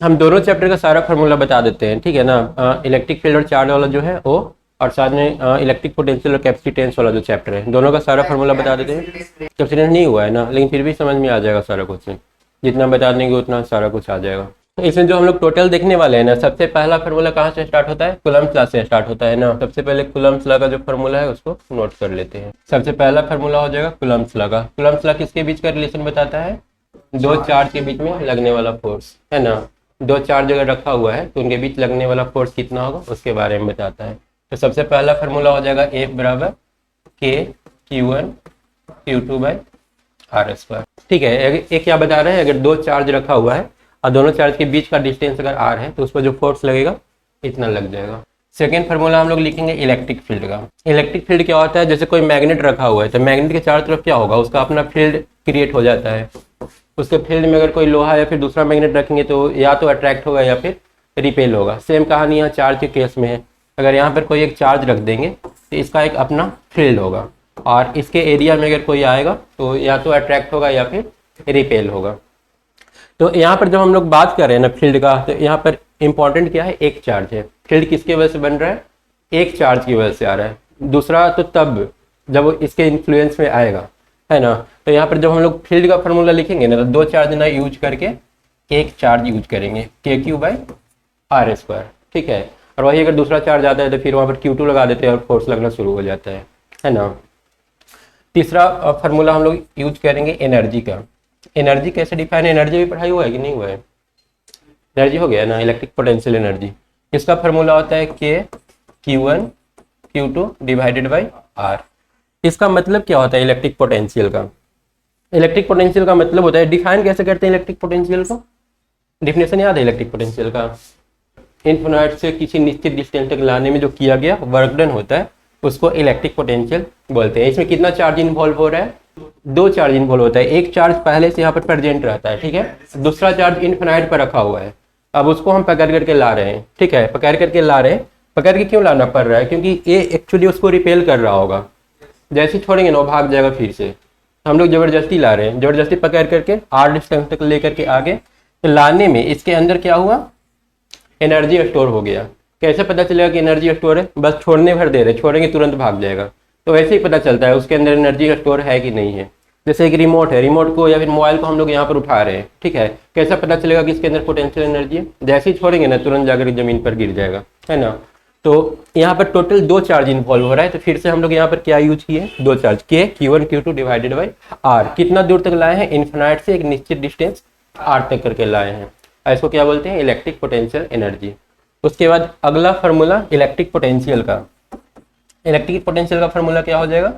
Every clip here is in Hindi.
हम दोनों चैप्टर का सारा फार्मूला बता देते हैं, ठीक है ना। इलेक्ट्रिक फील्ड और चार्ज वाला जो है वो, और साथ में इलेक्ट्रिक पोटेंशियल और कैपेसिटेंस वाला जो चैप्टर है, दोनों का सारा फार्मूला बता देते हैं। कैपेसिटेंस नहीं हुआ है ना, लेकिन फिर भी समझ में आ जाएगा सारा कुछ, जितना बता देंगे उतना सारा कुछ आ जाएगा। तो इसमें जो हम लोग टोटल देखने वाले हैं ना, सबसे पहला फार्मूला कहाँ से स्टार्ट होता है? कूलम्ब्स लॉ से स्टार्ट होता है ना। सबसे पहले कूलम्ब्स लॉ का जो फार्मूला है उसको नोट कर लेते हैं। सबसे पहला फार्मूला हो जाएगा कूलम्ब्स लॉ का। कूलम्ब्स लॉ किसके बीच का रिलेशन बताता है? दो चार्ज के बीच में लगने वाला फोर्स, है ना। दो चार्ज अगर रखा हुआ है तो उनके बीच लगने वाला फोर्स कितना होगा उसके बारे में बताता है। तो सबसे पहला फार्मूला हो जाएगा F बराबर K Q1 Q2 by are square. ठीक है, एक क्या बता रहे हैं, अगर दो चार्ज रखा हुआ है और दोनों चार्ज के बीच का डिस्टेंस अगर r है तो उस पर जो फोर्स लगेगा इतना लग जाएगा। सेकेंड फार्मूला हम लोग लिखेंगे इलेक्ट्रिक फील्ड का। इलेक्ट्रिक फील्ड क्या होता है? जैसे कोई मैग्नेट रखा हुआ है तो मैग्नेट के चारों तरफ क्या होगा, उसका अपना फील्ड क्रिएट हो जाता है। उसके फील्ड में अगर कोई लोहा या फिर दूसरा मैग्नेट रखेंगे तो या तो अट्रैक्ट होगा या फिर रिपेल होगा। सेम कहानी यहाँ चार्ज के केस में है। अगर यहाँ पर कोई एक चार्ज रख देंगे तो इसका एक अपना फील्ड होगा, और इसके एरिया में अगर कोई आएगा तो या तो अट्रैक्ट होगा या फिर रिपेल होगा। तो यहाँ पर जब हम लोग बात कर रहे हैं ना फील्ड का, तो यहाँ पर इंपॉर्टेंट क्या है? एक चार्ज है। फील्ड किसकी वजह से बन रहा है? एक चार्ज की वजह से आ रहा है। दूसरा तो तब जब वो इसके इन्फ्लुएंस में आएगा, है ना। तो यहाँ पर जब हम लोग फील्ड का फार्मूला लिखेंगे ना, तो दो चार्ज ना यूज करके एक चार्ज यूज करेंगे, KQ बाई आर स्क्वायर। ठीक है, और वही अगर दूसरा चार्ज आता है तो फिर वहाँ पर Q2 लगा देते हैं और फोर्स लगना शुरू हो जाता है ना। तीसरा फार्मूला हम लोग यूज करेंगे एनर्जी का। एनर्जी कैसे डिफाइन? एनर्जी भी पढ़ाई हुआ है कि नहीं हुआ है? एनर्जी हो गया ना, इलेक्ट्रिक पोटेंशियल एनर्जी। इसका फार्मूला होता है K Q1 Q2 divided by R। इसका मतलब क्या होता है इलेक्ट्रिक पोटेंशियल का? इलेक्ट्रिक पोटेंशियल का मतलब होता है, डिफाइन कैसे करते हैं इलेक्ट्रिक पोटेंशियल को? डिफिनेशन याद है इलेक्ट्रिक पोटेंशियल का? इन्फिनिट से किसी निश्चित डिस्टेंस तक लाने में जो किया गया वर्क डन होता है उसको इलेक्ट्रिक पोटेंशियल बोलते हैं। इसमें कितना चार्ज इन्वॉल्व हो रहा है? दो चार्ज इन्वॉल्व होता है। एक चार्ज पहले से यहाँ पर प्रेजेंट रहता है, ठीक है। दूसरा चार्ज इन्फिनिट पर रखा हुआ है। अब उसको हम पकड़ करके ला रहे हैं, ठीक है। पकड़ करके ला रहे हैं। पकड़ के क्यों लाना पड़ रहा है? क्योंकि ये एक्चुअली उसको रिपेल कर रहा होगा। जैसे ही छोड़ेंगे ना वो भाग जाएगा फिर से। हम लोग जबरदस्ती ला रहे हैं, जबरदस्ती पकड़ करके आर डिस्टेंस तक लेकर के आगे। तो लाने में इसके अंदर क्या हुआ? एनर्जी स्टोर हो गया। कैसे पता चलेगा कि एनर्जी स्टोर है? बस छोड़ने भर दे रहे, छोड़ेंगे तुरंत भाग जाएगा। तो वैसे ही पता चलता है उसके अंदर एनर्जी स्टोर है कि नहीं है। जैसे एक रिमोट है, रिमोट को या फिर मोबाइल को हम लोग यहाँ पर उठा रहे हैं, ठीक है। कैसा पता चलेगा कि इसके अंदर पोटेंशियल एनर्जी है? जैसे ही छोड़ेंगे ना तुरंत जाकर जमीन पर गिर जाएगा, है ना। तो यहाँ पर टोटल दो चार्ज इन्वॉल्व हो रहा है। तो फिर से हम लोग यहाँ पर क्या यूज किए? दो charge, K Q1 Q2 divided by R। कितना दूर तक लाए हैं? इन्फिनिट से एक निश्चित डिस्टेंस R तक करके लाए हैं। इसको क्या बोलते हैं? Electric potential energy. उसके बाद अगला फार्मूला इलेक्ट्रिक पोटेंशियल का। इलेक्ट्रिक पोटेंशियल का फार्मूला क्या हो जाएगा?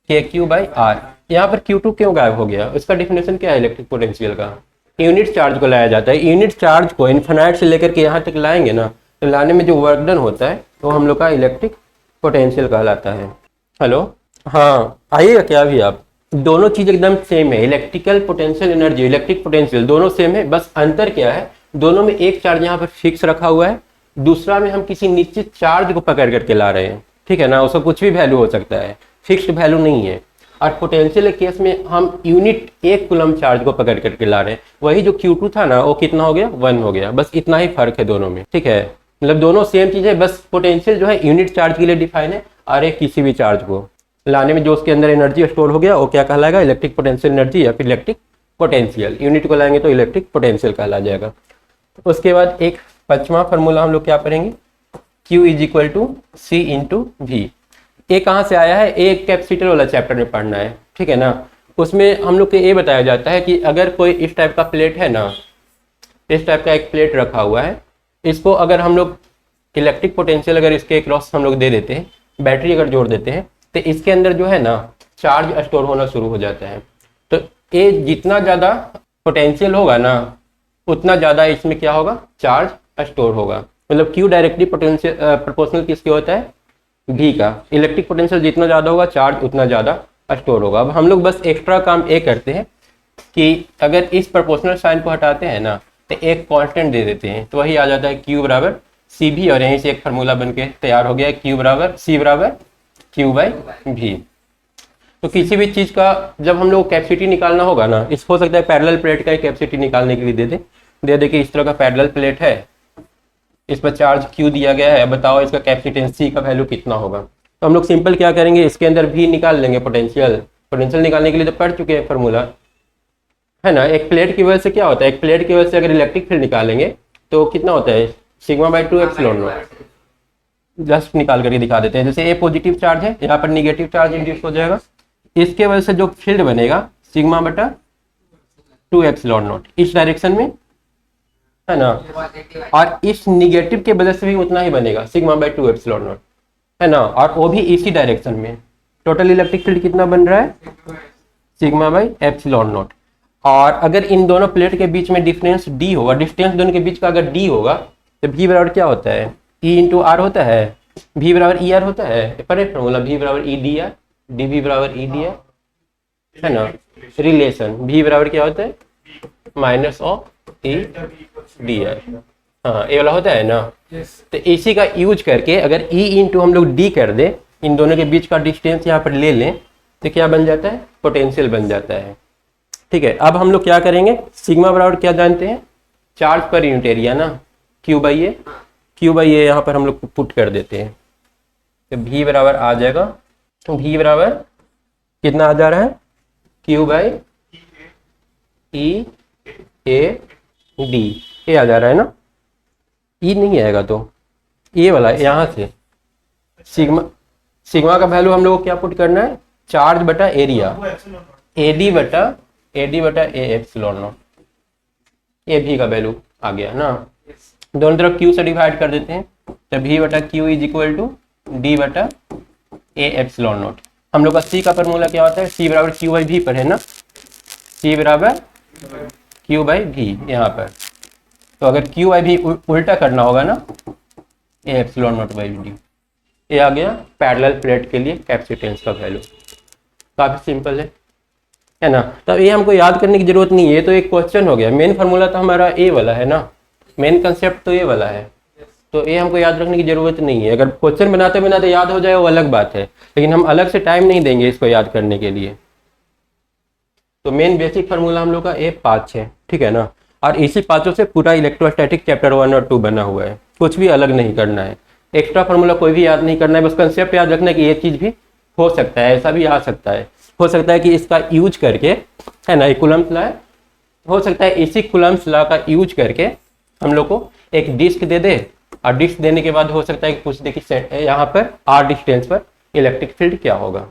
KQ by R। यहाँ पर Q2 क्यों गायब हो गया? इसका डिफिनेशन क्या है इलेक्ट्रिक पोटेंशियल का? यूनिट चार्ज को लाया जाता है। यूनिट चार्ज को इन्फिनिट से लेकर के यहाँ तक लाएंगे ना, तो लाने में जो वर्क डन होता है तो हम लोग का इलेक्ट्रिक पोटेंशियल कहलाता है। हेलो, हाँ आइएगा क्या अभी आप? दोनों चीज एकदम सेम है। Electrical potential energy, electric potential दोनों सेम है। बस अंतर क्या है? दोनों में एक चार्ज यहाँ पर फिक्स रखा हुआ है, दूसरा में हम किसी निश्चित चार्ज को पकड़ करके ला रहे हैं, ठीक है ना। उसका कुछ भी वैल्यू हो सकता है, फिक्स्ड वैल्यू नहीं है। और पोटेंशियल केस में हम यूनिट एक कूलम्ब चार्ज को पकड़ करके ला रहे हैं। वही जो Q2 था ना वो कितना हो गया? 1 हो गया। बस इतना ही फर्क है दोनों में, ठीक है। मतलब दोनों सेम चीज है, बस पोटेंशियल जो है यूनिट चार्ज के लिए डिफाइन है, और एक किसी भी चार्ज को लाने में जो उसके अंदर एनर्जी स्टोर हो गया वो क्या कहलाएगा? इलेक्ट्रिक पोटेंशियल एनर्जी या फिर इलेक्ट्रिक पोटेंशियल। यूनिट को लाएंगे तो इलेक्ट्रिक पोटेंशियल कहला जाएगा। उसके बाद एक पांचवा फार्मूला हम लोग क्या पढ़ेंगे? Q is equal to C into V। ये कहाँ से आया है? एक कैपेसिटर वाला चैप्टर में पढ़ना है, ठीक है ना। उसमें हम लोग को ये बताया जाता है कि अगर कोई इस टाइप का प्लेट है ना, इस टाइप का एक प्लेट रखा हुआ है, इसको अगर हम लोग इलेक्ट्रिक पोटेंशियल अगर इसके क्रॉस हम लोग दे देते हैं, बैटरी अगर जोड़ देते हैं, तो इसके अंदर जो है ना चार्ज स्टोर होना शुरू हो जाता है। तो ये जितना ज़्यादा पोटेंशियल होगा ना उतना ज़्यादा इसमें क्या होगा? चार्ज स्टोर होगा। मतलब Q डायरेक्टली पोटेंशियल प्रोपोर्शनल किसके होता है? V का। इलेक्ट्रिक पोटेंशियल जितना ज़्यादा होगा चार्ज उतना ज़्यादा स्टोर होगा। अब हम लोग बस एक्स्ट्रा काम ये करते हैं कि अगर इस प्रोपोर्शनल साइन को हटाते हैं ना तो एक कांस्टेंट दे देते हैं, तो वही आ जाता है Q बराबर CV, और यहीं से एक फार्मूला बन के तैयार हो गया है Q बराबर C बराबर Q बाई V। तो किसी भी चीज़ का जब हम लोग कैपेसिटी निकालना होगा ना, इस हो सकता है पैरेलल प्लेट का कैपेसिटी निकालने के लिए दे दें, दे दे कि इस तरह का पैरेलल प्लेट है, इस पर चार्ज Q दिया गया है, बताओ इसका कैपेसिटेंस C का वैल्यू कितना होगा। तो हम लोग सिंपल क्या करेंगे, इसके अंदर V निकाल लेंगे, पोटेंशियल। पोटेंशियल निकालने के लिए तो पढ़ चुके हैं फार्मूला, है ना। एक प्लेट की वजह से क्या होता है, एक प्लेट की वजह से अगर इलेक्ट्रिक फील्ड निकालेंगे तो कितना होता है, sigma by 2 epsilon not. Just निकाल करके दिखा देते हैं। जैसे ए पॉजिटिव चार्ज है, यहाँ पर निगेटिव चार्ज इंड्यूस हो जाएगा, इसके वजह से जो फील्ड बनेगा सिग्मा बटा 2 एप्सिलॉन नॉट इस डायरेक्शन में, है ना। और इस निगेटिव के वजह से भी उतना ही बनेगा, सिग्मा बाई 2 एप्सिलॉन नॉट, है ना। और वो भी इसी डायरेक्शन में। टोटल इलेक्ट्रिक फील्ड कितना बन रहा है, सिग्मा बाई एप्सिलॉन नॉट। और अगर इन दोनों प्लेट के बीच में डिफरेंस डी होगा, डिस्टेंस दोनों के बीच का अगर डी होगा, तो V बराबर क्या होता है, E इंटू आर होता है, V बराबर ई आर होता है, पर फॉर्मूला V बराबर E D R, D V बराबर ई डी आर, है ना। रिलेशन V बराबर क्या होता है, minus of E D are, हाँ ये वाला होता है ना। तो इसी का यूज करके अगर E इंटू हम लोग D कर दे, इन दोनों के बीच का डिस्टेंस यहाँ पर ले लें, तो क्या बन जाता है, पोटेंशियल बन जाता है। ठीक है, अब हम लोग क्या करेंगे, सिग्मा बराबर क्या जानते हैं, चार्ज पर यूनिट एरिया ना, Q by A, Q by A यहाँ पर हम लोग पुट कर देते हैं। तो V बराबर आ जाएगा, तो V बराबर कितना आ जा रहा है, Q by E A D, ये आ जा रहा है ना। E नहीं आएगा तो ये वाला यहाँ से सिग्मा का वैल्यू हम लोग को क्या पुट करना है, चार्ज बटा एरिया, एडी बटा ए एप्सिलॉन नॉट, ए भी का वैल्यू आ गया ना। दोनों तरफ Q से डिवाइड कर देते हैं, तो V बटा Q is equal to D बटा ए एप्सिलॉन नॉट। हम लोग का C का फॉर्मूला क्या होता है, C बराबर Q बाई V पर है ना, C बराबर Q बाई V यहाँ पर। तो अगर Q बाई V उल्टा करना होगा ना, A epsilon not by D, ये आ गया पैरेलल प्लेट के लिए कैपेसिटेंस का वैल्यू। काफी सिंपल है ना। तो ये हमको याद करने की जरूरत नहीं है, तो एक क्वेश्चन हो गया। मेन फार्मूला तो हमारा ए वाला है ना, मेन कंसेप्ट तो ये वाला है, तो ये हमको याद रखने की जरूरत नहीं है। अगर क्वेश्चन बनाते बनाते याद हो जाए वो अलग बात है, लेकिन हम अलग से टाइम नहीं देंगे इसको याद करने के लिए। तो मेन बेसिक फार्मूला हम लोग का ए 5 है, ठीक है ना। और इसी पांचों से पूरा इलेक्ट्रोस्टैटिक चैप्टर 1 और 2 बना हुआ है, कुछ भी अलग नहीं करना है, एक्स्ट्रा फार्मूला कोई भी याद नहीं करना है, बस कंसेप्ट याद रखना है कि ये चीज़ भी हो सकता है, ऐसा भी आ सकता है। हो सकता है कि इसका यूज करके, है ना, कूलम्ब्स लॉ हो सकता है, इसी कूलम्ब्स लॉ का यूज करके हम लोग को एक डिस्क दे दे, और डिस्क देने के बाद हो सकता है कि पूछ दे कि यहाँ पर आर डिस्टेंस पर इलेक्ट्रिक फील्ड क्या होगा,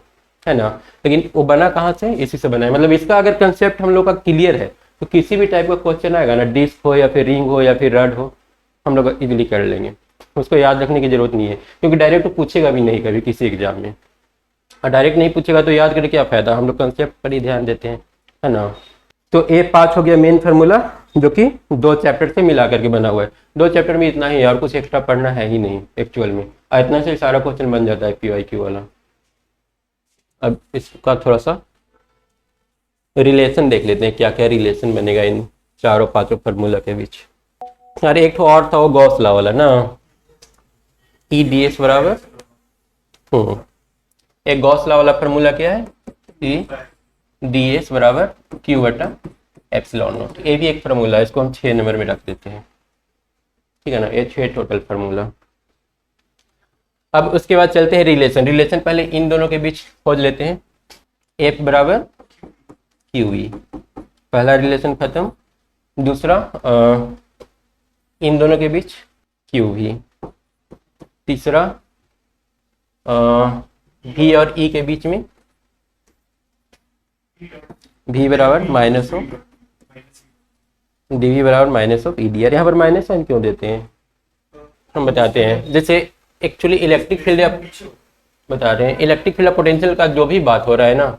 है ना। लेकिन वो बना कहाँ से, इसी से बना है। मतलब इसका अगर कंसेप्ट हम लोग का क्लियर है तो किसी भी टाइप का क्वेश्चन आएगा ना, डिस्क हो या फिर रिंग हो या फिर रड हो, हम लोग इजीली कर लेंगे, उसको याद रखने की जरूरत नहीं है, क्योंकि डायरेक्ट तो पूछेगा भी नहीं कभी किसी एग्जाम में। और डायरेक्ट नहीं पूछेगा तो याद करके क्या फायदा, हम लोग कंसेप्ट पर ही ध्यान देते हैं, है ना। तो A5 हो गया मेन फार्मूला, जो कि 2 चैप्टर से मिला करके बना हुआ है। 2 चैप्टर में इतना ही, और कुछ एक्स्ट्रा पढ़ना है ही नहीं एक्चुअल में, इतना से सारा क्वेश्चन बन जाता है PYQ वाला। अब इसका थोड़ा सा रिलेशन देख लेते हैं, क्या क्या रिलेशन बनेगा इन 4-5 फार्मूला के बीच। अरे एक तो और था वो गॉस लॉ वाला ना, EDS बराबर एक गॉस लॉ वाला फार्मूला क्या है, EDS बराबर Q बटा एप्सिलॉन नॉट। ये भी एक फार्मूला है, इसको हम 6 नंबर में रख देते हैं, ठीक है ना। ये 6 टोटल फार्मूला। अब उसके बाद चलते हैं रिलेशन पहले इन दोनों के बीच खोज लेते हैं। F बराबर QE, पहला रिलेशन खत्म। दूसरा इन दोनों के बीच QV। तीसरा V और E के बीच में V बराबर माइनस ऑफ DV बराबर माइनस ऑफ ED। यहाँ पर माइनस साइन क्यों देते हैं हम बताते हैं। जैसे एक्चुअली इलेक्ट्रिक फील्ड बता रहे हैं, इलेक्ट्रिक फील्ड पोटेंशियल का जो भी बात हो रहा है ना,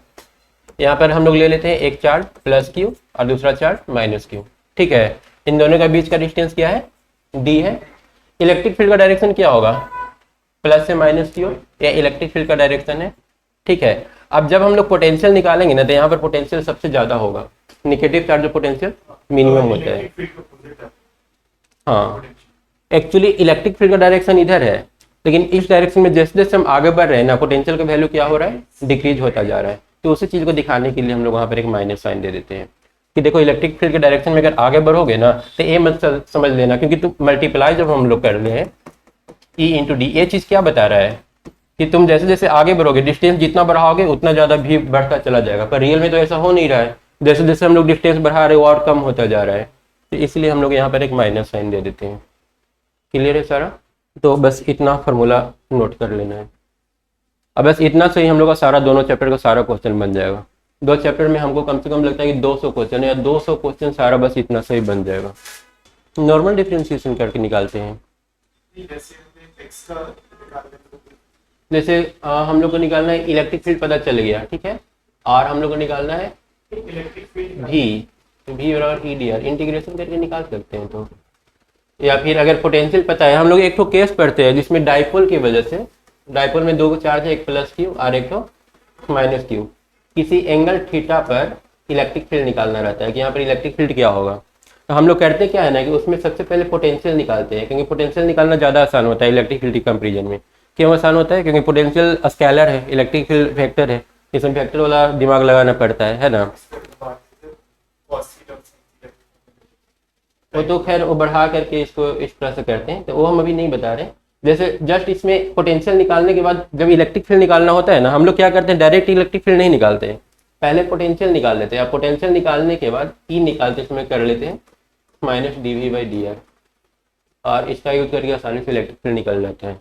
यहाँ पर हम लोग ले लेते हैं एक चार्ज प्लस Q और दूसरा चार्ज माइनस Q, ठीक है। इन दोनों का बीच का डिस्टेंस क्या है, D है। इलेक्ट्रिक फील्ड का डायरेक्शन क्या होगा, प्लस से माइनस की ओर, या इलेक्ट्रिक फील्ड का डायरेक्शन है, ठीक है। अब जब हम लोग पोटेंशियल निकालेंगे ना, तो यहाँ पर पोटेंशियल सबसे ज्यादा होगा, निगेटिव चार्ज पोटेंशियल मिनिमम होता है। हाँ, एक्चुअली इलेक्ट्रिक फील्ड का डायरेक्शन इधर है, लेकिन इस डायरेक्शन में जैसे जैसे हम आगे बढ़ रहे हैं ना, पोटेंशियल का वैल्यू क्या हो रहा है, डिक्रीज होता जा रहा है। तो उसी चीज को दिखाने के लिए हम लोग वहाँ पर एक माइनस साइन दे देते हैं। कि देखो इलेक्ट्रिक फील्ड के डायरेक्शन में अगर आगे बढ़ोगे ना तो ए मत समझ लेना, क्योंकि तुम मल्टीप्लाई जब हम लोग कर रहे हैं ई इंटू डी, ये चीज़ क्या बता रहा है कि तुम जैसे जैसे आगे बढ़ोगे डिस्टेंस जितना बढ़ाओगे उतना ज़्यादा भी बढ़ता चला जाएगा, पर रियल में तो ऐसा हो नहीं रहा है। जैसे जैसे हम लोग डिस्टेंस बढ़ा रहे हो और कम होता जा रहा है, तो इसलिए हम लोग यहाँ पर एक माइनस साइन दे देते हैं। क्लियर है सारा? तो बस इतना फार्मूला नोट कर लेना है। अब बस इतना से ही हम लोग का सारा दोनों चैप्टर का सारा क्वेश्चन बन जाएगा। 2 चैप्टर में हमको कम से कम लगता है कि 200 क्वेश्चन या 200 क्वेश्चन सारा बस इतना से ही बन जाएगा। नॉर्मल डिफरेंशिएशन करके निकालते हैं। जैसे हम लोग को निकालना है इलेक्ट्रिक फील्ड, पता चल गया, ठीक है, और हम लोग को निकालना है इलेक्ट्रिक फील्ड भी बराबर ई डी आर, इंटीग्रेशन करके निकाल सकते हैं। तो या फिर अगर पोटेंशियल पता है, हम लोग एक तो केस पढ़ते हैं जिसमें डाइपोल की वजह से, डाइपोल में 2 चार्ज है, एक प्लस क्यू और एक तो माइनस क्यू, किसी एंगल थीटा पर इलेक्ट्रिक फील्ड निकालना रहता है कि यहाँ पर इलेक्ट्रिक फील्ड क्या होगा। तो हम लोग करते क्या है ना कि उसमें सबसे पहले पोटेंशियल निकालते हैं, क्योंकि पोटेंशियल निकालना ज़्यादा आसान होता है इलेक्ट्रिक फील्ड के कंपेरिजन में। क्यों आसान होता है? क्योंकि पोटेंशियल स्केलर है, इलेक्ट्रिक फील्ड वेक्टर है, इसमें वेक्टर वाला दिमाग लगाना पड़ता है ना। वो तो खैर वो बढ़ा करके इसको इस तरह से करते हैं, तो वो हम अभी नहीं बता रहे। जैसे जस्ट इसमें पोटेंशियल निकालने के बाद जब इलेक्ट्रिक फील्ड निकालना होता है ना, हम लोग क्या करते हैं, डायरेक्ट इलेक्ट्रिक फील्ड नहीं निकालते हैं, पहले पोटेंशियल निकाल लेते हैं। पोटेंशियल निकालने के बाद ई निकालते इसमें कर लेते हैं minus D V by D R, और इसका यूज करके आसानी से इलेक्ट्रिक फील्ड निकल जाता है।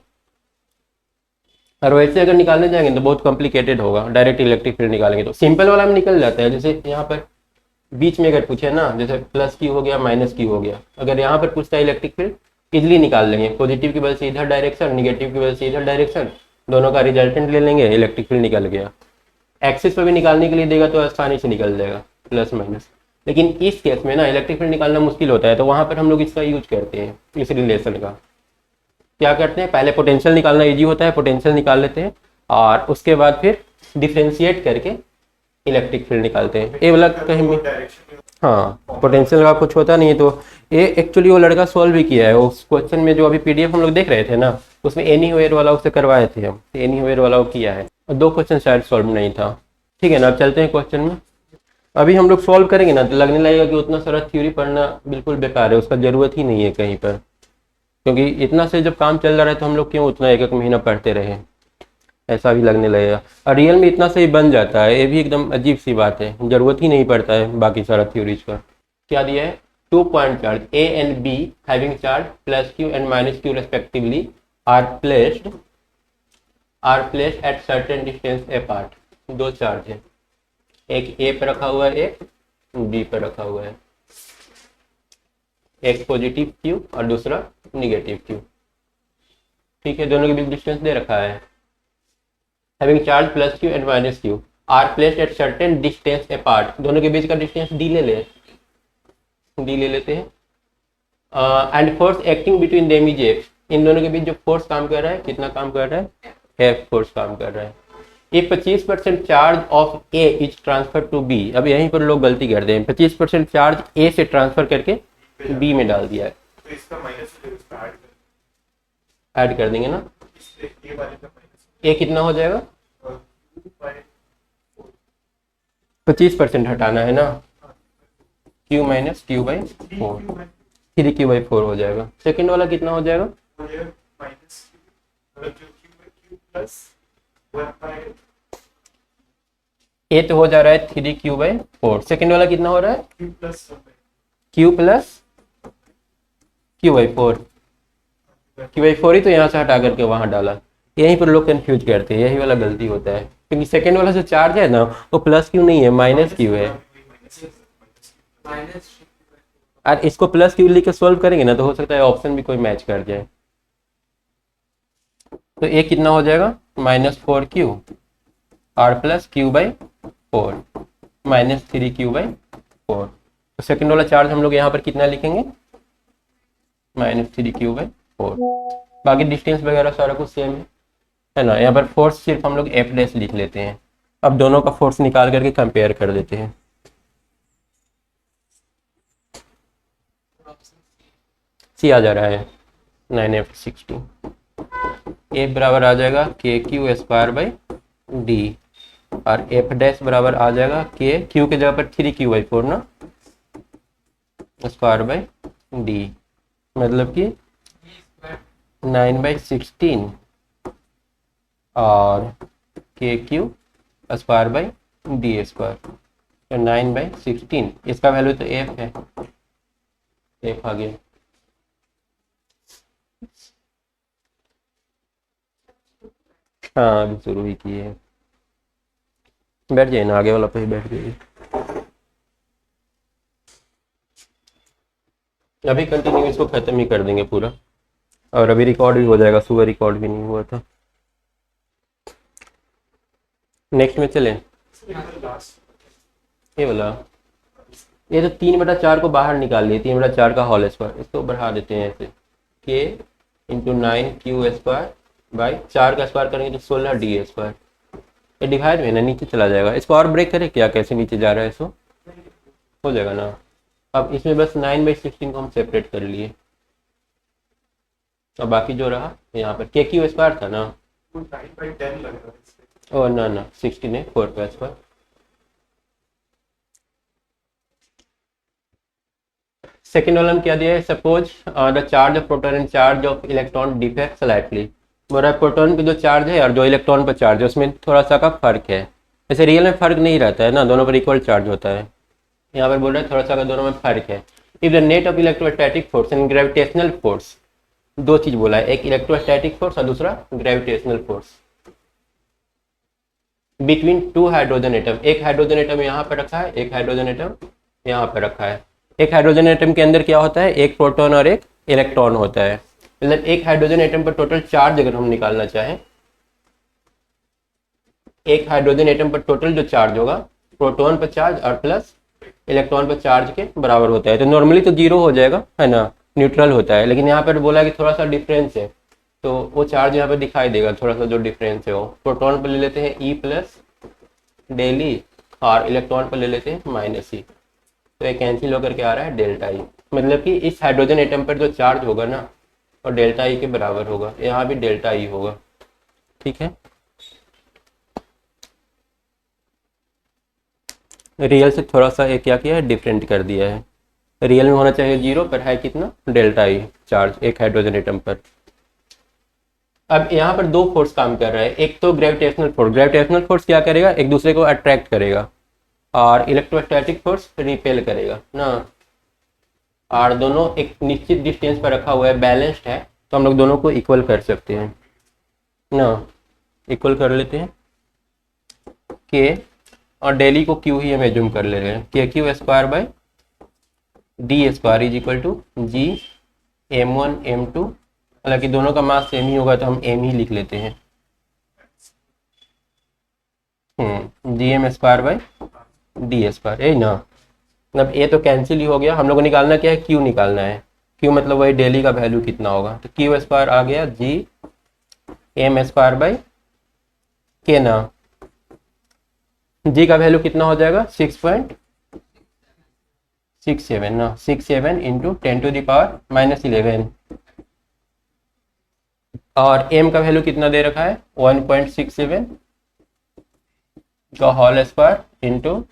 और वैसे अगर निकालने जाएंगे तो बहुत कॉम्प्लिकेटेड होगा, डायरेक्ट इलेक्ट्रिक फील्ड निकालेंगे तो सिंपल वाला में निकल जाता है। जैसे यहाँ पर बीच में अगर पूछे ना, जैसे प्लस क्यू हो गया माइनस क्यू हो गया, अगर यहाँ पर पूछता है इलेक्ट्रिक फील्ड, इजिली निकाल लेंगे। पॉजिटिव की वजह से इधर डायरेक्शन, निगेटिव की वजह से इधर डायरेक्शन, दोनों का रिजल्टेंट ले लेंगे, इलेक्ट्रिक फील्ड निकल गया। एक्सिस पर भी निकालने के लिए देगा तो आसानी से निकल जाएगा प्लस माइनस। लेकिन इस केस में ना इलेक्ट्रिक फील्ड निकालना मुश्किल होता है, तो वहाँ पर हम लोग इसका यूज करते हैं, इस रिलेशन का। क्या करते हैं, पहले पोटेंशियल निकालना इजी होता है, पोटेंशियल निकाल लेते हैं और उसके बाद फिर डिफ्रेंशिएट करके इलेक्ट्रिक फील्ड निकालते हैं। ये वाला कहीं में हाँ पोटेंशियल का कुछ होता नहीं है, तो ये एक्चुअली वो लड़का सॉल्व भी किया है उस क्वेश्चन में, जो अभी पीडीएफ हम लोग देख रहे थे ना, उसमें एनीवेयर वाला उससे करवाए थे हम, एनीवेयर वाला वो किया है, और 2 क्वेश्चन शायद सॉल्व नहीं था। ठीक है ना, अब चलते हैं क्वेश्चन में। अभी हम लोग सॉल्व करेंगे ना तो लगने लगेगा कि उतना सारा थ्योरी पढ़ना बिल्कुल बेकार है, उसका ज़रूरत ही नहीं है कहीं पर, क्योंकि इतना से जब काम चल रहा है तो हम लोग क्यों उतना एक एक महीना पढ़ते रहे, ऐसा भी लगने लगेगा। और रियल में इतना सही बन जाता है, ये भी एकदम अजीब सी बात है, ज़रूरत ही नहीं पड़ता है बाकी सारा थ्योरीज का। क्या दिया है, 2 point charge A and B having charge plus Q and minus Q respectively are placed at certain distance apart. 2 charge है, एक ए पर रखा हुआ है, एक बी पर रखा हुआ है, एक पॉजिटिव क्यू और दूसरा निगेटिव क्यू। ठीक है, दोनों के बीच डिस्टेंस दे रखा है। Having charge plus Q and minus Q are placed at certain distance apart, दोनों के बीच का डिस्टेंस डी ले लेते हैं। And force acting between them is F, इन दोनों के बीच जो फोर्स काम कर रहा है, कितना काम कर रहा है, एफ फोर्स काम कर रहा है। If 25% charge of A is transfer to B, अब यहीं पर लोग गलती करते हैं, 25% चार्ज ए से ट्रांसफर करके बी में डाल दिया है, तो इसका माइनस ऐड कर देंगे ना, ए कितना हो जाएगा, 25% हटाना है ना, Q minus Q by 4, 3 Q by 4 हो जाएगा। सेकेंड वाला कितना हो जाएगा, ए तो हो जा रहा है 3 क्यू बाई 4, सेकेंड वाला कितना हो रहा है, Q plus Q by 4, Q by 4 ही तो यहाँ से हटा करके वहां डाला। यहीं पर लोग कंफ्यूज करते हैं, यही वाला गलती होता है, क्योंकि सेकेंड वाला जो चार्ज है ना वो प्लस क्यू नहीं है, माइनस क्यू है। और इसको प्लस क्यू लिख के सोल्व करेंगे ना तो हो सकता है ऑप्शन भी कोई मैच कर जाए। तो ए कितना हो जाएगा, -4q R plus Q by 4 -3q by 4। तो सेकेंड वाला चार्ज हम लोग यहाँ पर कितना लिखेंगे, -3q बाई 4। बाकी डिस्टेंस वगैरह सारा कुछ सेम है ना। यहाँ पर फोर्स सिर्फ हम लोग एफ डैश लिख लेते हैं। अब दोनों का फोर्स निकाल करके कंपेयर कर देते हैं। सी आ जा रहा है 9F16, ए बराबर आ जाएगा KQ स्क्वायर बाई डी, और एफ डैश बराबर आ जाएगा के, क्यू के जगह पर 3Q बाई 4 ना, स्क्वायर बाई डी, मतलब कि 9/16 और के Q square by D square. तो 9/16 इसका वैल्यू तो एफ है, एफ आ गया। हाँ अभी शुरू ही की है, बैठ जाइए ना, आगे वाला पे ही बैठ जाइए। अभी कंटिन्यू इसको ख़त्म ही कर देंगे पूरा, और अभी रिकॉर्ड भी हो जाएगा, सुबह रिकॉर्ड भी नहीं हुआ था। नेक्स्ट में चलें, ये वाला, ये तो 3/4 को बाहर निकाल लिए, 3/4 का होल स्क्वायर, इसको बढ़ा देते हैं ऐसे, के इंटू 9 क्यू स्क्वायर बाई 4 का स्क्वायर करेंगे तो 16 डी स्क्वायर। ये डिवाइड में ना नीचे चला जाएगा, इसको और ब्रेक करें क्या, कैसे नीचे जा रहा है, इसको हो जाएगा ना। अब इसमें बस 9/16 को हम सेपरेट कर लिए, और बाकी जो रहा यहाँ पर के क्यू स्क्वायर था ना, 9/10 लग रहा है। ओ ना 16 है, 4 का स्क्वायर। सेकेंड वाला क्या दिया है, suppose the charge of proton and charge of electron differ slightly. बोला प्रोटॉन पे जो चार्ज है और जो इलेक्ट्रॉन पर चार्ज है उसमें थोड़ा सा का फर्क है। जैसे रियल में फर्क नहीं रहता है ना, दोनों पर इक्वल चार्ज होता है, यहाँ पर बोल रहे हैं थोड़ा सा का दोनों में फर्क है। If the net of electrostatic force and gravitational force, दो चीज बोला है, एक इलेक्ट्रोस्टैटिक फोर्स और दूसरा gravitational force, between two hydrogen atom, एक हाइड्रोजन एटम यहाँ पर रखा है, एक हाइड्रोजन एटम यहाँ पर रखा है। एक हाइड्रोजन एटम के अंदर क्या होता है, एक प्रोटॉन और एक इलेक्ट्रॉन होता है। मतलब एक हाइड्रोजन एटम पर टोटल चार्ज अगर हम निकालना चाहें, एक हाइड्रोजन एटम पर टोटल जो चार्ज होगा, प्रोटॉन पर चार्ज और प्लस इलेक्ट्रॉन पर चार्ज के बराबर होता है। तो नॉर्मली तो जीरो हो जाएगा है ना, न्यूट्रल होता है, लेकिन यहाँ पर बोला कि थोड़ा सा डिफरेंस है, तो वो चार्ज यहाँ पर दिखाई देगा, थोड़ा सा जो डिफरेंस है वो। प्रोटॉन पर ले लेते हैं ई प्लस डेली, और इलेक्ट्रॉन पर ले लेते हैं माइनस ई, तो ये कैंसिल होकर के आ रहा है डेल्टा ई। मतलब कि इस हाइड्रोजन एटम पर जो चार्ज होगा ना, और डेल्टा ई के बराबर होगा, यहाँ भी डेल्टा ई होगा, ठीक है। रियल से थोड़ा सा ये क्या किया है, डिफरेंट कर दिया है। रियल में होना चाहिए जीरो, पर है कितना, डेल्टा ई चार्ज एक हाइड्रोजन एटम पर। अब यहाँ पर दो फोर्स काम कर रहा है, एक तो ग्रेविटेशनल फोर्स, ग्रेविटेशनल फोर्स क्या करेगा, एक दूसरे को अट्रैक्ट करेगा, और इलेक्ट्रोस्टैटिक फोर्स रिपेल करेगा ना। और दोनों एक निश्चित डिस्टेंस पर रखा हुआ है, बैलेंस्ड है, तो हम लोग दोनों को इक्वल कर सकते हैं ना, इक्वल कर लेते हैं। के और डेली को क्यू ही हम एज्यूम कर ले रहे हैं, K Q square by D square is equal to G m1 m2, हालांकि दोनों का मास सेम ही होगा तो हम m ही लिख लेते हैं, G M square by D square, यही ना। मतलब ए तो कैंसिल ही हो गया, हम लोग को निकालना क्या है, क्यू निकालना है। क्यू मतलब वही डेली का वैल्यू कितना होगा, तो क्यू स्क्वायर आ गया जी एम स्क्वायर बाई के ना, जी का वैल्यू कितना हो जाएगा 6.67 ना, 67 इंटू 10⁻⁻11, और m का वैल्यू कितना दे रखा है 1.67 का होल स्क्वायर इंटू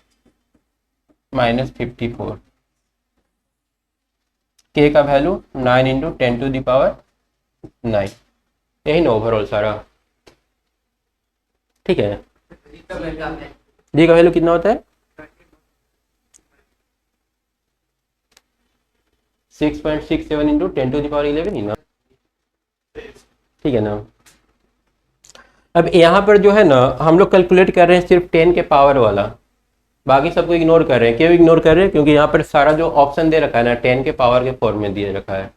-54, k का वैल्यू 9 इंटू 10⁻9, यही ना ओवरऑल सारा, ठीक है। जी का वैल्यू कितना होता है 6.67 इंटू 10⁻11 ही ना, ठीक है ना। अब यहाँ पर जो है ना, हम लोग कैलकुलेट कर रहे हैं सिर्फ 10 के पावर वाला, बाकी सबको इग्नोर कर रहे हैं। क्यों इग्नोर कर रहे हैं, क्योंकि यहाँ पर सारा जो ऑप्शन दे रखा है ना 10 के पावर के फॉर्म में दिए रखा है,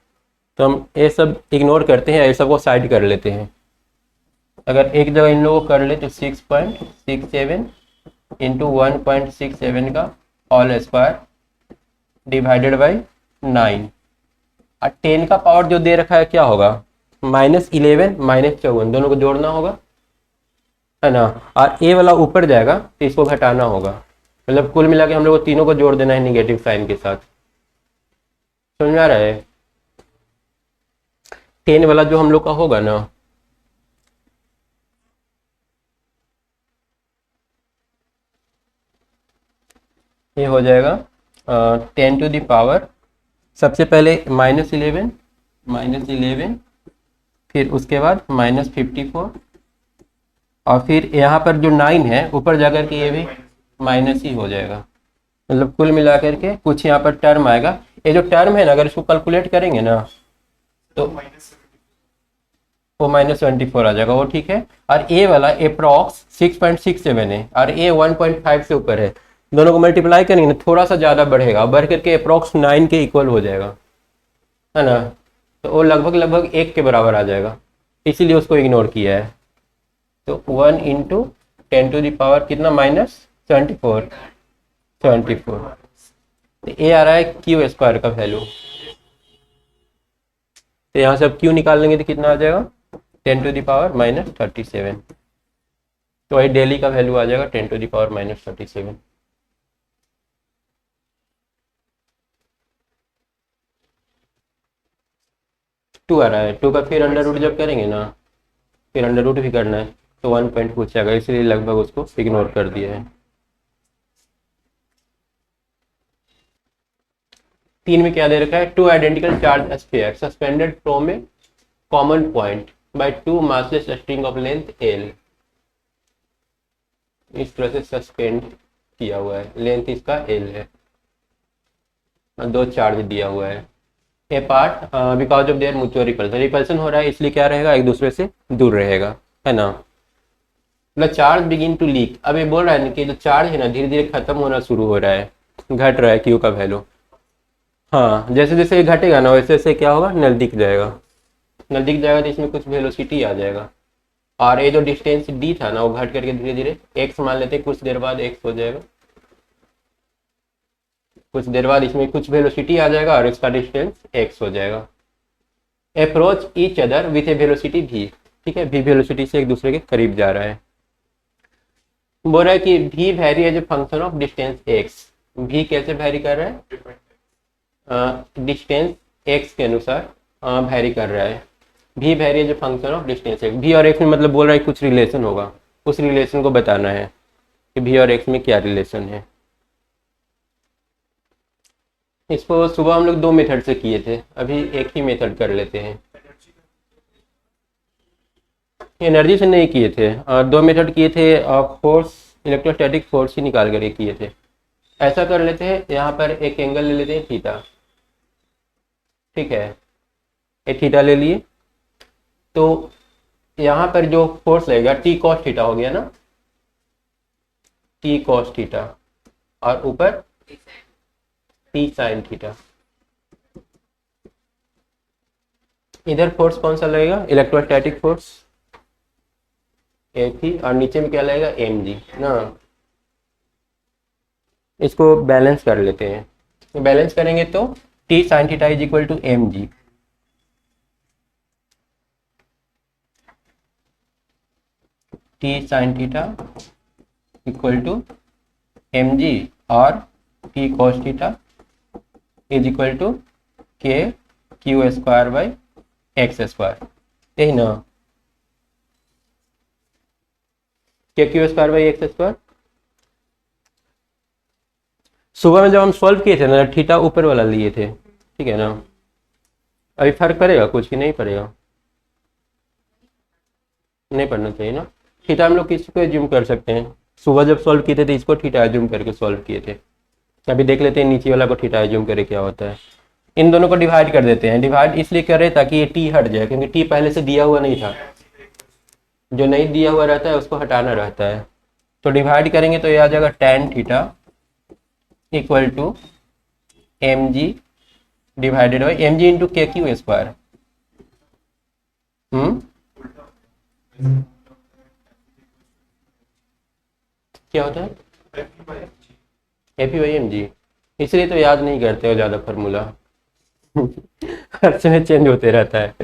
तो हम ये सब इग्नोर करते हैं, ये सब को साइड कर लेते हैं। अगर एक जगह इन लोगों को कर ले तो 6.67 इंटू 1.67 का होल स्क्वायर डिवाइडेड बाई 9, और 10 का पावर जो दे रखा है क्या होगा, -11 -54, दोनों को जोड़ना होगा है ना, और ए वाला ऊपर जाएगा तो इसको घटाना होगा। मतलब कुल मिला के हम लोग को तीनों को जोड़ देना है निगेटिव साइन के साथ, समझ में आ रहा है। 10 वाला जो हम लोग का होगा ना, ये हो जाएगा 10 टू द पावर सबसे पहले -11 फिर उसके बाद -54 और फिर यहाँ पर जो 9 है ऊपर जाकर के ये भी माइनस ही हो जाएगा। मतलब कुल मिला करके कुछ यहाँ पर टर्म आएगा। ये जो टर्म है ना, अगर इसको कैलकुलेट करेंगे ना तो वो -74 आ जाएगा, वो ठीक है। और ए वाला अप्रॉक्स 6.67 है और ए 1.5 से ऊपर है। दोनों को मल्टीप्लाई करेंगे ना थोड़ा सा ज़्यादा बढ़ेगा, बढ़ करके अप्रॉक्स 9 के इक्वल हो जाएगा, है ना। तो वो लगभग लगभग 1 के बराबर आ जाएगा, इसीलिए उसको इग्नोर किया है। तो 1 इंटू 10⁻, कितना, -74। तो ये आ रहा है क्यू स्क्वायर का वैल्यू। तो यहाँ से अब क्यू निकाल लेंगे तो कितना आ जाएगा, 10⁻−37। तो वही डेली का वैल्यू आ जाएगा 10⁻−37। टू आ रहा है, 2 का फिर अंडर रूट जब करेंगे ना, फिर अंडर रूट भी करना है तो 1 पॉइंट पूछ जाएगा, इसलिए लगभग उसको इग्नोर कर दिया है। 3 में क्या दे रखा है, 2 identical charge sphere suspended from a common point by 2 massless string of length L। इस तरह से सस्पेंड किया हुआ है, लेंथ इसका L है, 2 चार्ज दिया हुआ है। Apart because of their mutual repulsion, repulsion हो रहा है इसलिए क्या रहेगा, एक दूसरे से दूर रहेगा, है ना। The charge begin to leak, अब ये बोल रहा है ना कि जो चार्ज है ना धीरे धीरे खत्म होना शुरू हो रहा है, घट रहा है क्यू का वैल्यू। हाँ, जैसे जैसे ये घटेगा ना वैसे वैसे क्या होगा, नज़दीक जाएगा, नज़दीक जाएगा तो इसमें कुछ वेलोसिटी आ जाएगा। और ये जो डिस्टेंस डी था ना वो घट करके धीरे धीरे एक्स मान लेते हैं, कुछ देर बाद एक्स हो जाएगा, कुछ देर बाद इसमें कुछ वेलोसिटी आ जाएगा और इसका डिस्टेंस एक्स हो जाएगा। Approach each other with A velocity भी, ठीक है, भी वेलोसिटी से एक दूसरे के करीब जा रहा है। बोल रहा है कि भी vary as a function of distance X, भी कैसे वैरी कर रहा है, डिस्टेंस एक्स के अनुसार वैरी कर रहा है। भी vary as a function of distance X, भी और एक्स में मतलब बोल रहा है कुछ रिलेशन होगा, उस रिलेशन को बताना है कि भी और एक्स में क्या रिलेशन है। इसको सुबह हम लोग 2 मेथड से किए थे, अभी एक ही मेथड कर लेते हैं। एनर्जी से नहीं किए थे, 2 मेथड किए थे, फोर्स, इलेक्ट्रोस्टैटिक फोर्स ही निकाल कर किए थे। ऐसा कर लेते हैं, यहाँ पर एक एंगल ले लेते हैं थीटा, ठीक है, एक थीटा ले लिए। तो यहाँ पर जो फोर्स लगेगा टी कॉस थीटा हो गया ना, टी कॉस थीटा, और ऊपर टी साइन थीटा। इधर फोर्स कौन सा लगेगा, इलेक्ट्रोस्टैटिक फोर्स F ही, और नीचे में क्या लगेगा, mg ना। इसको बैलेंस कर लेते हैं, बैलेंस करेंगे तो T sine theta is equal to mg, T sine theta equal to mg, और T cos theta is equal to K Q square by X square, यही ना, के Q square by X square. सुबह में जब हम सॉल्व किए थे ना, थीटा ऊपर वाला लिए थे, ठीक है ना। अभी फर्क पड़ेगा कुछ कि नहीं पड़ेगा, नहीं पड़ना चाहिए ना। थीटा हम लोग किसी को एज्यूम कर सकते हैं, सुबह जब सॉल्व किए थे तो इसको थीटा एज्यूम करके सॉल्व किए थे। अभी देख लेते हैं नीचे वाला को थीटा एज्यूम करे क्या होता है। इन दोनों को डिवाइड कर देते हैं, डिवाइड इसलिए कर रहे ताकि ये टी हट जाए, क्योंकि टी पहले से दिया हुआ नहीं था, जो नहीं दिया हुआ रहता है उसको हटाना रहता है। तो डिवाइड करेंगे तो ये आ जाएगा tan theta equal to mg divided by mg into K Q square. क्या होता है, FE/mg, इसलिए तो याद नहीं करते हो ज़्यादा फार्मूला हर समय चेंज होते रहता है।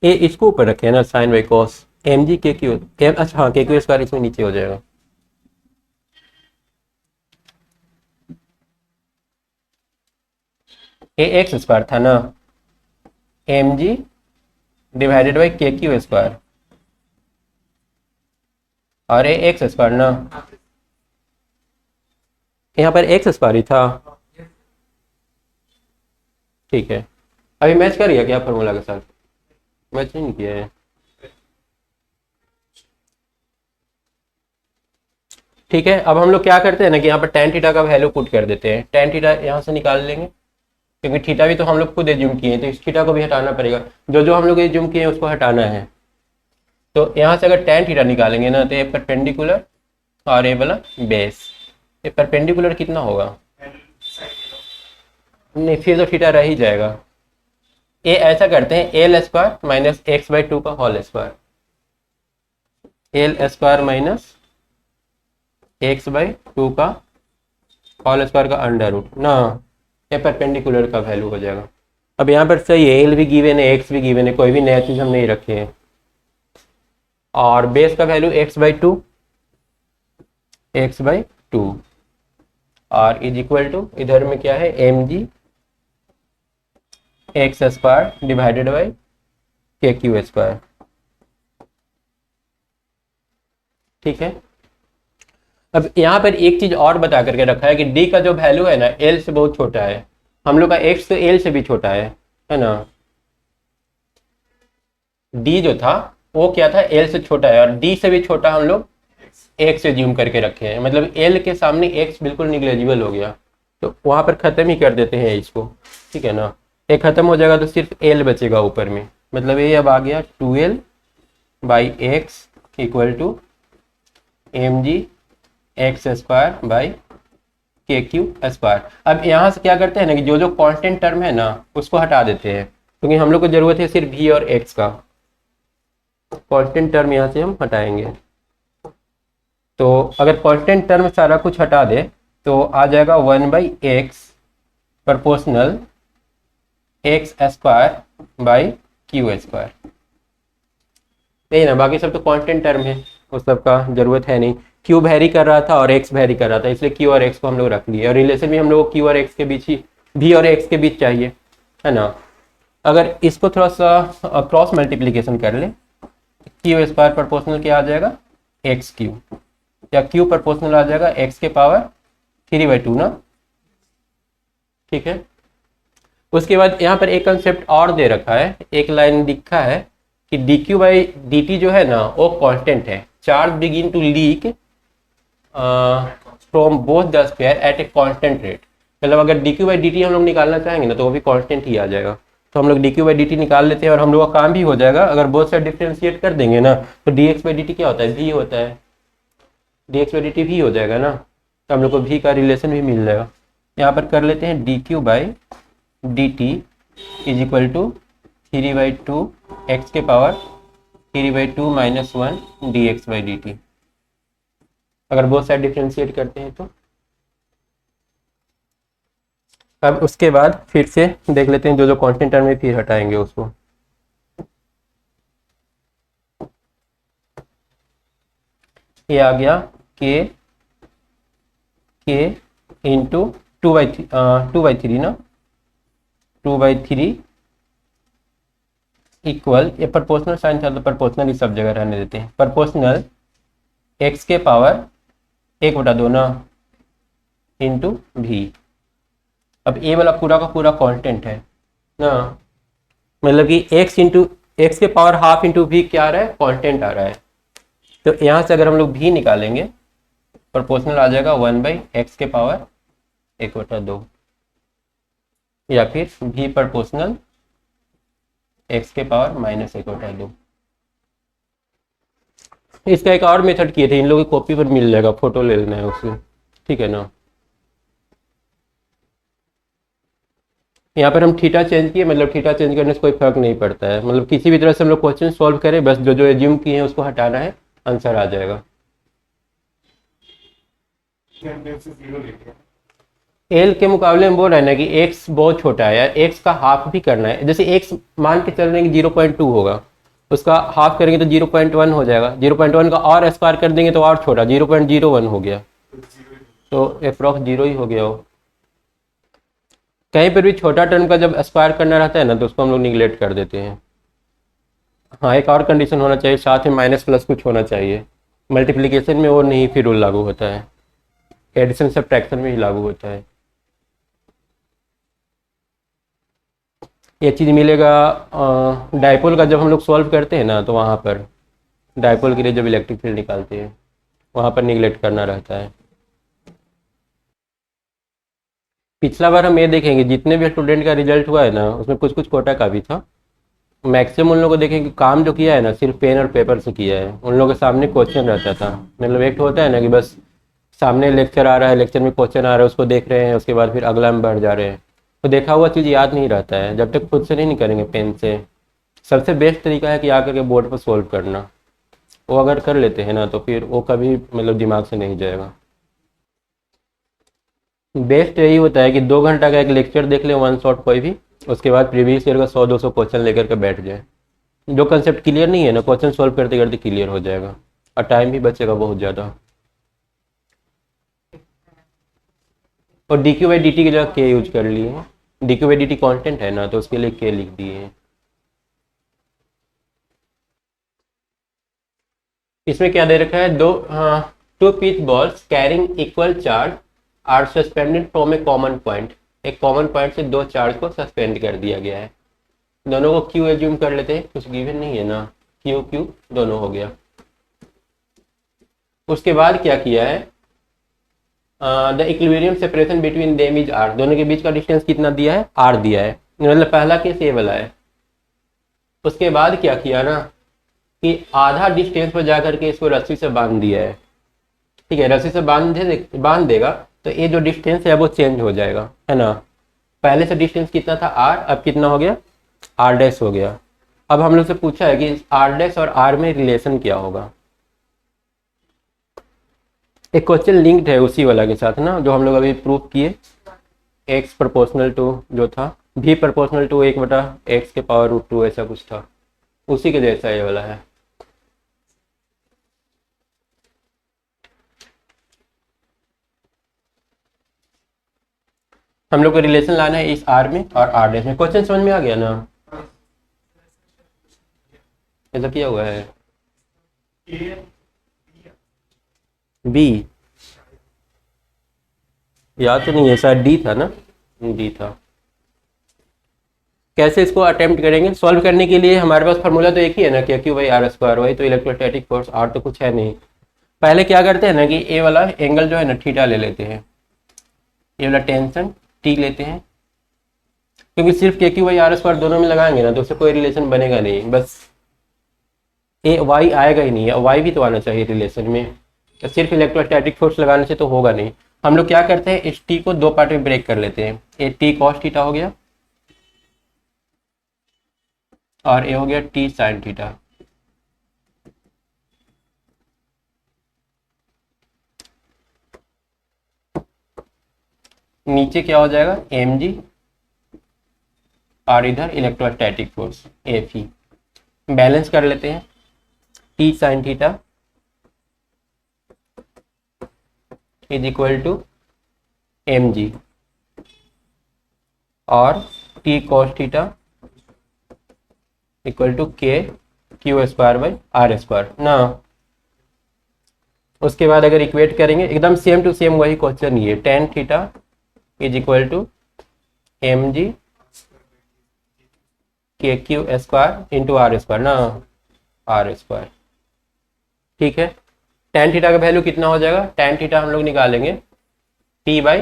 ये इसको ऊपर रखे है ना, साइन बाई कॉस mg के क्यू, अच्छा हाँ, के क्यू स्क्वायर इसमें नीचे हो जाएगा। ये एक्स स्क्वायर था ना, mg divided by K Q square, और ये एक्स स्क्वायर ना, यहाँ पर एक्स स्क्वायर ही था। ठीक है, अभी मैच कर गया क्या फॉर्मूला के साथ? मैच नहीं किया है। ठीक है, अब हम लोग क्या करते हैं ना कि यहाँ पर tan थीटा का वैल्यू पुट कर देते हैं। tan थीटा यहाँ से निकाल लेंगे, क्योंकि थीटा भी तो हम लोग खुद एज्यूम किए हैं, तो इस थीटा को भी हटाना पड़ेगा। जो जो हम लोग एज्यूम किए हैं उसको हटाना है। तो यहाँ से अगर tan थीटा निकालेंगे ना, तो ये परपेंडिकुलर और ये वाला बेस, ये परपेंडिकुलर कितना होगा? नहीं, फिर तो थीटा रह ही जाएगा। ये ऐसा करते हैं, L square minus X by two का whole square, L square minus X by two का होल स्क्वायर का अंडर रूट ना, ये परपेंडिकुलर का वैल्यू हो जाएगा। अब यहाँ पर सही है, एल भी गिवन है, एक्स भी गिवन है, कोई भी नया चीज़ हम नहीं रखे हैं। और बेस का वैल्यू एक्स बाई टू और इज इक्वल टू, इधर में क्या है, M G X square divided by K Q square. ठीक है, अब यहाँ पर एक चीज और बता करके रखा है कि डी का जो वैल्यू है ना, एल से बहुत छोटा है। हम लोग का एक्स तो एल से भी छोटा है ना। डी जो था वो क्या था, एल से छोटा है, और डी से भी छोटा हम लोग एक्स से ज्यूम करके रखे हैं। मतलब एल के सामने एक्स बिल्कुल निग्लेजिबल हो गया, तो वहां पर खत्म ही कर देते हैं इसको। ठीक है ना, ये खत्म हो जाएगा तो सिर्फ एल बचेगा ऊपर में। मतलब ये अब आ गया 2l by X equal to M G X square by K Q square. अब यहाँ से क्या करते हैं ना कि जो जो कांस्टेंट टर्म है ना उसको हटा देते हैं, क्योंकि हम लोग को जरूरत है सिर्फ v और x का। कांस्टेंट टर्म यहाँ से हम हटाएंगे, तो अगर कांस्टेंट टर्म सारा कुछ हटा दे तो आ जाएगा 1/x proportional x square by Q square. नहीं ना, बाकी सब तो कांस्टेंट टर्म है, उस सब का जरूरत है नहीं। क्यू वेरी कर रहा था और एक्स वेरी कर रहा था, इसलिए क्यू और एक्स को हम लोग रख लिए, और रिलेशन भी हम लोग को क्यू और एक्स के बीच ही, भी और एक्स के बीच चाहिए, है ना। अगर इसको थोड़ा सा क्रॉस मल्टीप्लीकेशन कर ले, क्यू स्क्वायर प्रोपोर्शनल क्या आ जाएगा, एक्स क्यू, या क्यू प्रोपोर्शनल आ जाएगा एक्स के पावर 3/2 ना। ठीक है, उसके बाद यहाँ पर एक कंसेप्ट और दे रखा है, एक लाइन लिखा है कि D Q by D T जो है ना वो कांस्टेंट है। Charge begin to leak from both the sphere at a constant rate. मतलब अगर D Q by D T हम लोग निकालना चाहेंगे ना तो वो भी कांस्टेंट ही आ जाएगा। तो हम लोग D Q by D T निकाल लेते हैं और हम लोग का काम भी हो जाएगा। अगर बोथ साइड डिफ्रेंशिएट कर देंगे ना तो D X by D T क्या होता है, भी होता है, D X by D T भी हो जाएगा ना, तो हम लोग को भी का रिलेशन भी मिल जाएगा। यहाँ पर कर लेते हैं D Q by D T is equal to 3/2 X के power 3/2 minus 1 D X by D T. अगर बोथ साइड डिफ्रेंशिएट करते हैं तो अब उसके बाद फिर से देख लेते हैं जो जो कांस्टेंट टर्म है, फिर हटाएंगे उसको। ये आ गया के इंटू 2/3 ना, 2/3 इक्वल, ये प्रोपोर्शनल साइन था तो प्रोपोर्शनल ही सब जगह रहने देते हैं, प्रोपोर्शनल एक्स के पावर 1/2 ना इंटू भी। अब ए वाला पूरा का पूरा कांस्टेंट है ना, मतलब कि एक्स इंटू एक्स के पावर हाफ इंटू भी क्या आ रहा है, कांस्टेंट आ रहा है। तो यहाँ से अगर हम लोग भी निकालेंगे प्रोपोर्शनल आ जाएगा 1/x के पावर 1/2, या फिर भी प्रोपोर्शनल x के पावर माइनस 1/2। इसका एक और मेथड किए थे, इन लोगों की कॉपी पर मिल जाएगा, फोटो ले लेना है उससे। ठीक है ना, यहाँ पर हम थीटा चेंज किए, मतलब थीटा चेंज करने से कोई फर्क नहीं पड़ता है। मतलब किसी भी तरह से हम लोग क्वेश्चन सॉल्व करें, बस जो जो एज्यूम किए हैं उसको हटाना है, आंसर आ जाएगा। एल के मुकाबले में बोल रहे हैं ना कि एक्स बहुत छोटा है यार, एक्स का हाफ भी करना है। जैसे एक्स मान के चल रहे हैं कि 0.2 होगा, उसका हाफ करेंगे तो 0.1 हो जाएगा, 0.1 का और स्क्वायर कर देंगे तो और छोटा 0.01 हो गया, तो अप्रॉक्स 0 ही हो गया हो। कहीं पर भी छोटा टर्म का जब स्क्वायर करना रहता है ना तो उसको हम लोग निगलेक्ट कर देते हैं। हाँ, एक और कंडीशन होना चाहिए, साथ में माइनस प्लस कुछ होना चाहिए, मल्टीप्लिकेशन में वो नहीं फिर रूल लागू होता है, एडिशन सब्ट्रैक्शन में ही लागू होता है। ये चीज़ मिलेगा डाइपोल का, जब हम लोग सॉल्व करते हैं ना तो वहाँ पर डाइपोल के लिए जब इलेक्ट्रिक फील्ड निकालते हैं वहाँ पर निगलेक्ट करना रहता है। पिछला बार हम ये देखेंगे जितने भी स्टूडेंट का रिजल्ट हुआ है ना उसमें कुछ कुछ कोटा का भी था। मैक्सिमम उन लोगों को देखेंगे काम जो किया है ना सिर्फ पेन और पेपर से किया है। उन लोगों के सामने क्वेश्चन रहता था, मतलब एक तो होता है ना कि बस सामने लेक्चर आ रहा है, लेक्चर में क्वेश्चन आ रहा है, उसको देख रहे हैं, उसके बाद फिर अगला में बढ़ जा रहे हैं। तो देखा हुआ चीज़ याद नहीं रहता है जब तक खुद से नहीं करेंगे पेन से। सबसे बेस्ट तरीका है कि आकर के बोर्ड पर सोल्व करना। वो अगर कर लेते हैं ना तो फिर वो कभी मतलब दिमाग से नहीं जाएगा। बेस्ट यही होता है कि 2 घंटा का एक लेक्चर देख ले वन शॉट कोई भी, उसके बाद प्रीवियस ईयर का 100-200 क्वेश्चन लेकर के बैठ जाए। जो कंसेप्ट क्लियर नहीं है ना क्वेश्चन सॉल्व करते करते क्लियर हो जाएगा और टाइम भी बचेगा बहुत ज़्यादा। और D Q by D T की जगह के यूज कर लिए, D Q by D T constant है ना तो उसके लिए के लिख दिए हैं। इसमें क्या दे रखा है, two pitch balls carrying equal charge are suspended from a common point. एक कॉमन पॉइंट से 2 चार्ज को सस्पेंड कर दिया गया है। दोनों को क्यू एज्यूम कर लेते हैं, कुछ गिवन नहीं है ना, क्यू क्यू दोनों हो गया। उसके बाद क्या किया है, the equilibrium separation between them is R. दोनों के बीच का डिस्टेंस कितना दिया है, आर दिया है, मतलब पहला केस ये वाला है। उसके बाद क्या किया ना कि आधा डिस्टेंस पर जाकर के इसको रस्सी से बांध दिया है। ठीक है, रस्सी से बांध देगा तो ये जो डिस्टेंस है वो चेंज हो जाएगा, है ना। पहले से डिस्टेंस कितना था आर, अब कितना हो गया, आर डैश हो गया। अब हम लोग से पूछा है कि आर डैश और आर में रिलेशन क्या होगा। एक क्वेश्चन लिंक्ड है उसी वाला के साथ ना जो हम लोग अभी प्रूफ किए, x प्रोपोर्शनल टू जो था v प्रोपोर्शनल टू 1/x के पावर √2 ऐसा कुछ था, उसी के जैसा ये वाला है। हम लोग को रिलेशन लाना है इस r में और r डैश में। क्वेश्चन समझ में आ गया ना, ऐसा किया हुआ है। b याद तो नहीं है, शायद डी था ना, डी था। कैसे इसको अटेम्प्ट करेंगे सॉल्व करने के लिए, हमारे पास फार्मूला तो एक ही है ना, क्यू बाई आर स्क्वायर। वही तो इलेक्ट्रोस्टैटिक फोर्स, आर तो कुछ है नहीं। पहले क्या करते हैं ना कि ए वाला एंगल जो है ना थीटा ले लेते हैं, ये वाला टेंशन टी लेते हैं, क्योंकि सिर्फ क्यू बाई आर स्क्वायर दोनों में लगाएंगे ना तो उससे कोई रिलेशन बनेगा नहीं, बस ए वाई आएगा ही नहीं है, वाई भी तो आना चाहिए रिलेशन में। तो सिर्फ इलेक्ट्रोस्टैटिक फोर्स लगाने से तो होगा नहीं। हम लोग क्या करते हैं, इस टी को 2 पार्ट में ब्रेक कर लेते हैं। ए टी कॉस थीटा हो गया और ये हो गया टी साइन थीटा। नीचे क्या हो जाएगा, एम जी, और इधर electrostatic force F E. Balance कर लेते हैं, T sine theta is equal to M G और T cos theta equal to K Q square by are square ना। उसके बाद अगर इक्वेट करेंगे एकदम सेम टू सेम वही क्वेश्चन ही है, tan theta is equal to M G K Q square into R square ना, आर स्क्वायर। ठीक है, टेन थीटा का वैल्यू कितना हो जाएगा, टेन थीटा हम लोग निकालेंगे T by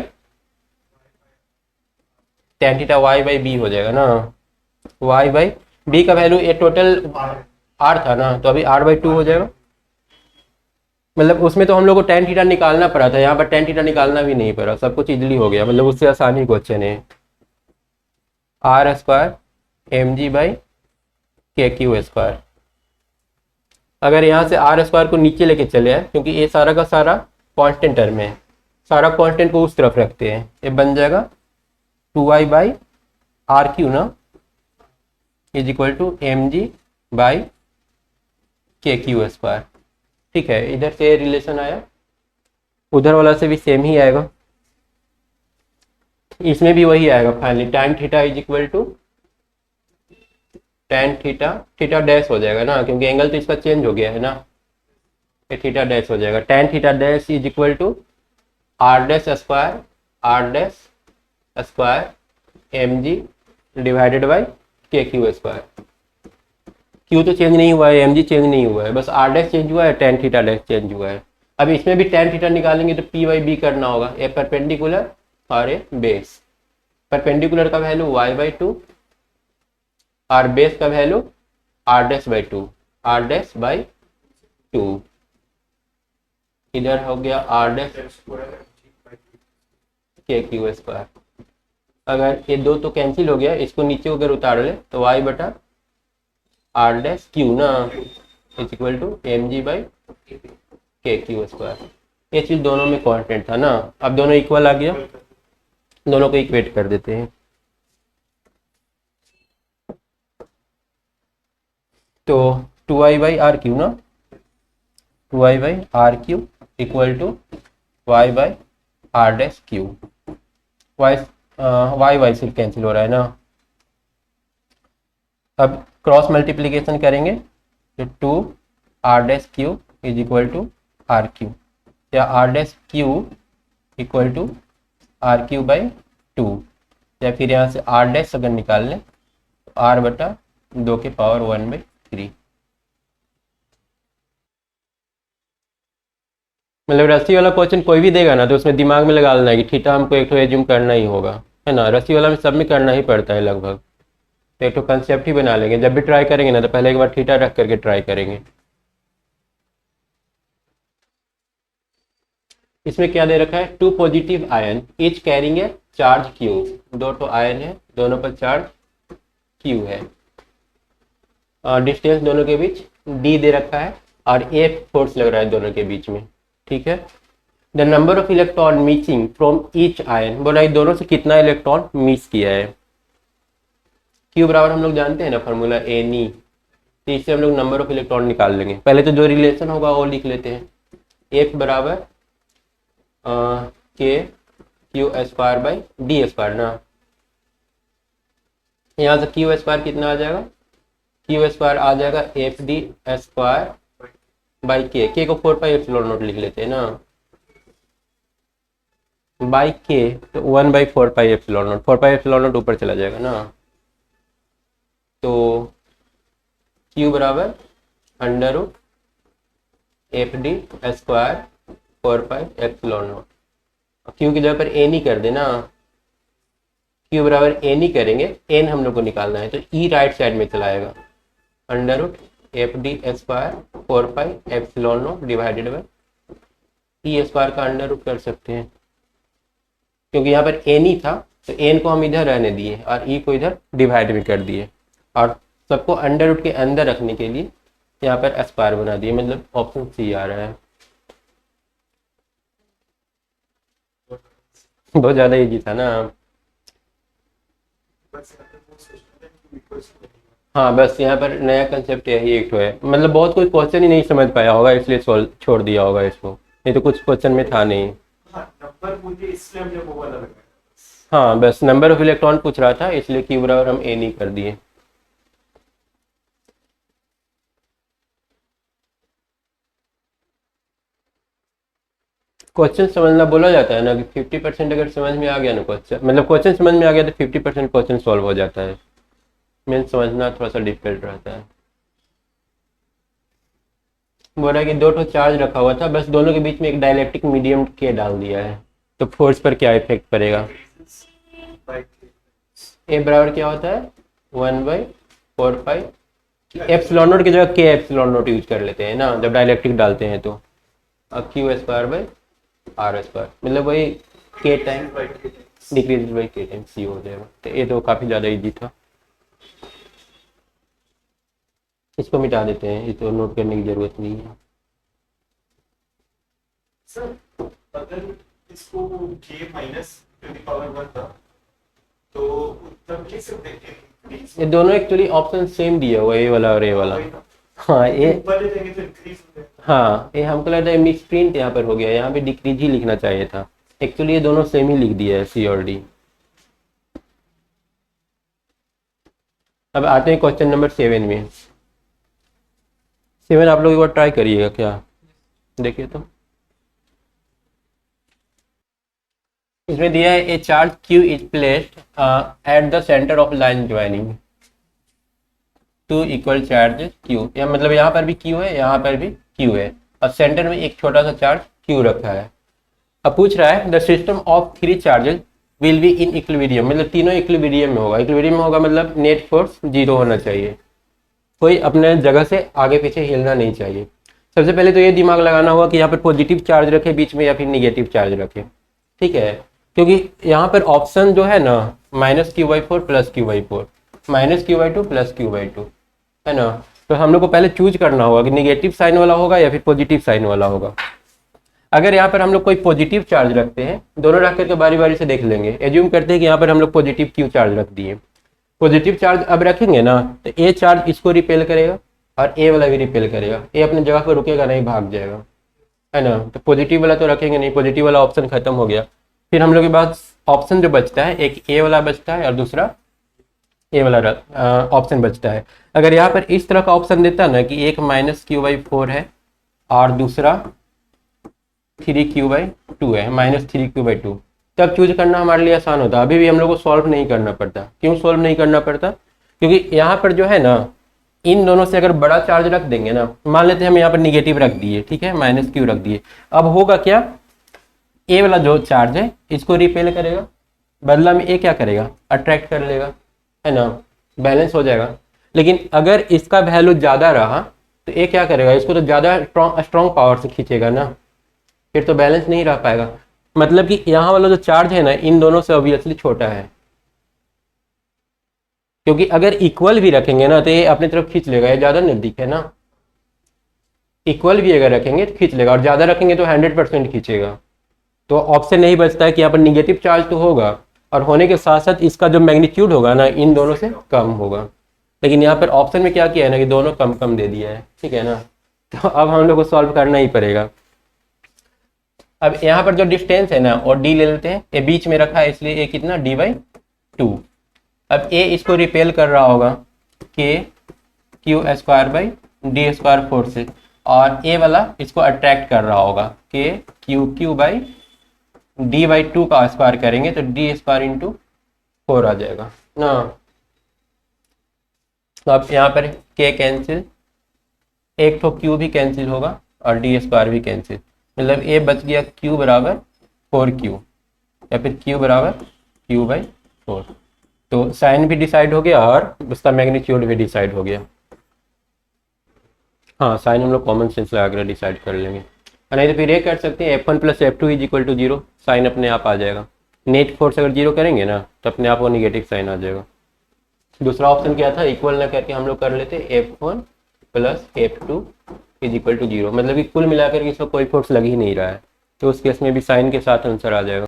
tan theta Y by B हो जाएगा ना, वाई बाई बी का वैल्यू ये टोटल आर था ना तो अभी आर बाई 2 हो जाएगा। मतलब उसमें तो हम लोग को टेन थीटा निकालना पड़ा था, यहाँ पर टेन थीटा निकालना भी नहीं पड़ा, सब कुछ इजली हो गया, मतलब उससे आसानी क्वेश्चन है। R square M G by K Q square. अगर यहाँ से आर स्क्वायर को नीचे लेके चले आए, क्योंकि ये सारा का सारा कांस्टेंट टर्म है, सारा कांस्टेंट को उस तरफ रखते हैं, ये बन जाएगा 2y बाई आर क्यू ना is equal to M G by K Q square. ठीक है, इधर से रिलेशन आया, उधर वाला से भी सेम ही आएगा, इसमें भी वही आएगा finally. tan theta is equal to tan theta, theta dash हो जाएगा ना क्योंकि एंगल तो इसका चेंज हो गया है ना, ये थीटा डैश हो जाएगा, tan theta dash is equal to R dash square M G divided by K Q square. Q तो चेंज नहीं हुआ है, एम जी चेंज नहीं हुआ है, बस आर डैश चेंज हुआ है, टेन थीटा डैश चेंज हुआ है। अब इसमें भी टेन थीटा निकालेंगे तो पी बाई बी करना होगा, ए परपेंडिकुलर और ए बेस। परपेंडिकुलर का वैल्यू y बाई टू और बेस का value R dash by two. इधर हो गया R dash K Q square. अगर ये दो तो कैंसिल हो गया, इसको नीचे अगर उतार ले तो y बटा आर डैश क्यू ना is equal to M G by K Q square. ये चीज दोनों में कांस्टेंट था ना, अब दोनों इक्वल आ गया, दोनों को इक्वेट कर देते हैं। तो 2i बाई आर क्यू ना, 2i by R Q equal to y by R dash Q. Y सिर्फ कैंसिल हो रहा है ना। अब क्रॉस मल्टीप्लीकेशन करेंगे तो 2 R dash Q is equal to R Q, या R dash Q equal to R Q by two, या फिर यहाँ से आर डैश अगर निकाल लें तो आर बटा 2 के पावर 1 बाई 3। मतलब रस्सी वाला क्वेश्चन कोई भी देगा ना तो उसमें दिमाग में लगा लेना है कि थीटा हमको एक तो एज्यूम करना ही होगा, है ना। रस्सी वाला में सब में करना ही पड़ता है लगभग, तो एक तो कंसेप्ट ही बना लेंगे। जब भी ट्राई करेंगे ना तो पहले एक बार थीटा रख करके ट्राई करेंगे। इसमें क्या दे रखा है, two positive ion each carrying a charge Q. दो तो आयन है, दोनों पर चार्ज क्यू है, डिस्टेंस दोनों के बीच डी दे रखा है और ए फोर्स लग रहा है दोनों के बीच में, ठीक है। The number of electron missing from each ion, बोला दोनों से कितना इलेक्ट्रॉन मिस किया है। क्यू बराबर हम लोग जानते हैं ना फॉर्मूला ए नी, तो इससे हम लोग नंबर ऑफ इलेक्ट्रॉन निकाल लेंगे। पहले तो जो रिलेशन होगा वो लिख लेते हैं, एफ बराबर के Q square by D square ना। यहाँ से क्यू स्क्वायर कितना आ जाएगा, क्यू स्क्वायर आ जाएगा एफ डी स्क्वायर बाई के को 4 पाई एप्सिलॉन नॉट लिख लेते हैं ना, बाई के तो 1 by 4 pi epsilon naught, 4 pi epsilon naught ऊपर चला जाएगा ना। तो क्यू बराबर under root F D square 4 pi epsilon naught. Q की जगह पर एन ही कर देना, क्यू बराबर एन ही करेंगे, एन हम लोग को निकालना है तो ई राइट साइड में चलाएगा, under root F D square 4 pi epsilon naught divided by E square का अंडर रूट कर सकते हैं, क्योंकि यहाँ पर एन ही था तो एन को हम इधर रहने दिए और ई को इधर डिवाइड भी कर दिए, और सबको अंडर रूट के अंदर रखने के लिए यहाँ पर स्क्वायर बना दिए, मतलब ऑप्शन सी आ रहा है। बहुत ज़्यादा इजी था ना। हाँ बस यहाँ पर नया कंसेप्ट यही एक है, मतलब बहुत कोई क्वेश्चन ही नहीं समझ पाया होगा इसलिए सॉल्व छोड़ दिया होगा इसको, नहीं तो कुछ क्वेश्चन में था नहीं। नंबर मुझे इसलिए हमने वो वाला लगाया। हाँ बस नंबर ऑफ इलेक्ट्रॉन पूछ रहा था इसलिए क्यू बराबर हम ए नहीं कर दिए। क्वेश्चन समझना बोला जाता है ना कि 50% अगर समझ में आ गया ना क्वेश्चन, मतलब क्वेश्चन समझ में आ गया तो 50% क्वेश्चन सॉल्व हो जाता है। मेन समझना थोड़ा सा डिफिकल्ट रहता है। बोल रहा है कि दो ठो चार्ज रखा हुआ था, बस दोनों के बीच में एक डाइलेक्ट्रिक मीडियम के डाल दिया है, तो फोर्स पर क्या इफेक्ट पड़ेगा। ए बराबर क्या होता है 1 बाई 4 पाई एप्सिलॉन नॉट की जगह के एप्सिलॉन नॉट यूज कर लेते हैं ना जब डाइलेक्ट्रिक डालते हैं तो, अब Q square by are square, मतलब वही K time decrease by K time C हो जाएगा। तो ये तो काफ़ी ज़्यादा इजी था, इसको मिटा देते हैं, ये तो नोट करने की ज़रूरत नहीं है। सर अगर इसको k minus two the power 1 था तो तब लिख सकते हैं ये दोनों एक्चुअली ऑप्शन सेम दिया हुआ है, ये वाला और ये वाला। हाँ ये ऊपर ले जाएंगे तो इंक्रीज हो जाएगा। हाँ ये हमको लगता है मिस प्रिंट यहाँ पर हो गया, यहाँ पे डिक्रीज ही लिखना चाहिए था। एक्चुअली ये दोनों सेम ही लिख दिया है सी और डी। अब आते हैं क्वेश्चन नंबर 7 में। 7 आप लोग एक बार ट्राई करिएगा क्या, देखिए तो इसमें दिया है ए charge Q is placed at the centre of line joining two equal charge Q, या मतलब यहाँ पर भी Q है, यहाँ पर भी Q है, और सेंटर में एक छोटा सा चार्ज Q रखा है। अब पूछ रहा है the system of 3 charges will be in equilibrium, मतलब तीनों इक्विलिब्रियम में होगा। इक्विलिब्रियम में होगा मतलब नेट फोर्स 0 होना चाहिए, कोई अपने जगह से आगे पीछे हिलना नहीं चाहिए। सबसे पहले तो ये दिमाग लगाना होगा कि यहाँ पर पॉजिटिव चार्ज रखे बीच में या फिर निगेटिव चार्ज रखे, ठीक है, क्योंकि यहाँ पर ऑप्शन जो है ना -q/4 + q/4, -q/2 + q/2 है ना। तो हम लोग को पहले चूज करना होगा कि निगेटिव साइन वाला होगा या फिर पॉजिटिव साइन वाला होगा। अगर यहाँ पर हम लोग कोई पॉजिटिव चार्ज रखते हैं, दोनों रख करके बारी बारी से देख लेंगे। एज्यूम करते हैं कि यहाँ पर हम लोग पॉजिटिव Q चार्ज रख दिए, पॉजिटिव चार्ज अब रखेंगे ना तो ए चार्ज इसको रिपेल करेगा और ए वाला भी रिपेल करेगा, ए अपनी जगह पर रुकेगा नहीं, भाग जाएगा, है ना। तो पॉजिटिव वाला तो रखेंगे नहीं, पॉजिटिव वाला ऑप्शन खत्म हो गया। फिर हम लोग के पास ऑप्शन जो बचता है, एक ए वाला बचता है और दूसरा ए वाला ऑप्शन बचता है। अगर यहाँ पर इस तरह का ऑप्शन देता है ना कि एक -q/4 है और दूसरा 3q/2 है, -3q/2, तब चूज करना हमारे लिए आसान होता। अभी भी हम लोग को सॉल्व नहीं करना पड़ता। क्यों सॉल्व नहीं करना पड़ता? क्योंकि यहाँ पर जो है ना इन दोनों से अगर बड़ा चार्ज रख देंगे ना, मान लेते हैं हम यहाँ पर निगेटिव रख दिए, ठीक है, -q रख दिए, अब होगा क्या, ए वाला जो चार्ज है इसको रिपेल करेगा, बदला में ए क्या करेगा, अट्रैक्ट कर लेगा, है ना, बैलेंस हो जाएगा। लेकिन अगर इसका वैल्यू ज़्यादा रहा तो ए क्या करेगा, इसको तो ज़्यादा स्ट्रॉन्ग पावर से खींचेगा ना, फिर तो बैलेंस नहीं रह पाएगा। मतलब कि यहाँ वाला जो चार्ज है ना इन दोनों से ऑब्वियसली छोटा है, क्योंकि अगर इक्वल भी रखेंगे ना तो ये अपनी तरफ खींच लेगा, ये ज़्यादा नज़दीक है ना। इक्वल भी अगर रखेंगे तो खींच लेगा और ज़्यादा रखेंगे तो 100% खींचेगा। तो ऑप्शन नहीं बचता है कि यहाँ पर निगेटिव चार्ज तो होगा और होने के साथ साथ इसका जो मैग्नीट्यूड होगा ना इन दोनों से कम होगा। लेकिन यहाँ पर ऑप्शन में क्या किया है ना कि दोनों कम कम दे दिया है, ठीक है ना। तो अब हम लोग को सॉल्व करना ही पड़ेगा। अब यहाँ पर जो डिस्टेंस है ना और डी ले लेते हैं, ये बीच में रखा है इसलिए ये कितना d/2। अब ए इसको रिपेल कर रहा होगा kq² फोर्स से, और ए वाला इसको अट्रैक्ट कर रहा होगा kq/d/2 का स्क्वायर करेंगे तो d² × 4 आ जाएगा ना। तो अब यहाँ पर k कैंसिल, एक तो q भी कैंसिल होगा और d² भी कैंसिल, मतलब a बच गया q = 4q या फिर q = q/4। तो साइन भी डिसाइड हो गया और उसका मैग्नीट्यूड भी डिसाइड हो गया। हाँ, साइन हम लोग कॉमन सेंस लगा कर डिसाइड कर लेंगे, और नहीं तो फिर ये कर सकते हैं F1 + F2 = 0, साइन अपने आप आ जाएगा। नेट फोर्स अगर 0 करेंगे ना तो अपने आप वो निगेटिव साइन आ जाएगा। दूसरा ऑप्शन क्या था, इक्वल ना करके हम लोग कर लेते F1 + F2 = 0, मतलब कि कुल मिलाकर इसमें कोई फोर्स लग ही नहीं रहा है, तो उस केस में भी साइन के साथ आंसर आ जाएगा।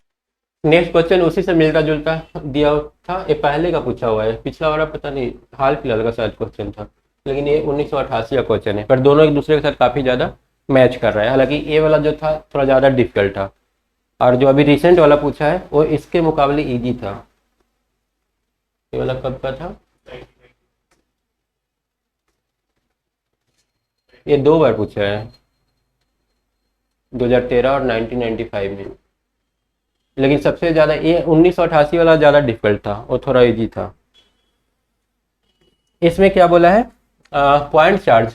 नेक्स्ट क्वेश्चन उसी से मिलता जुलता दिया था, ये पहले का पूछा हुआ है, पिछला वाला पता नहीं हाल फिलहाल का शायद क्वेश्चन था, लेकिन ये 1988 का क्वेश्चन है, पर दोनों एक दूसरे के साथ काफ़ी ज़्यादा मैच कर रहा है। हालांकि ये वाला जो था थोड़ा ज़्यादा डिफिकल्ट था और जो अभी रिसेंट वाला पूछा है वो इसके मुकाबले ईजी था। ये वाला कब का था, ये 2 बार पूछा है, 2013 और 1995 में, लेकिन सबसे ज़्यादा ये 1988 वाला ज़्यादा डिफिकल्ट था, वो थोड़ा इजी था। इसमें क्या बोला है, पॉइंट चार्ज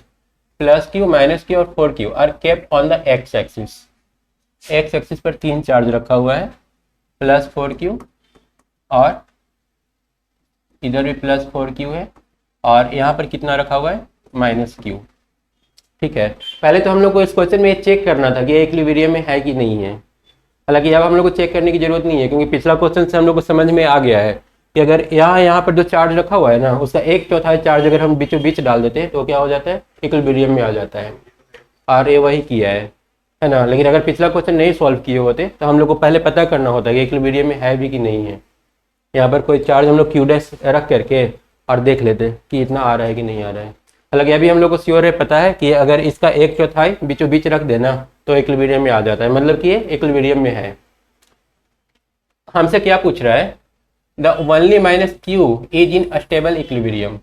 +q, -q और 4q R kept on the X axis. X axis पर 3 चार्ज रखा हुआ है, +4q और इधर भी +4q है, और यहाँ पर कितना रखा हुआ है, -q, ठीक है। पहले तो हम लोग को इस क्वेश्चन में चेक करना था कि ये इक्विलिब्रियम में है कि नहीं है। हालांकि अब हम लोग को चेक करने की जरूरत नहीं है, क्योंकि पिछला क्वेश्चन से हम लोग को समझ में आ गया है कि अगर यहाँ पर जो चार्ज रखा हुआ है ना उसका 1/4 चार्ज अगर हम बीचों बीच डाल देते हैं तो क्या हो जाता है, इक्विलिब्रियम में आ जाता है, और ये वही किया है ना। लेकिन अगर पिछला क्वेश्चन नहीं सॉल्व किए होते तो हम लोग को पहले पता करना होता है कि इक्विलिब्रियम में है भी कि नहीं है। यहाँ पर कोई चार्ज हम लोग q' रख करके और देख लेते कि इतना आ रहा है कि नहीं आ रहा है। हालांकि अभी हम लोग को श्योर है, पता है कि अगर इसका 1/4 बीचों बीच रख देना तो इक्विलिब्रियम में आ जाता है, मतलब कि ये इक्विलिब्रियम में है। हमसे क्या पूछ रहा है, the only -q is in stable equilibrium.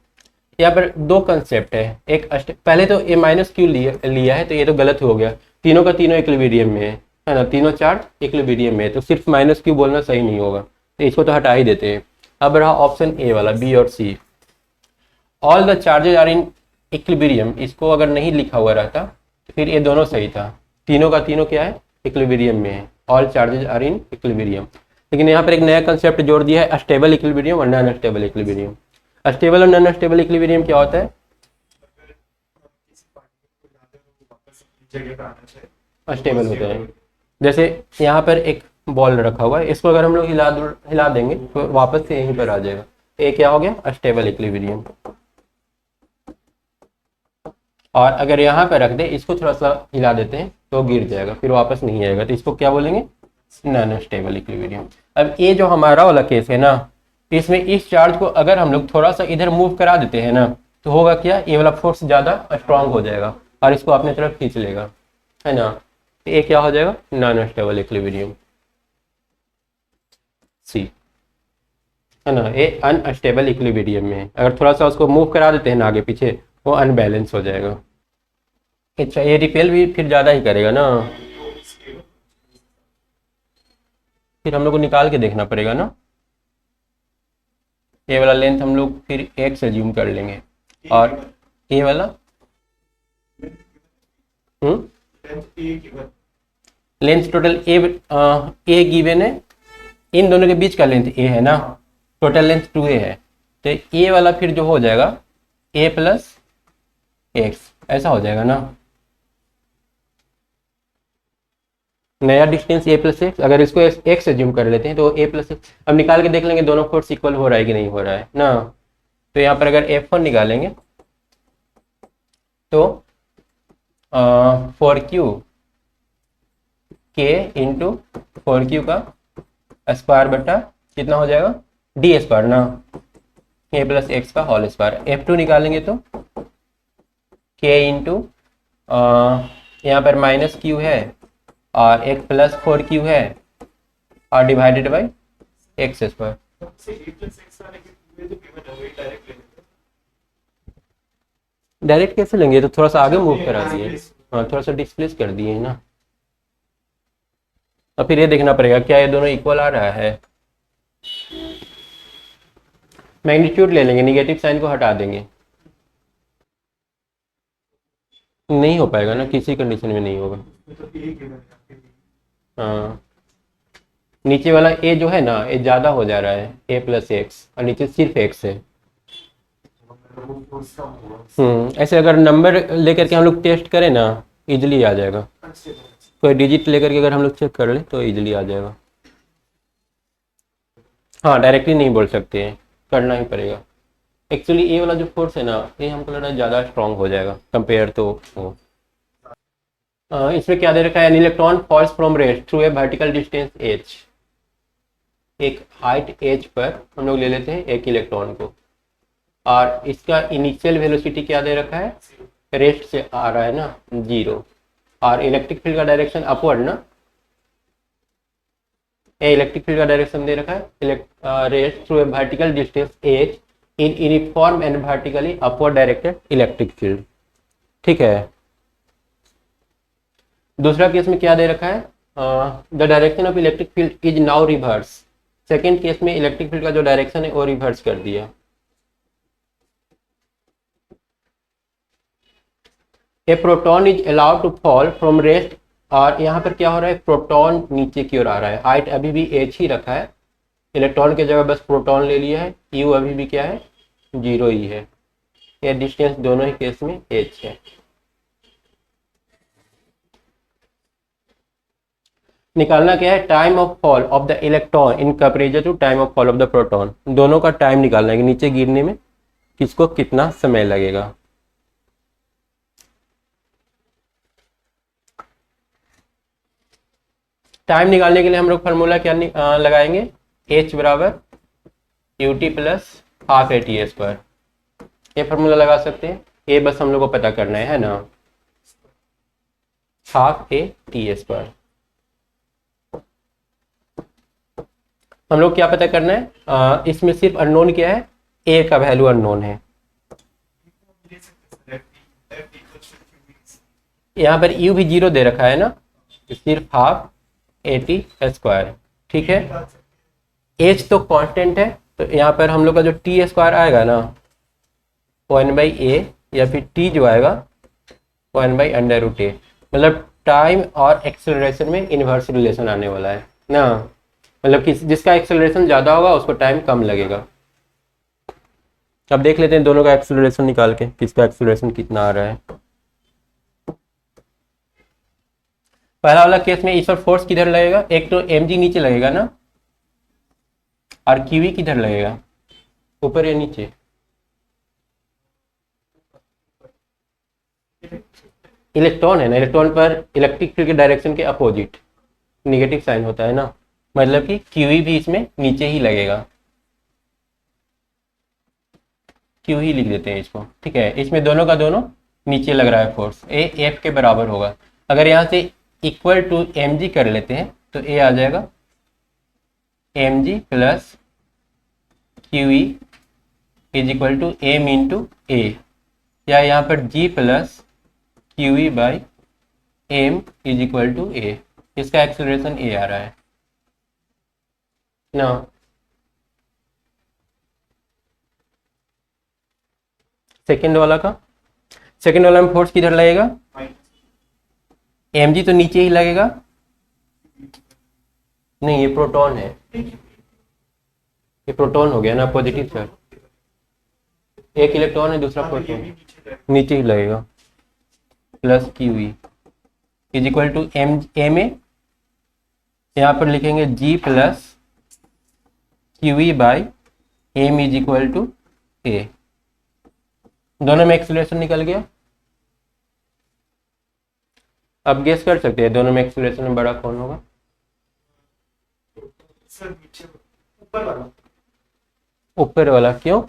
यहाँ पर दो कंसेप्ट है, एक पहले तो ए माइनस क्यू लिया है तो ये तो गलत हो गया, तीनों का तीनों इक्विलिब्रियम में है ना, तीनों चार्ज इक्विलिब्रियम में है, तो सिर्फ माइनस क्यू बोलना सही नहीं होगा, तो इसको तो हटा ही देते हैं। अब रहा ऑप्शन ए वाला, बी और C, all the charges are in equilibrium, इसको अगर नहीं लिखा हुआ रहता तो फिर ये दोनों सही था, तीनों का तीनों क्या है, इक्विलिब्रियम में है, all charges are in equilibrium. लेकिन यहाँ पर एक नया कंसेप्ट जोड़ दिया है, स्टेबल इक्विलिब्रियम और नॉन स्टेबल इक्विलिब्रियम। स्टेबल और नॉन स्टेबल इक्विलिब्रियम क्या होता है? जगह पे आना चाहिए, स्टेबल होते हैं। जैसे यहाँ पर एक बॉल रखा हुआ है, इसको अगर हम लोग हिला देंगे तो वापस से यहीं पर आ जाएगा, ये क्या हो गया, स्टेबल इक्विलिब्रियम। और अगर यहाँ पर रख दे, इसको थोड़ा सा हिला देते हैं तो गिर जाएगा, फिर वापस नहीं आएगा, तो इसको क्या बोलेंगे, नॉन स्टेबल इक्विलिब्रियम। अब ये जो हमारा वाला केस है ना, इसमें इस चार्ज को अगर हम लोग थोड़ा सा इधर मूव करा देते हैं ना, तो होगा क्या, ये वाला फोर्स ज़्यादा स्ट्रांग हो जाएगा और इसको अपने तरफ खींच लेगा, है ना, तो ये क्या हो जाएगा, नॉन स्टेबल इक्विलिब्रियम, सी, है ना, ये अनस्टेबल इक्विलिब्रियम में है। अगर थोड़ा सा उसको मूव करा देते हैं ना आगे पीछे, वो अनबैलेंस हो जाएगा। अच्छा, ये रिपेल भी फिर ज़्यादा ही करेगा ना, फिर हम लोग को निकाल के देखना पड़ेगा ना, ये वाला लेंथ हम लोग फिर एक से ज्यूम कर लेंगे, और ये वाला लेंथ टोटल ए गिवन है, इन दोनों के बीच का लेंथ ए है ना, टोटल लेंथ 2a है, तो ए वाला फिर जो हो जाएगा a प्लस एक्स, ऐसा हो जाएगा ना, नया डिस्टेंस a प्लस एक्स, अगर इसको x से जूम कर लेते हैं तो a प्लस एक्स, अब निकाल के देख लेंगे दोनों फोर्स इक्वल हो रहा है कि नहीं हो रहा है ना। तो यहाँ पर अगर F1 निकालेंगे तो 4q k इंटू 4q का स्क्वायर बटा कितना हो जाएगा, डी स्क्वायर ना, a प्लस एक्स का होल स्क्वायर। F2 निकालेंगे तो k इंटू यहाँ पर माइनस क्यू है और एक प्लस 4q है और divided by X square. Direct कैसे लेंगे, तो थोड़ा सा आगे मूव करा दिए, हाँ थोड़ा सा डिस्प्लेस कर दिए ना, और फिर ये देखना पड़ेगा क्या ये दोनों इक्वल आ रहा है। मैग्नीट्यूड ले लेंगे, निगेटिव साइन को हटा देंगे, नहीं हो पाएगा ना, किसी कंडीशन में नहीं होगा। हाँ, नीचे वाला a जो है ना, ये ज़्यादा हो जा रहा है, a प्लस एक्स, और नीचे सिर्फ x है। ऐसे अगर नंबर लेकर के हम लोग टेस्ट करें ना, इजीली आ जाएगा, कोई डिजिट लेकर के अगर हम लोग चेक कर लें तो इजीली आ जाएगा। हाँ, डायरेक्टली नहीं बोल सकते हैं, करना ही पड़ेगा। एक्चुअली ये वाला जो फोर्स है ना, ये हमको लग रहा है ज़्यादा स्ट्रांग हो जाएगा कंपेयर तो वो। इसमें क्या दे रखा है, an electron falls from rest through a vertical distance h, एक हाइट h पर हम लोग ले लेते हैं एक इलेक्ट्रॉन को, और इसका इनिशियल वेलोसिटी क्या दे रखा है, रेस्ट से आ रहा है ना 0, और इलेक्ट्रिक फील्ड का डायरेक्शन अपवर्ड ना, ये इलेक्ट्रिक फील्ड का डायरेक्शन दे रखा है, rest through a vertical distance h in uniform and vertically upward directed electric field. ठीक है, दूसरा केस में क्या दे रखा है, the direction of electric field is now reverse, second case में इलेक्ट्रिक फील्ड का जो डायरेक्शन है वो रिवर्स कर दिया। A proton is allowed to fall from rest, और यहाँ पर क्या हो रहा है, प्रोटॉन नीचे की ओर आ रहा है, हाइट अभी भी h ही रखा है, इलेक्ट्रॉन की जगह बस प्रोटॉन ले लिया है, u अभी भी क्या है 0 ही है, ये डिस्टेंस दोनों ही केस में h है। निकालना क्या है, time of fall of the electron in comparison to time of fall of the proton, दोनों का टाइम निकालना है कि नीचे गिरने में किसको कितना समय लगेगा। टाइम निकालने के लिए हम लोग फार्मूला क्या लगाएंगे, h बराबर ut plus half A T square, ये फार्मूला लगा सकते हैं, ये बस हम लोग को पता करना है ना, हाफ ए टी स्क्वायर। हम लोग क्या पता करना है, इसमें सिर्फ अननोन क्या है, a का वैल्यू अननोन है, यहाँ पर यू भी 0 दे रखा है ना, तो सिर्फ हाफ AT², ठीक है। एच तो कांस्टेंट है, तो यहाँ पर हम लोग का जो T² आएगा ना 1/a, या फिर T जो आएगा 1/√a, मतलब टाइम और एक्सेलरेशन में इन्वर्स रिलेशन आने वाला है ना, मतलब कि जिसका एक्सेलरेशन ज़्यादा होगा उसको टाइम कम लगेगा। अब देख लेते हैं दोनों का एक्सेलरेशन निकाल के, किसका एक्सेलरेशन कितना आ रहा है। पहला वाला केस में इस पर फोर्स किधर लगेगा, एक तो mg नीचे लगेगा ना, और qv किधर लगेगा, ऊपर या नीचे? इलेक्ट्रॉन है ना, इलेक्ट्रॉन पर इलेक्ट्रिक फील्ड के डायरेक्शन के अपोजिट निगेटिव साइन होता है ना, मतलब कि qv भी इसमें नीचे ही लगेगा। क्यू ही लिख देते हैं इसको, ठीक है। इसमें दोनों का दोनों नीचे लग रहा है फोर्स, ए एफ के बराबर होगा। अगर यहाँ से इक्वल टू mg कर लेते हैं तो ए आ जाएगा mg plus qe is equal to m into a, या यहाँ पर g plus qe by m is equal to a. इसका एक्सेलरेशन ए आ रहा है ना। सेकेंड वाला में फोर्स किधर लगेगा, mg तो नीचे ही लगेगा, नहीं ये प्रोटॉन है, ये प्रोटॉन हो गया ना, पॉजिटिव चार्ज, एक इलेक्ट्रॉन है दूसरा प्रोटॉन, नीचे ही लगेगा, plus qe is equal to ma, यहाँ पर लिखेंगे g plus qe by m is equal to a। दोनों में एक्सीलरेशन निकल गया। अब गेस कर सकते हैं दोनों में एक्सीलरेशन में बड़ा कौन होगा। सर नीचे ऊपर वाला क्यों?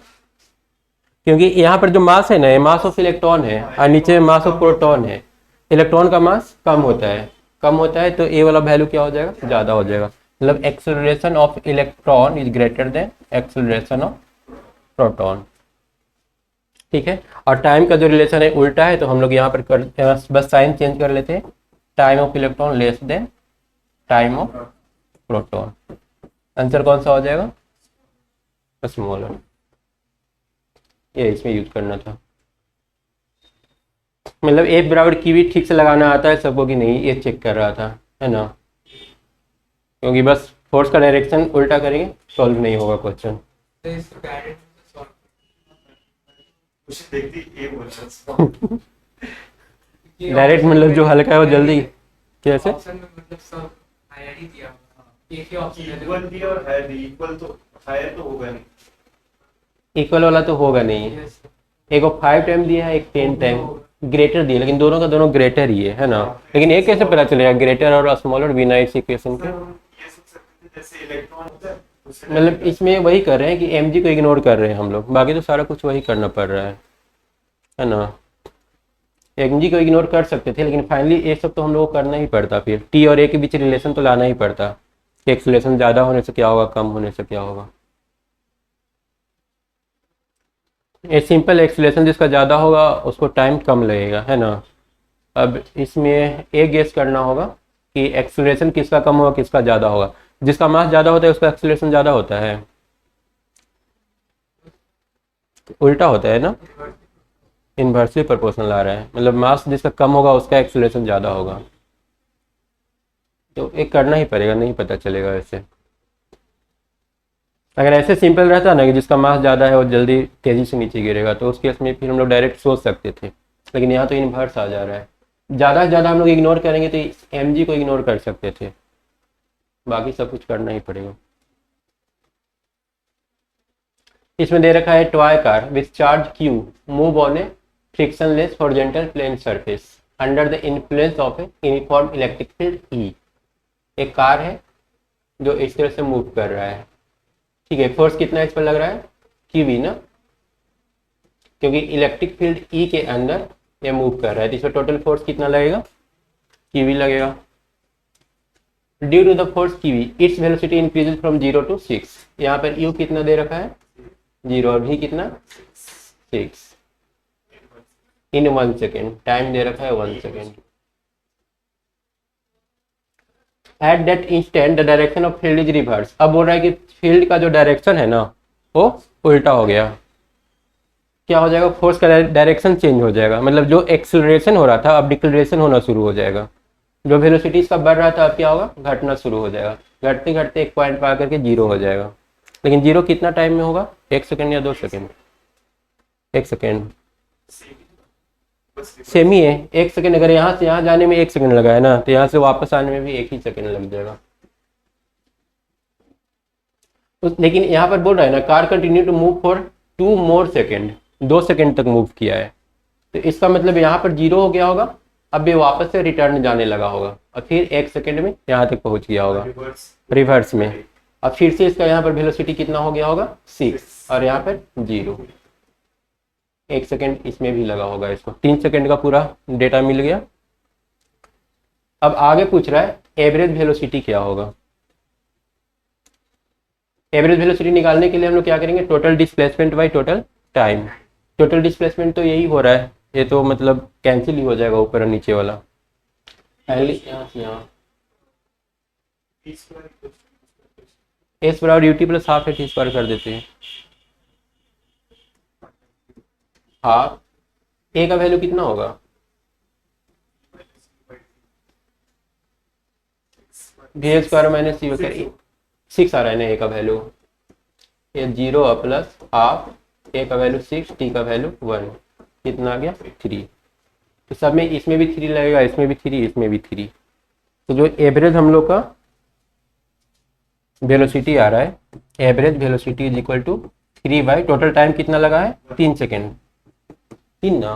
क्योंकि यहाँ पर जो मास है ना, ये मास ऑफ इलेक्ट्रॉन है और नीचे मास ऑफ प्रोटॉन है। इलेक्ट्रॉन का मास कम होता है तो ए वाला वैल्यू क्या हो जाएगा, ज़्यादा हो जाएगा। मतलब acceleration of electron is greater than acceleration of proton, ठीक है। और टाइम का जो रिलेशन है उल्टा है, तो हम लोग यहाँ पर बस साइन चेंज कर लेते हैं, time of electron less than time of proton. Answer कौन सा हो जाएगा, स्मॉलर। ये इसमें यूज करना था। मतलब F बराबर की भी ठीक से लगाना आता है सबको कि नहीं, ये चेक कर रहा था, है ना। क्योंकि बस फोर्स का डायरेक्शन उल्टा करेंगे सॉल्व नहीं होगा क्वेश्चन। डायरेक्ट मतलब जो हल्का है वो जल्दी कैसे, इक्वल वाला तो होगा नहीं। एक को 5 टाइम दिया है, एक 10 टाइम ग्रेटर दिया, लेकिन दोनों का दोनों ग्रेटर ही है ना। लेकिन एक कैसे पता चलेगा ग्रेटर और स्मॉलर बिना इस इक्वेशन के। मतलब इसमें वही कर रहे हैं कि mg को इग्नोर कर रहे हैं हम लोग, बाकी तो सारा कुछ वही करना पड़ रहा है ना। mg को इग्नोर कर सकते थे, लेकिन फाइनली ये सब तो हम लोग को करना ही पड़ता। फिर t और a के बीच रिलेशन तो लाना ही पड़ता कि एक्सेलरेशन ज़्यादा होने से क्या होगा, कम होने से क्या होगा। ये सिंपल एक्सेलरेशन जिसका ज़्यादा होगा उसको टाइम कम लगेगा, है ना। अब इसमें एक गेस करना होगा कि एक्सेलरेशन किसका कम होगा किसका ज़्यादा होगा। जिसका मास ज़्यादा होता है उसका एक्सेलरेशन ज़्यादा होता है, उल्टा होता है ना, इन्वर्सली प्रोपोर्शनल आ रहा है। मतलब मास जिसका कम होगा उसका एक्सेलरेशन ज़्यादा होगा। तो एक करना ही पड़ेगा, नहीं पता चलेगा ऐसे। अगर ऐसे सिंपल रहता ना कि जिसका मास ज़्यादा है वो जल्दी तेज़ी से नीचे गिरेगा, तो उस केस में फिर हम लोग डायरेक्ट सोच सकते थे। लेकिन यहाँ तो इन्वर्स आ जा रहा है। ज़्यादा से ज़्यादा हम लोग इग्नोर करेंगे तो mg को इग्नोर कर सकते थे, बाकी सब कुछ करना ही पड़ेगा। इसमें दे रखा है toy car with charge q move on a frictionless horizontal plane surface under the influence of a uniform electric field E। एक कार है जो इस तरह से मूव कर रहा है, ठीक है। फोर्स कितना इस पर लग रहा है, qv ना, क्योंकि इलेक्ट्रिक फील्ड E के अंदर ये मूव कर रहा है, तो इस पर टोटल फोर्स कितना लगेगा, qv लगेगा। Due to the force qv its velocity increases from 0 to 6। यहाँ पर u कितना दे रखा है 0 और v कितना 6 इन 1 सेकेंड। टाइम दे रखा है 1 second. At that instant the direction of field is reverse. अब बोल रहा है कि फील्ड का जो डायरेक्शन है ना वो उल्टा हो गया। क्या हो जाएगा, फोर्स का डायरेक्शन चेंज हो जाएगा, मतलब जो एक्सेलरेशन हो रहा था अब डिक्लेरेशन होना शुरू हो जाएगा। जो वेलोसिटी इसका बढ़ रहा था अब क्या होगा, घटना शुरू हो जाएगा। घटते घटते एक पॉइंट पर आकर के जीरो हो जाएगा। लेकिन जीरो कितना टाइम में होगा, 1 सेकेंड या 2 सेकेंड? 1 सेकेंड सेम ही है। 1 सेकेंड अगर यहाँ से यहाँ जाने में 1 सेकेंड लगा है ना, तो यहाँ से वापस आने में भी 1 ही सेकेंड लग जाएगा। लेकिन यहाँ पर बोल रहा है ना, car continue to move for 2 more second, 2 second तक मूव किया है। तो इसका मतलब यहाँ पर जीरो हो गया होगा, अब ये वापस से रिटर्न जाने लगा होगा और फिर 1 सेकेंड में यहाँ तक पहुँच गया होगा रिवर्स में। अब फिर से इसका यहाँ पर वेलोसिटी कितना हो गया होगा, 6, और यहाँ पर 0। 1 सेकेंड इसमें भी लगा होगा इसको। 3 सेकेंड का पूरा डेटा मिल गया। अब आगे पूछ रहा है एवरेज वेलोसिटी क्या होगा। एवरेज वेलोसिटी निकालने के लिए हम लोग क्या करेंगे, total displacement by total time. Total displacement तो यही हो रहा है, ये तो मतलब कैंसिल ही हो जाएगा ऊपर और नीचे वाला। पहले यहाँ से यहाँ एस बराबर UT plus half at square कर देते हैं। हाफ ए का वैल्यू कितना होगा, V square minus C square, 6 आ रहा है ना ए का वैल्यू। ये 0 प्लस हाफ, ए का वैल्यू 6, टी का वैल्यू 1, कितना आ गया 3। तो सब में इसमें भी 3 लगेगा, इसमें भी 3, इसमें भी 3। तो जो एवरेज हम लोग का वेलोसिटी आ रहा है, average velocity is equal to 3 by total time कितना लगा है, 3 सेकेंड। 3 ना,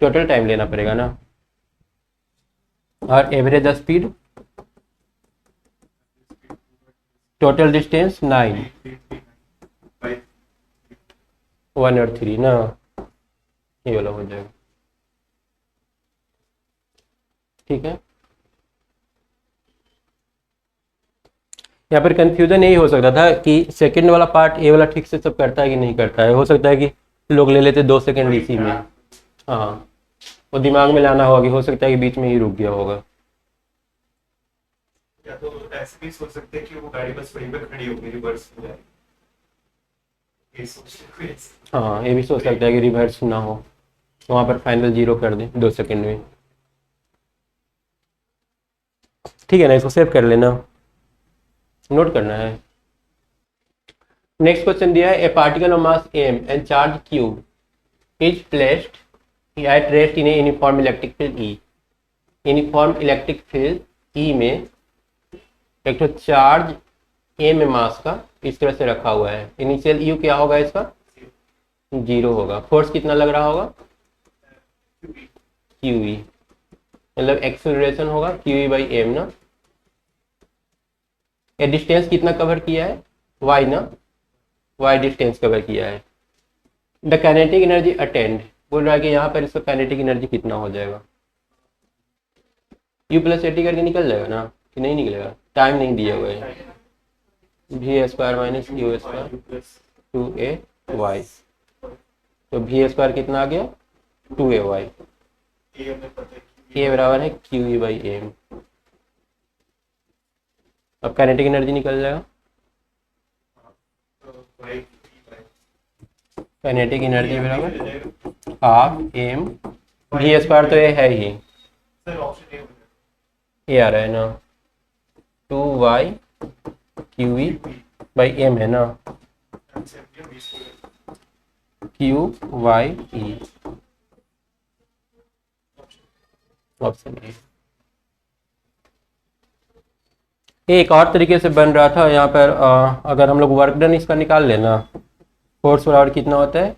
टोटल टाइम लेना पड़ेगा ना। और एवरेज स्पीड, टोटल डिस्टेंस 9, 1 और 3 ना, ये वाला हो जाएगा। ठीक है, यहाँ पर कंफ्यूजन यही हो सकता था कि सेकंड वाला पार्ट ए वाला ठीक से सब करता है कि नहीं करता है। हो सकता है कि लोग ले लेते 2 सेकंड इसी में, हाँ वो दिमाग में लाना होगा कि हो सकता है कि बीच में ही रुक गया होगा। या तो ऐसे भी सोच सकते हैं कि वो गाड़ी बस वहीं पे खड़ी होगी, रिवर्स हो जाए। ये सोचते हैं। हाँ ये भी सोच सकता है कि रिवर्स ना हो, वहाँ पर फाइनल 0 कर दें 2 सेकंड में। ठीक है ना, इसको सेव कर लेना, नोट करना है। नेक्स्ट क्वेश्चन दिया है, ए particle of mass m and charge q is placed at rest in A uniform electric field E। Uniform electric field E में एक तो चार्ज a में मास का इस तरह से रखा हुआ है। इनिशियल u क्या होगा, इसका 0 होगा। फोर्स कितना लग रहा होगा, QE, मतलब एक्सेलरेशन होगा QE बाई m ना। ये डिस्टेंस कितना कवर किया है, y ना, y डिस्टेंस कवर किया है। द काइनेटिक एनर्जी अटेंड, बोल रहा है कि यहाँ पर इसका काइनेटिक एनर्जी कितना हो जाएगा, u प्लस एटी करके निकल जाएगा ना कि नहीं निकलेगा, टाइम नहीं दिया हुआ है। V square minus U square 2a y, तो वी स्क्वायर कितना आ गया 2a y, ए बराबर है QE बाई एम। अब काइनेटिक एनर्जी निकल जाएगा, काइनेटिक एनर्जी बराबर हाफ m, वी स्क्वायर तो ये है ही, ये आ रहा है ना 2y QE बाई एम है ना, QYE ऑप्शन ए। ये एक और तरीके से बन रहा था यहाँ पर, अगर हम लोग वर्क डन इसका निकाल लेना, फोर्स बराबर कितना होता है,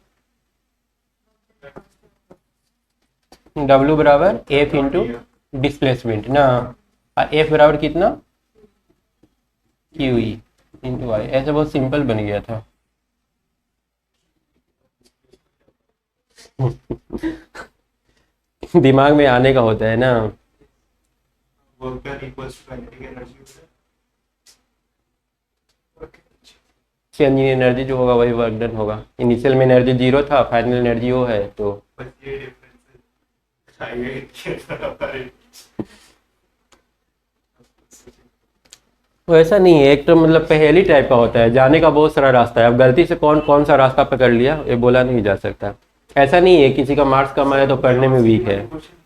W बराबर F इंटू डिस्प्लेसमेंट ना, F बराबर कितना QE इंटू y। ऐसे बहुत सिंपल बन गया था। दिमाग में आने का होता है ना। चेंज इन एनर्जी जो होगा वही वर्क डन होगा। इनिशियल में एनर्जी 0 था, फाइनल एनर्जी वो है, तो वैसा नहीं है, एक तो मतलब पहेली टाइप का होता है, जाने का बहुत सारा रास्ता है, अब गलती से कौन कौन सा रास्ता पकड़ लिया ये बोला नहीं जा सकता। ऐसा नहीं है किसी का मार्क्स कम आया तो पढ़ने में वीक है,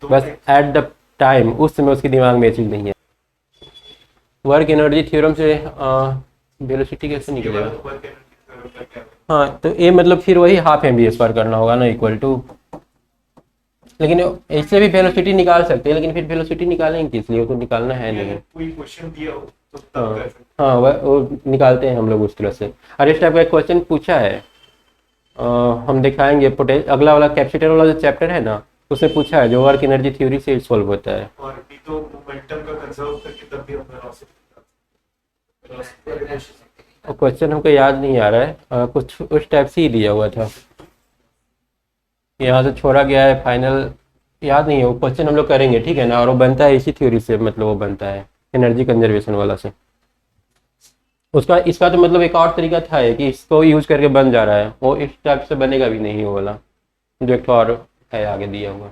बस एट द टाइम उस समय उसके दिमाग में ये चीज़ नहीं है। वर्क एनर्जी थ्योरम से वेलोसिटी कैसे निकलेगा? हाँ तो ये मतलब फिर वही हाफ एम बी एस पर करना होगा ना, इक्वल टू, लेकिन इससे भी वेलोसिटी निकाल सकते हैं, लेकिन फिर वेलोसिटी निकालेंगे किस लिए, वो तो निकालना है नहीं। कोई क्वेश्चन दिया हो तो तब हाँ कर सकते हाँ वो निकालते हैं हम लोग उस तरह से। और इस टाइप का एक क्वेश्चन पूछा है, हम दिखाएंगे अगला वाला कैपेसिटर वाला जो चैप्टर है ना, उसमें पूछा है जो वर्क एनर्जी थ्योरी से सॉल्व होता है। हैं। और भी तो मोमेंटम का कंजर्व करके तब भी हम बना सकते हैं। और क्वेश्चन हमको याद नहीं आ रहा है, कुछ उस टाइप से ही दिया हुआ था, यहाँ से छोड़ा गया है फाइनल, याद नहीं है वो क्वेश्चन हम लोग करेंगे ठीक है ना। और वो बनता है इसी थ्योरी से, मतलब वो बनता है एनर्जी कंजर्वेशन वाला से। उसका इसका तो मतलब एक और तरीका था है कि इसको यूज करके बन जा रहा है, वो इस टाइप से बनेगा भी नहीं वो वाला, जो एक और है आगे दिया हुआ।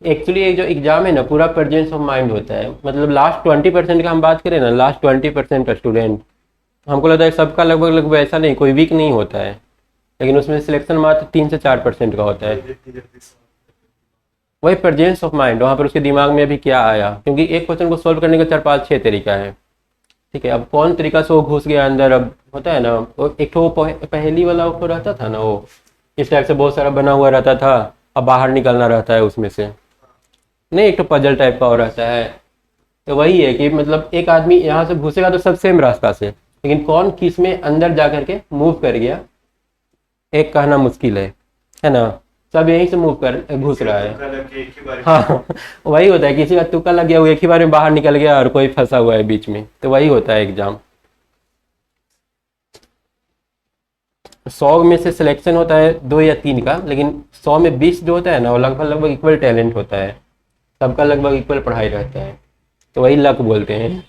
एक्चुअली ये जो एग्जाम है ना पूरा प्रेजेंस ऑफ माइंड होता है, मतलब लास्ट 20% का हम बात करें ना, लास्ट 20% का स्टूडेंट, हमको लगता है सबका लगभग लगभग ऐसा नहीं, कोई वीक नहीं होता है, लेकिन उसमें सिलेक्शन मात्र 3 से 4% का होता है। वही प्रेजेंस ऑफ माइंड, वहाँ पर उसके दिमाग में अभी क्या आया, क्योंकि एक क्वेश्चन को सोल्व करने का 4 5 6 तरीका है ठीक है। अब कौन तरीका से वो घुस गया अंदर, अब होता है ना वो एक तो पहली वाला वो रहता था ना, वो इस टाइप से बहुत सारा बना हुआ रहता था, अब बाहर निकलना रहता है उसमें से, नहीं एक तो पजल टाइप का और रहता है। तो वही है कि मतलब एक आदमी यहाँ से घुसेगा तो सब सेम रास्ता से, लेकिन कौन किस में अंदर जा करके मूव कर गया एक कहना मुश्किल है ना। सब यहीं से मूव कर घुस रहा है। हाँ वही होता है, किसी का तुक्का लग गया वो एक ही बार में बाहर निकल गया और कोई फंसा हुआ है बीच में, तो वही होता है एग्जाम। 100 में से सिलेक्शन होता है 2 या 3 का, लेकिन 100 में 20 जो होता है ना वो लगभग लगभग इक्वल टैलेंट होता है, सबका लगभग इक्वल पढ़ाई रहता है, तो वही लक बोलते हैं।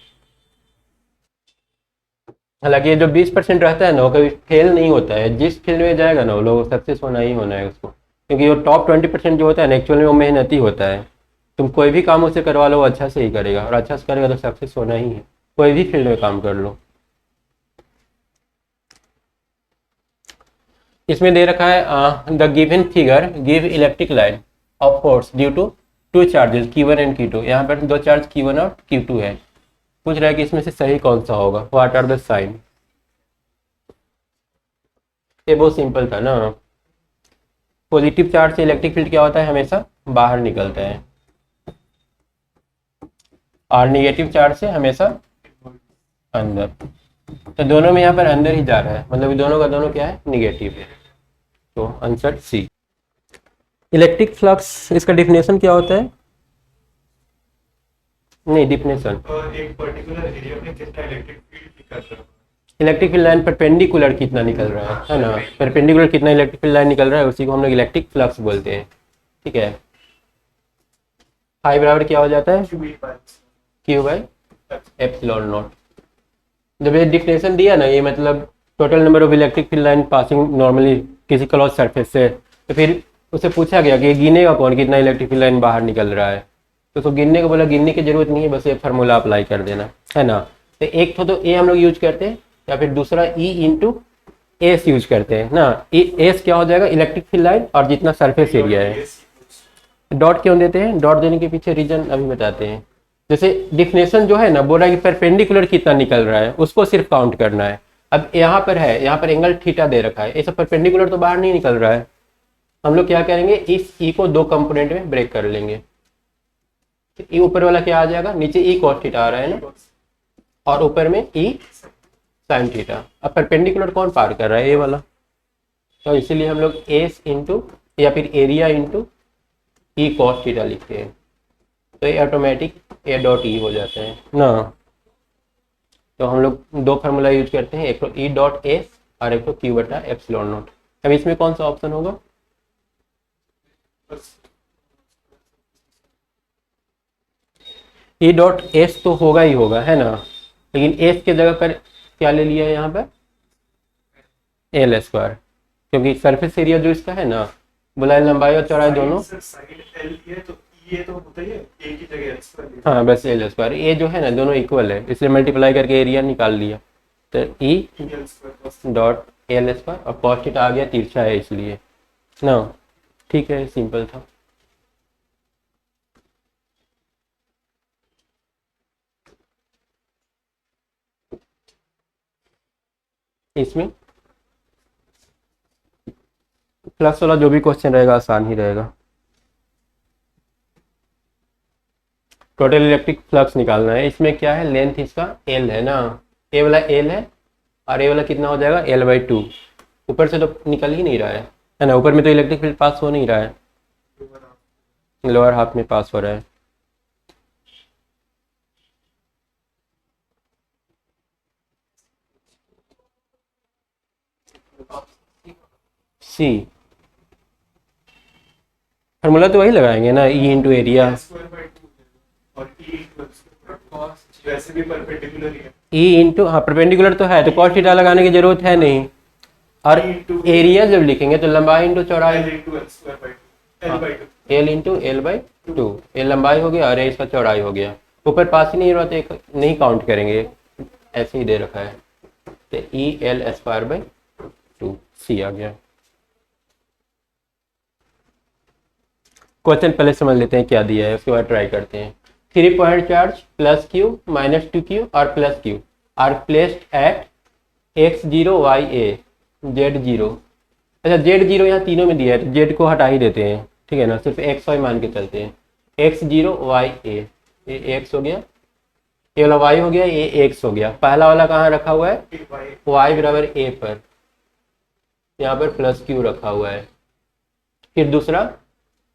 हालांकि ये जो 20% रहता है ना वो कभी फेल नहीं होता है, जिस फील्ड में जाएगा ना वो लोग सक्सेस होना ही होना है उसको, क्योंकि वो टॉप 20% जो होता है ना एक्चुअल में वो मेहनती होता है। तुम कोई भी काम उससे करवा लो वो अच्छा से ही करेगा, और अच्छा से करेगा तो सक्सेस होना ही है, कोई भी फील्ड में काम कर लो। इसमें दे रखा है the given figure give electric line of force due to 2 charges Q1 and Q2, यहाँ पर 2 चार्ज Q1 और Q2 है। पूछ रहा है कि इसमें से सही कौन सा होगा, व्हाट आर द साइन। ये बहुत सिंपल था ना, पॉजिटिव चार्ज से इलेक्ट्रिक फील्ड क्या होता है, हमेशा बाहर निकलता है, और नेगेटिव चार्ज से हमेशा अंदर। तो दोनों में यहाँ पर अंदर ही जा रहा है, मतलब दोनों का दोनों क्या है, निगेटिव है, तो आंसर सी। इलेक्ट्रिक फ्लक्स इसका डिफिनेशन क्या होता है, नहीं डिफिनेशन, एक पर्टिकुलर एरिया में कितना इलेक्ट्रिक फील्ड निकल रहा है, इलेक्ट्रिक फील्ड लाइन परपेंडिकुलर कितना निकल रहा है ना, परपेंडिकुलर कितना इलेक्ट्रिक फील्ड लाइन निकल रहा है उसी को हम लोग इलेक्ट्रिक फ्लक्स बोलते हैं ठीक है। I बराबर क्या हो जाता है, Q/ε0। जब ये डिफिनेशन दिया ना, ये मतलब total number of electric field line passing normally किसी क्लोज सरफेस से, तो फिर उससे पूछा गया कि गिनेगा कौन कितना इलेक्ट्रिक फील्ड लाइन बाहर निकल रहा है, तो उसको गिनने को बोला, गिनने की जरूरत नहीं है, बस ये फार्मूला अप्लाई कर देना है ना। तो एक तो ए हम लोग यूज करते हैं, या फिर दूसरा E इंटू एस यूज करते हैं ना। एस क्या हो जाएगा, इलेक्ट्रिक फील्ड लाइन और जितना सरफेस एरिया है। डॉट क्यों देते हैं, डॉट देने के पीछे रीजन अभी बताते हैं। जैसे डिफिनेशन जो है ना बोला कि परपेंडिकुलर कितना निकल रहा है उसको सिर्फ काउंट करना है। अब यहाँ पर है, यहाँ पर एंगल थीटा दे रखा है, ये सब परपेंडिकुलर तो बाहर नहीं निकल रहा है, हम लोग क्या करेंगे, इस ई को 2 कंपोनेंट में ब्रेक कर लेंगे। ई ऊपर वाला क्या आ जाएगा, नीचे ई cos थीटा आ रहा है ना, और ऊपर में ई sin थीटा। अब परपेंडिकुलर कौन पार कर रहा है, ये वाला, तो इसीलिए हम लोग एस इंटू या फिर एरिया इंटू ई cos थीटा लिखते हैं, तो ये ऑटोमेटिक ए डॉट ई हो जाता है ना। तो हम लोग 2 फार्मूला यूज करते हैं, एक तो ई डॉट एस और एक तो Q/ε0। अब इसमें कौन सा ऑप्शन होगा, ई डॉट एस तो होगा ही होगा है ना, लेकिन एस के जगह पर क्या ले लिया है यहाँ पर, L², क्योंकि सरफेस एरिया जो इसका है ना, बोला लंबाई और चौड़ाई दोनों, साइड एल है तो ये तो होता ही है, एक ही जगह एक्सप्रेस। हाँ बस एल स्क्वायर, ए जो है ना दोनों इक्वल है इसलिए मल्टीप्लाई करके एरिया निकाल लिया, तो E L square dot L square और कॉस थीटा आ गया तिरछा है इसलिए ना। ठीक है सिंपल था। इसमें प्लस वाला जो भी क्वेश्चन रहेगा आसान ही रहेगा। टोटल इलेक्ट्रिक फ्लक्स निकालना है, इसमें क्या है लेंथ इसका एल है ना, ए वाला एल है और ए वाला कितना हो जाएगा L/2। ऊपर से तो निकल ही नहीं रहा है ना, ऊपर में तो इलेक्ट्रिक फील्ड पास हो नहीं रहा है, लोअर हाफ में पास हो रहा है। सी फार्मूला तो वही लगाएंगे ना, ई इंटू एरिया। और ई वैसे भी परपेंडिकुलर ही है। ई इंटू हाँ परपेंडिकुलर तो है तो कॉस थीटा लगाने की जरूरत है नहीं, और एरिया जब लिखेंगे तो लंबाई इंटू चौड़ाई, एल इंटू L/2, ये लंबाई हो गया और ये इसका चौड़ाई हो गया। ऊपर पास ही नहीं रहा तो एक नहीं काउंट करेंगे, ऐसे ही दे रखा है, तो EL²/2 सी आ गया। क्वेश्चन पहले समझ लेते हैं क्या दिया है उसके बाद ट्राई करते हैं। 3 point charge plus Q minus 2q और plus Q are placed eight x0 y(a) z0। अच्छा z0 यहाँ तीनों में दिया है तो z को हटा ही देते हैं, ठीक है ना, सिर्फ x y मान के चलते हैं। x0 y(a), ये x हो गया, ये वाला y हो गया, ये x हो गया। पहला वाला कहाँ रखा हुआ है y बराबर a पर, यहाँ पर प्लस क्यू रखा हुआ है। फिर दूसरा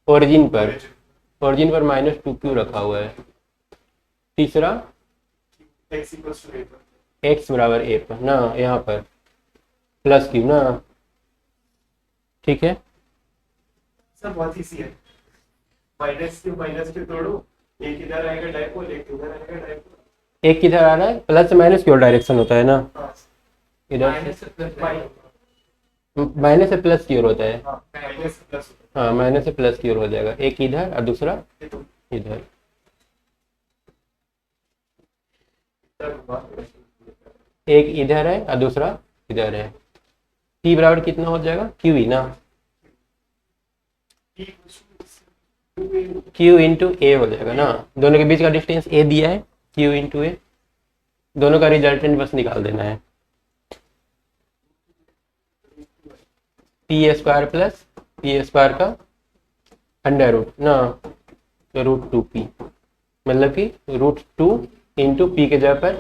ओरिजिन पर माइनस 2q रखा हुआ है। तीसरा x बराबर a पर ना, यहाँ पर प्लस क्यू ना, ठीक है। सब बहुत इजी है, माइनस क्यू तोड़ो, एक इधर आएगा डाइपोल, एक इधर आएगा डाइपोल। एक किधर आ रहा है, प्लस से माइनस की ओर डायरेक्शन होता है ना, इधर माइनस से प्लस की ओर होता है, हाँ माइनस से प्लस की ओर हो जाएगा। एक इधर और दूसरा इधर। एक इधर है और दूसरा इधर है। P बराबर कितना हो जाएगा QE ना, Q इंटू ए हो जाएगा ना, दोनों के बीच का डिस्टेंस a दिया है, Q इंटू ए, दोनों का रिजल्टेंट बस निकाल देना है। P² प्लस P² का अंडर रूट ना, तो √2P, मतलब कि √2 इंटू पी के जगह पर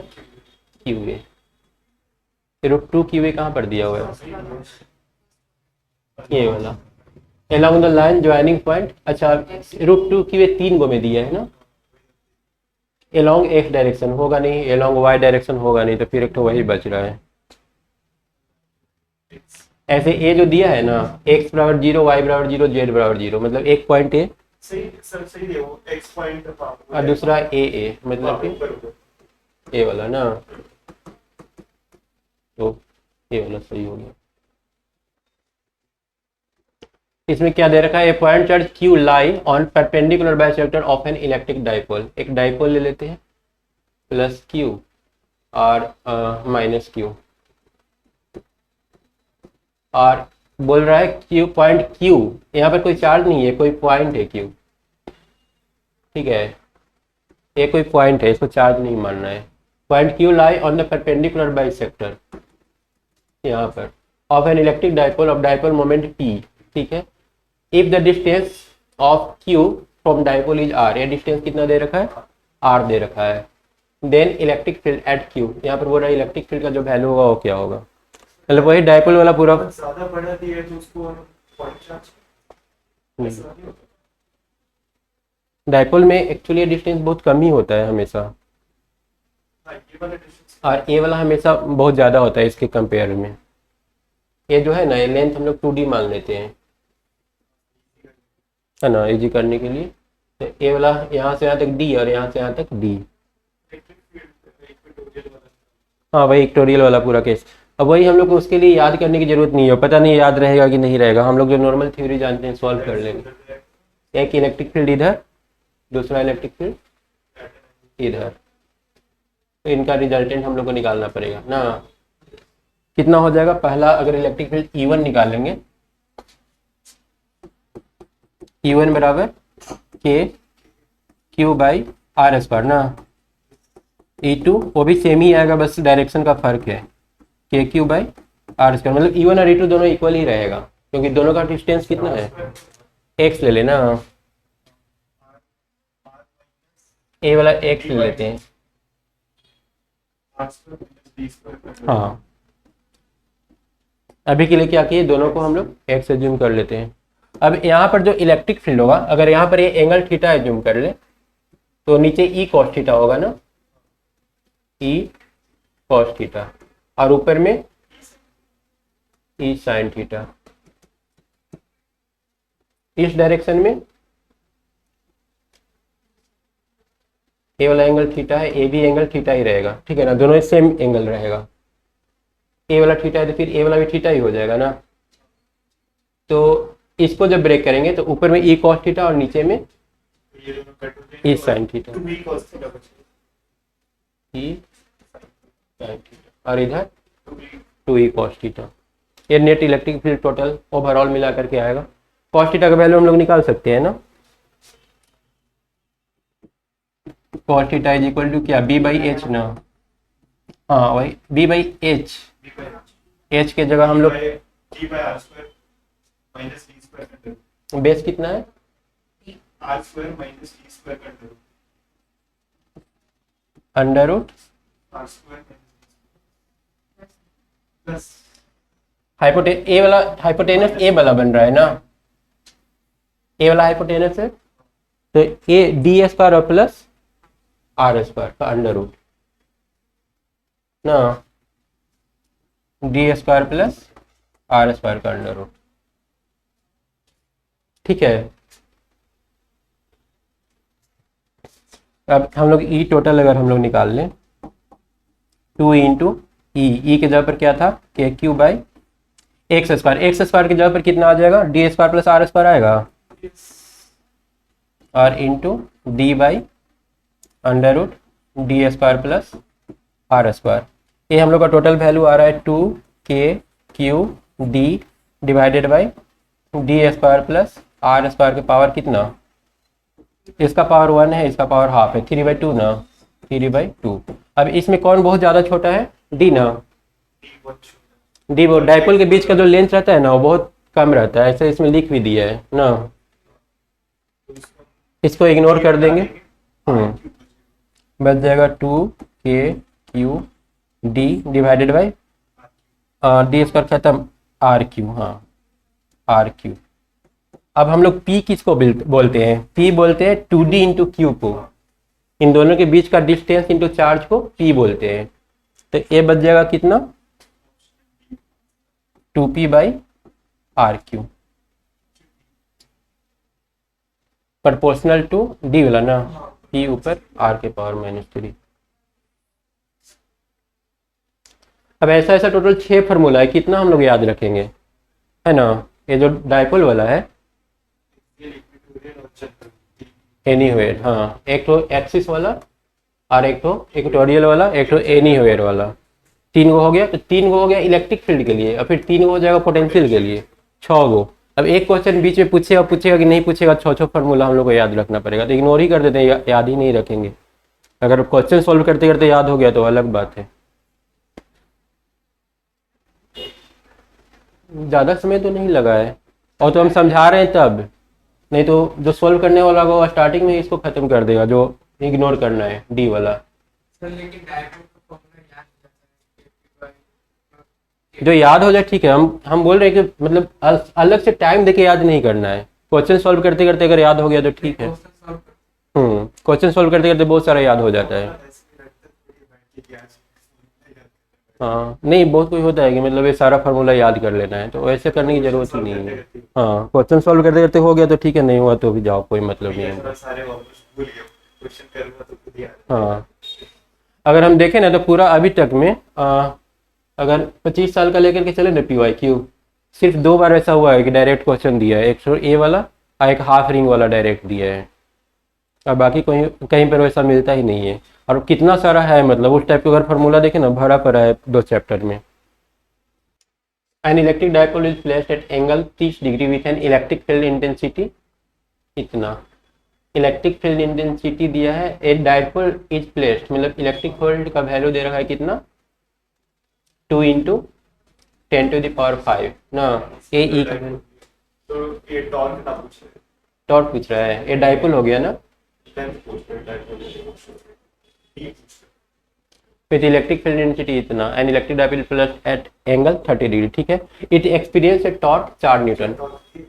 QA। √2 QA कहाँ पर दिया हुआ है, ये वाला along the line joining point. अच्छा √2 QA 3 गो में दिया है ना, along x डायरेक्शन होगा नहीं, along y डायरेक्शन होगा नहीं, तो फिर एक तो वही बच रहा है। ऐसे ए जो दिया है ना, x बराबर 0, y बराबर 0, z बराबर 0, मतलब एक पॉइंट ए सही है वो x पॉइंट और दूसरा ए मतलब कि ए वाला ना, तो ये वाला सही हो गया। इसमें क्या दे रखा है, a point charge q lie on perpendicular bisector of an electric dipole. एक डाइपोल ले लेते हैं, प्लस q और माइनस q, और बोल रहा है q पॉइंट q, यहाँ पर कोई चार्ज नहीं है, कोई पॉइंट है q, ठीक है, ये कोई पॉइंट है, इसको चार्ज नहीं मानना है। Point q lie on the perpendicular bisector यहाँ पर of an electric dipole of dipole moment p, ठीक है। If the distance of q from dipole is r, ये डिस्टेंस कितना दे रखा है, r दे रखा है। Then electric field at q, यहाँ पर बोल रहा है इलेक्ट्रिक फील्ड का जो वैल्यू होगा वो क्या होगा, मतलब वही डाइपोल वाला पूरा। ज्यादा बड़ा दिया है तो उसको पॉइंट चार्ज, डाइपोल में एक्चुअली डिस्टेंस बहुत कम ही होता है हमेशा, ये वाला डिस्टेंस और ए वाला हमेशा बहुत ज़्यादा होता है इसके कंपेयर में। ये जो है ना, ये लेंथ हम लोग 2D मान लेते हैं, है ना, इजी करने के लिए। तो ए वाला यहाँ से यहाँ तक D और यहाँ से यहाँ तक D, हाँ वही इक्टोरियल वाला पूरा केस। अब वही हम लोग को उसके लिए याद करने की जरूरत नहीं है, पता नहीं याद रहेगा कि नहीं रहेगा, हम लोग जो नॉर्मल थ्योरी जानते हैं सॉल्व कर लेंगे। एक इलेक्ट्रिक फील्ड इधर दूसरा इलेक्ट्रिक फील्ड इधर, तो इनका रिजल्टेंट हम लोग को निकालना पड़ेगा ना। कितना हो जाएगा, पहला अगर इलेक्ट्रिक फील्ड E1 निकालेंगे, E1 बराबर के क्यू बाई आर स्क्वायर ना। E2 वो भी सेम ही आएगा, बस डायरेक्शन का फर्क है, के क्यू बाई आर स्क्वायर, मतलब E1 और E2 दोनों इक्वल ही रहेगा क्योंकि दोनों का डिस्टेंस कितना है, x ले लेना, ए वाला x ले लेते हैं। हाँ, अभी के लिए क्या किए, दोनों को हम लोग x एज्यूम कर लेते हैं। अब यहाँ पर जो इलेक्ट्रिक फील्ड होगा, अगर यहाँ पर ये एंगल थीटा एज्यूम कर ले तो नीचे ई कॉस थीटा होगा ना, ई कॉस थीटा, और ऊपर में ई साइन थीटा। इस डायरेक्शन में ए वाला एंगल थीटा है, ए भी एंगल थीटा ही रहेगा, ठीक है ना, दोनों सेम एंगल रहेगा। ए वाला थीटा है तो फिर ए वाला भी थीटा ही हो जाएगा ना। तो इसको जब ब्रेक करेंगे तो ऊपर में ई कॉस थीटा और नीचे में ई साइन थीटा, ई साइन थीटा, और इधर 2e cos थीटा। ये net electric field total overall मिला करके आएगा। cos थीटा का वैल्यू हम लोग निकाल सकते हैं ना, cos theta is equal to क्या, b बाई एच ना। हाँ वही b बाई एच, एच के जगह हम लोग बेस कितना है, अंडर रूट ए वाला हाइपोटेनस ए वाला बन रहा है ना, ए वाला हाइपोटेनस है तो ए डी स्क्वायर और प्लस आर स्क्वायर का अंडर रूट ना, D square plus R square का अंडर रूट, ठीक है। अब हम लोग ई टोटल अगर हम लोग निकाल लें, 2 इंटू ई के जगह पर क्या था, के क्यू बाई एक्स स्क्वायर की जगह पर कितना आ जाएगा, D square plus R square आएगा, और into D by under root D square plus R square. ये हम लोग का टोटल वैल्यू आ रहा है 2 K Q D divided by D square plus R square के पावर कितना, इसका पावर 1 है, इसका पावर हाफ है, 3/2 ना, 3/2। अब इसमें कौन बहुत ज़्यादा छोटा है, डी ना, डी वो डाइपोल के बीच का जो लेंथ रहता है ना वो बहुत कम रहता है, ऐसे इसमें लिख भी दिया है ना, इसको इग्नोर कर देंगे, बच जाएगा 2 K Q D divided by D square खत्म आर क्यू, हाँ आर क्यू। अब हम लोग P किसको बोलते हैं, P बोलते हैं 2D इंटू क्यू को, इन दोनों के बीच का डिस्टेंस इंटू चार्ज को P बोलते हैं। तो ये बच जाएगा कितना, 2P by R Q, proportional to D वाला ना, P ऊपर R के पावर -3। अब ऐसा ऐसा टोटल 6 फार्मूला है, कितना हम लोग याद रखेंगे, है ना। ये जो डाइपोल वाला है एनीवेयर, हाँ, एक तो एक्सिस वाला और एक तो इक्वेटोरियल वाला, एक तो एनीवेयर वाला, 3 गो हो गया। तो 3 गो हो गया इलेक्ट्रिक फील्ड के लिए, और फिर 3 गो हो जाएगा पोटेंशियल के लिए, 6 गो। अब एक क्वेश्चन बीच में पूछेगा कि नहीं पूछेगा, 6 फार्मूला हम लोग को याद रखना पड़ेगा, तो इग्नोर ही कर देते हैं, याद ही नहीं रखेंगे। अगर क्वेश्चन सॉल्व करते करते याद हो गया तो अलग बात है। ज़्यादा समय तो नहीं लगा है, और तो हम समझा रहे हैं तब, नहीं तो जो सॉल्व करने वाला होगा स्टार्टिंग में इसको खत्म कर देगा, जो इग्नोर करना है डी वाला। जो याद हो जाए ठीक है, हम बोल रहे हैं कि मतलब अलग से टाइम देके याद नहीं करना है, क्वेश्चन सॉल्व करते करते अगर याद हो गया तो ठीक है। क्वेश्चन सॉल्व करते करते बहुत सारा याद हो जाता है। हाँ नहीं, बहुत कोई होता है कि मतलब ये सारा फार्मूला याद कर लेना है, तो ऐसे करने की जरूरत ही नहीं है। हाँ, क्वेश्चन सॉल्व करते करते हो गया तो ठीक है, नहीं हुआ तो भी जाओ, कोई मतलब नहीं है। हाँ, अगर हम देखें ना तो पूरा अभी तक में अगर 25 साल का लेकर के चले ना PYQ, सिर्फ 2 बार ऐसा हुआ है कि डायरेक्ट क्वेश्चन दिया है, एक तो ए वाला और एक हाफ रिंग वाला डायरेक्ट दिया है। और बाकी कहीं कहीं पर वैसा मिलता ही नहीं है। और कितना सारा है, मतलब उस टाइप का अगर फार्मूला देखें ना, भरा पड़ा है 2 चैप्टर में। N electric dipole is placed at angle 30 degree with an electric field intensity इतना। इलेक्ट्रिक फील्ड इंटेंसिटी दिया है, ए डायपोल इज प्लेस्ड, मतलब इलेक्ट्रिक फील्ड का वैल्यू दे रखा है कितना, 2 इंटू 10⁵ ना, ए ई का वैल्यू। तो ये टॉर्क का पूछ रहे हैं, टॉर्क पूछ रहा है, ये डायपोल हो गया ना, लेंथ पूछ रहे हैं, डायपोल पूछ रहे हैं, ये पूछ रहे विथ इलेक्ट्रिक फील्ड इंटेंसिटी इतना, an electric dipole placed at angle 30 degree, ठीक है। It experience a torque 4 newton. हैं।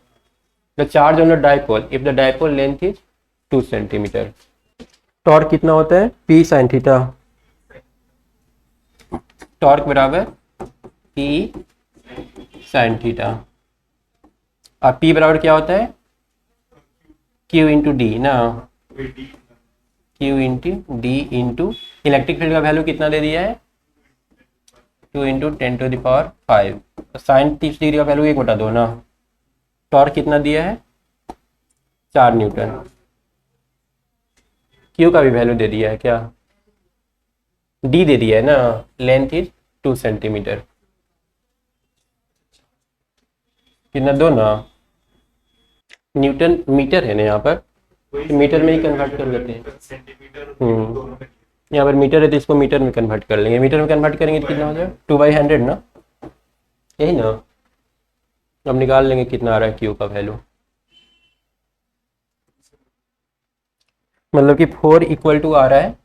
The charge on the dipole if the dipole length is 2 centimetre. Torque कितना होता है, पी साइन थीटा। टॉर्क बराबर पी साइन थीटा, और पी बराबर क्या होता है, क्यू इंटू डी ना, Q into D into electric field का वैल्यू कितना दे दिया है, 2 इंटू 10⁵। साइन 30 डिग्री का वैल्यू 1/2 ना। टॉर्क कितना दिया है, 4 न्यूटन। क्यू का भी वैल्यू दे दिया है क्या, डी दे दिया है ना, लेंथ इज 2 सेंटीमीटर। कितना 2 ना, न्यूटन मीटर है ना यहाँ पर, मीटर में ही कन्वर्ट कर लेते हैं। सेंटीमीटर हम्म। दोनों में यहाँ पर मीटर है तो इसको मीटर में कन्वर्ट कर लेंगे। मीटर में कन्वर्ट करेंगे तो कितना हो जाएगा, 2/100 ना, यही ना। अब निकाल लेंगे कितना आ रहा है क्यू का वैल्यू, मतलब कि 4 इक्वल टू आ रहा है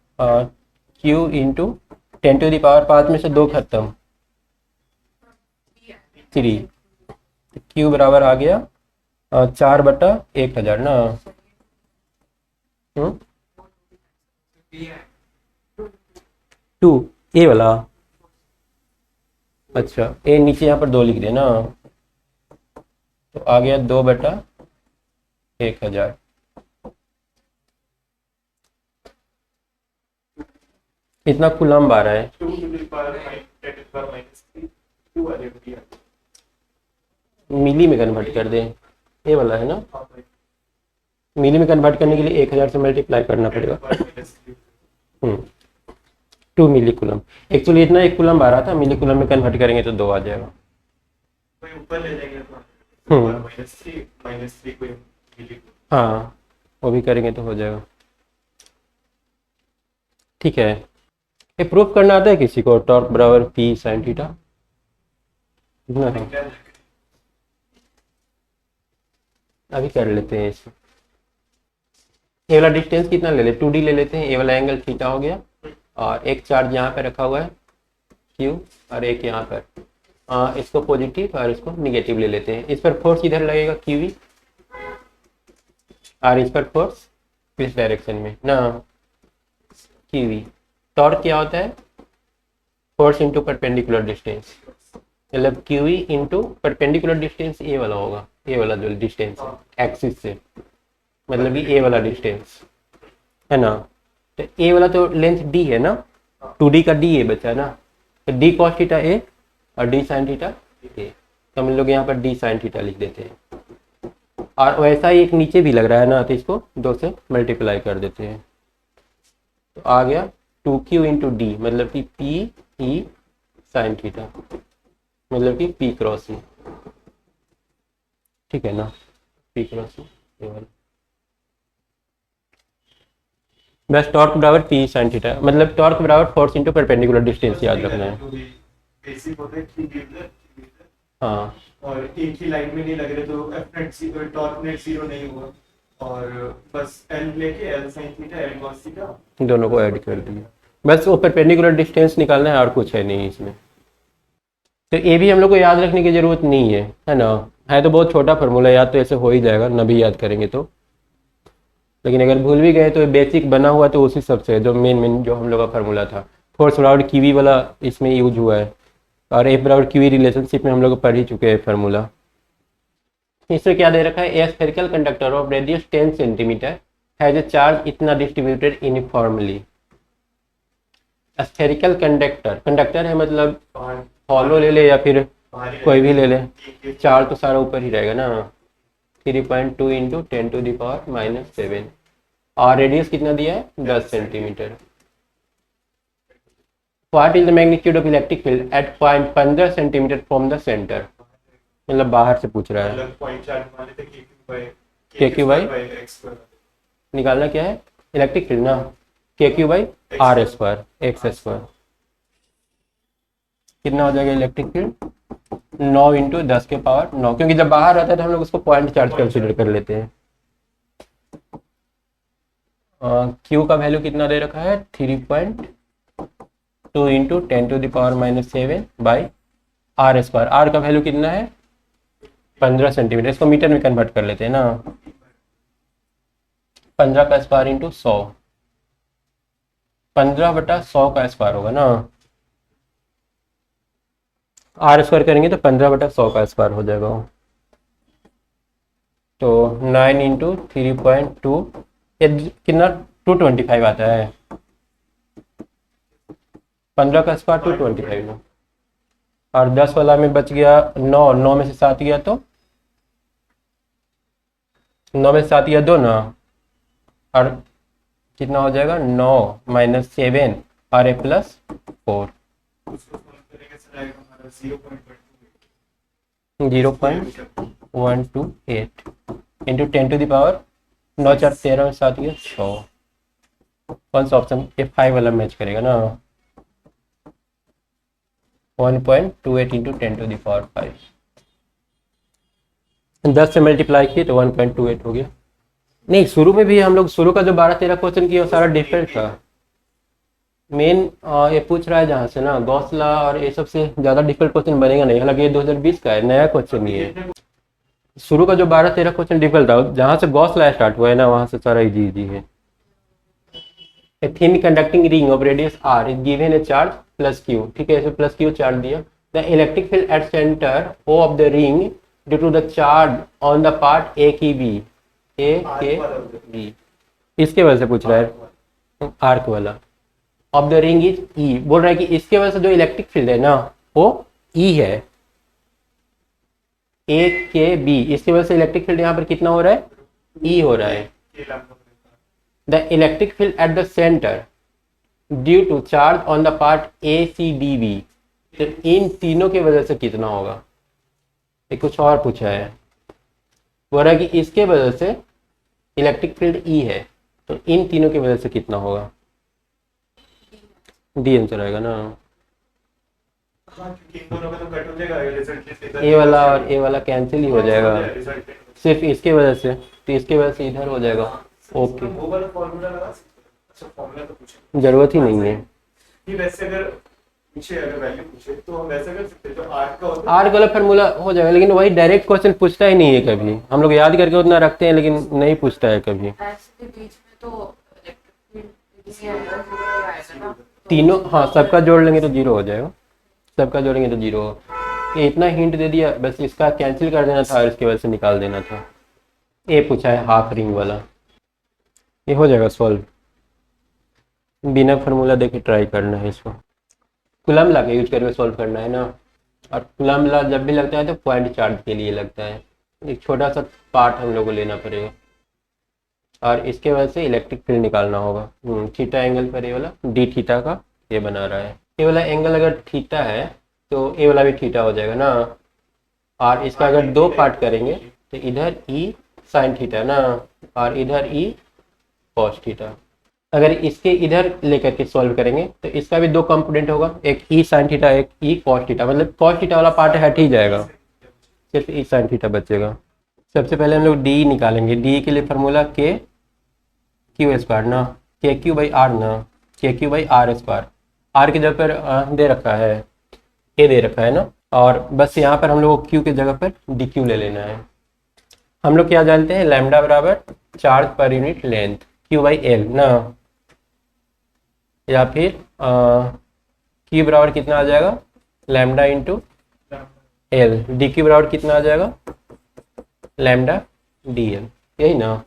क्यू इंटू 10⁵ में से 2 खत्म, 3, क्यू बराबर आ गया 4/1000 ना। 2 ए वाला, अच्छा ए नीचे यहाँ पर 2 लिख दिया ना, तो आ गया 2/1000। इतना कूलम्ब आ रहा है, 2 to the power -10⁻³ 2 आ जाएगा। मिली में कन्वर्ट कर दें, ये वाला है ना, मिली में कन्वर्ट करने के लिए 1000 से मल्टीप्लाई करना पड़ेगा। 2 मिली कूलम्ब, एक्चुअली इतना 1 कूलम्ब आ रहा था, मिली कूलम्ब में कन्वर्ट करेंगे तो 2 आ जाएगा। कोई ऊपर ले जाएंगे तो -3 कोई मिली, हाँ वो भी करेंगे तो हो जाएगा, ठीक है। ये प्रूफ करना आता है किसी को, टॉर्क बराबर पी साइन थीटा, इतना है। अभी कर लेते हैं इसे। ये वाला डिस्टेंस कितना ले ले, 2D ले लेते हैं, ये वाला एंगल थीटा हो गया, और एक चार्ज यहाँ पे रखा हुआ है Q, और एक यहाँ पर, इसको पॉजिटिव और इसको निगेटिव ले लेते हैं। इस पर फोर्स इधर लगेगा QV, और इस पर फोर्स इस डायरेक्शन में ना, QV। टॉर्क क्या होता है, फोर्स इंटू परपेंडिकुलर डिस्टेंस, मतलब QV इंटू परपेंडिकुलर डिस्टेंस ये वाला होगा, ये वाला जो डिस्टेंस है एक्सिस से, मतलब कि ए वाला डिस्टेंस है ना। तो ए वाला तो लेंथ डी है ना, 2D का डी ए बचा ना, तो डी कॉस थीटा ए और डी साइन थीटा ए, तो हम लोग यहाँ पर डी साइन थीटा लिख देते हैं। और वैसा ही एक नीचे भी लग रहा है ना, तो इसको 2 से मल्टीप्लाई कर देते हैं, तो आ गया 2Q इंटू डी, मतलब कि पी ई साइन थीटा, मतलब कि P क्रॉस ई, ठीक है ना, P क्रॉस ई। बस टॉर्क बराबर पी साइन थीटा, मतलब टॉर्क बराबर फोर्स इंटू परपेंडिकुलर डिस्टेंस याद रखना है। बेसिक होता है कि हाँ, और एक ही लाइन में नहीं लग रहे तो F net zero, torque net zero नहीं हुआ, और बस एल लेके L sine theta L cos theta दोनों को ऐड कर दिया, बस वो परपेंडिकुलर डिस्टेंस निकालना है और कुछ है नहीं इसमें। तो ये भी हम लोग को याद रखने की जरूरत नहीं है ना, है तो बहुत छोटा फार्मूला, याद तो ऐसे हो ही जाएगा ना भी याद करेंगे तो, लेकिन अगर भूल भी गए तो बेसिक बना हुआ तो उसी सबसे जो मेन जो हम लोग का फार्मूला था, फोर्स बराबर QV वाला इसमें यूज हुआ है, और F बराबर QV रिलेशनशिप में हम लोग पढ़ ही चुके हैं फार्मूला। इसमें क्या दे रखा है, a spherical conductor of radius 10 centimetre has a charge इतना distributed uniformly. Spherical conductor, conductor है मतलब हॉलो ले ले या फिर कोई भी ले ले, चार्ज तो सारा ऊपर ही रहेगा ना, 3.2 इंटू 10⁻⁻⁷, और रेडियस कितना दिया है 10 centimetre. What is the magnitude of electric field eight point 15 centimetre from the centre, मतलब बाहर से पूछ रहा है। अलग पॉइंट चार्ज मान लेते के क्यू बाई एक्स स्क्वायर निकालना क्या है इलेक्ट्रिक फील्ड ना, के Q by are square X square. कितना हो जाएगा इलेक्ट्रिक फील्ड 9 इंटू 10 के पावर 9, क्योंकि जब बाहर रहता है तो हम लोग उसको पॉइंट चार्ज कंसीडर कर लेते हैं। क्यू का वैल्यू कितना दे रखा है 3.2 into 10 to the power -7 by are square. R का वैल्यू कितना है 15 सेंटीमीटर, इसको मीटर में कन्वर्ट कर लेते हैं ना, 15 का स्क्वायर इंटू 100, 15/100 का स्क्वायर होगा ना, आर स्क्वायर करेंगे तो 15/100 का स्क्वायर हो जाएगा। तो 9 इंटू 3.2 ये कितना 225 आता है, 15 का स्क्वायर 225 ना, और 10 वाला में बच गया 9, 9 में से 7 गया तो 9 में से 7 गया 2 ना, और कितना हो जाएगा 9 माइनस 7 और ए प्लस 4 उसको सॉल्व करेंगे सर आएगा हमारा 0.128 इंटू 10 टू द पावर 9 4 13 में 7 गया 6। कौन सा ऑप्शन ये 5 वाला मैच करेगा ना, 1.28 इंटू 10 टू द पावर 5, 10 से मल्टीप्लाई किए तो 1.28 हो गया। नहीं शुरू में भी हम लोग शुरू का जो 12-13 क्वेश्चन किया वो सारा डिफरेंट था। मेन ये पूछ रहा है जहाँ से ना गॉस लॉ और ये सबसे ज़्यादा डिफिकल्ट क्वेश्चन बनेगा नहीं, हालांकि ये 2020 का है, नया क्वेश्चन ही है। शुरू का जो 12-13 क्वेश्चन डिफिकल्ट था, जहाँ से गॉस लॉ स्टार्ट हुआ है ना वहाँ से सारा इजी इजी है। A thin conducting ring of radius r is given a charge plus q, ठीक है, इसे प्लस क्यू चार्ज दिया। The electric field at center O of the ring due to the charge on the part A की B, A के B, इसके वजह से पूछ रहा है आर्क वाला। Of the ring is E, बोल रहा है कि इसके वजह से जो इलेक्ट्रिक फील्ड है ना वो E है, A के B, इसके वजह से इलेक्ट्रिक फील्ड यहाँ पर कितना हो रहा है E हो रहा है। The electric field at the center due to charge on the part ACDB, तो इन तीनों के वजह से कितना होगा। ये कुछ और पूछा है, बोल रहा है कि इसके वजह से इलेक्ट्रिक फील्ड E है, तो इन तीनों की वजह से कितना होगा। डी आंसर आएगा ना, ए वाला और ए वाला कैंसिल ही हो जाएगा, सिर्फ इसके वजह से, तो इसके वजह से इधर हो जाएगा। ओके जरूरत ही नहीं है, वैसे अगर वैल्यू पूछे तो हम वैसे कर सकते हैं, तो आर वाला फार्मूला हो जाएगा, लेकिन वही डायरेक्ट क्वेश्चन पूछता ही नहीं है कभी। हम लोग याद करके उतना रखते हैं लेकिन नहीं पूछता है कभी। तीनों हाँ सबका जोड़ लेंगे तो 0 हो जाएगा, सबका जोड़ेंगे तो 0 हो। ये इतना हिंट दे दिया, बस इसका कैंसिल कर देना था और इसकी वजह से निकाल देना था। ये पूछा है हाफ रिंग वाला, ये हो जाएगा सॉल्व, बिना फार्मूला देके ट्राई करना है इसको। कूलम लॉ का यूज करके सॉल्व करना है ना, और कूलम लॉ जब भी लगता है तो पॉइंट चार्ज के लिए लगता है। एक छोटा सा पार्ट हम लोग को लेना पड़ेगा और इसके वजह से इलेक्ट्रिक फील्ड निकालना होगा। थीटा एंगल पर ये वाला डी थीटा का ये बना रहा है, ये वाला एंगल अगर थीटा है तो ये वाला भी थीटा हो जाएगा ना, और इसका अगर 2 पार्ट करेंगे तो इधर ई साइन थीटा ना और इधर ई कॉस थीटा। अगर इसके इधर लेकर के सॉल्व करेंगे तो इसका भी 2 कंपोनेंट होगा, एक ई साइन थीटा एक ई कॉस थीटा, मतलब कॉस थीटा वाला पार्ट हट ही जाएगा, सिर्फ ई साइन थीटा बचेगा। सबसे पहले हम लोग डी निकालेंगे। डी के लिए फार्मूला के क्यू स्क्वायर ना, के क्यू बाई आर ना, के Q by are square. R की जगह पर दे रखा है ए दे रखा है ना, और बस यहाँ पर हम लोग को क्यू की जगह पर डी क्यू ले लेना है। हम लोग क्या जानते हैं लैम्डा बराबर चार्ज पर unit length Q by L ना, या फिर क्यू बराबर कितना आ जाएगा lambda into L, D Q बराबर कितना आ जाएगा लैम्डा डी एल, यही ना।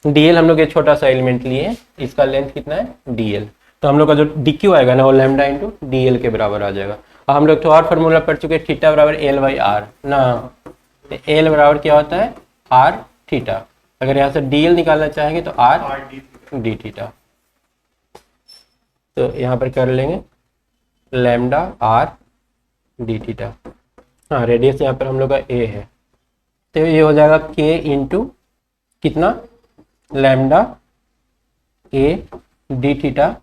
डी एल हम लोग ये छोटा सा एलिमेंट लिए हैं, इसका लेंथ कितना है डी एल, तो हम लोग का जो डी क्यू आएगा ना वो लैम्डा इंटू डी एल के बराबर आ जाएगा। और हम लोग तो और फार्मूला पढ़ चुके हैं थीटा बराबर एल बाई आर ना, तो एल बराबर क्या होता है आर थीटा। अगर यहाँ से डी एल निकालना चाहेंगे तो आर डी थीटा। तो यहाँ पर कर लेंगे लैम्डा आर डी थीटा। हाँ, रेडियस यहाँ पर हम लोग का ए है, तो ये हो जाएगा के इंटू कितना, lambda A D theta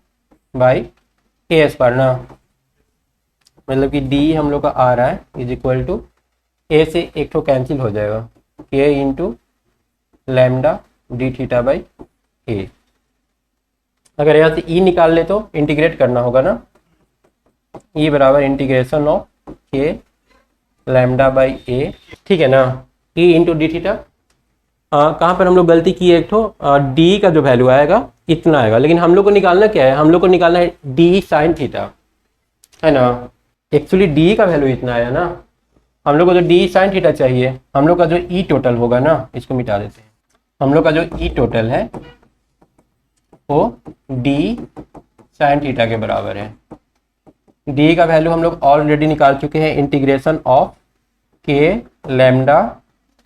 by A square ना, मतलब कि डी हम लोग का आ रहा है इज इक्वल टू ए से एक तो कैंसिल हो जाएगा, K into lambda D theta by A. अगर यहाँ से ई निकाल ले तो इंटीग्रेट करना होगा ना, ई बराबर इंटीग्रेशन ऑफ के लैम्डा बाई ए, ठीक है ना, ई इंटू डी थीटा। कहाँ पर हम लोग गलती की है, एक तो डी का जो वैल्यू आएगा इतना आएगा, लेकिन हम लोग को निकालना क्या है, हम लोग को निकालना है डी साइन थीटा, है ना। एक्चुअली डी का वैल्यू इतना आया ना, हम लोग को जो डी साइन थीटा चाहिए, हम लोग का जो ई टोटल होगा ना, इसको मिटा देते हैं, हम लोग का जो ई टोटल है वो डी साइन थीटा के बराबर है। डी का वैल्यू हम लोग ऑलरेडी निकाल चुके हैं, इंटीग्रेशन ऑफ के lambda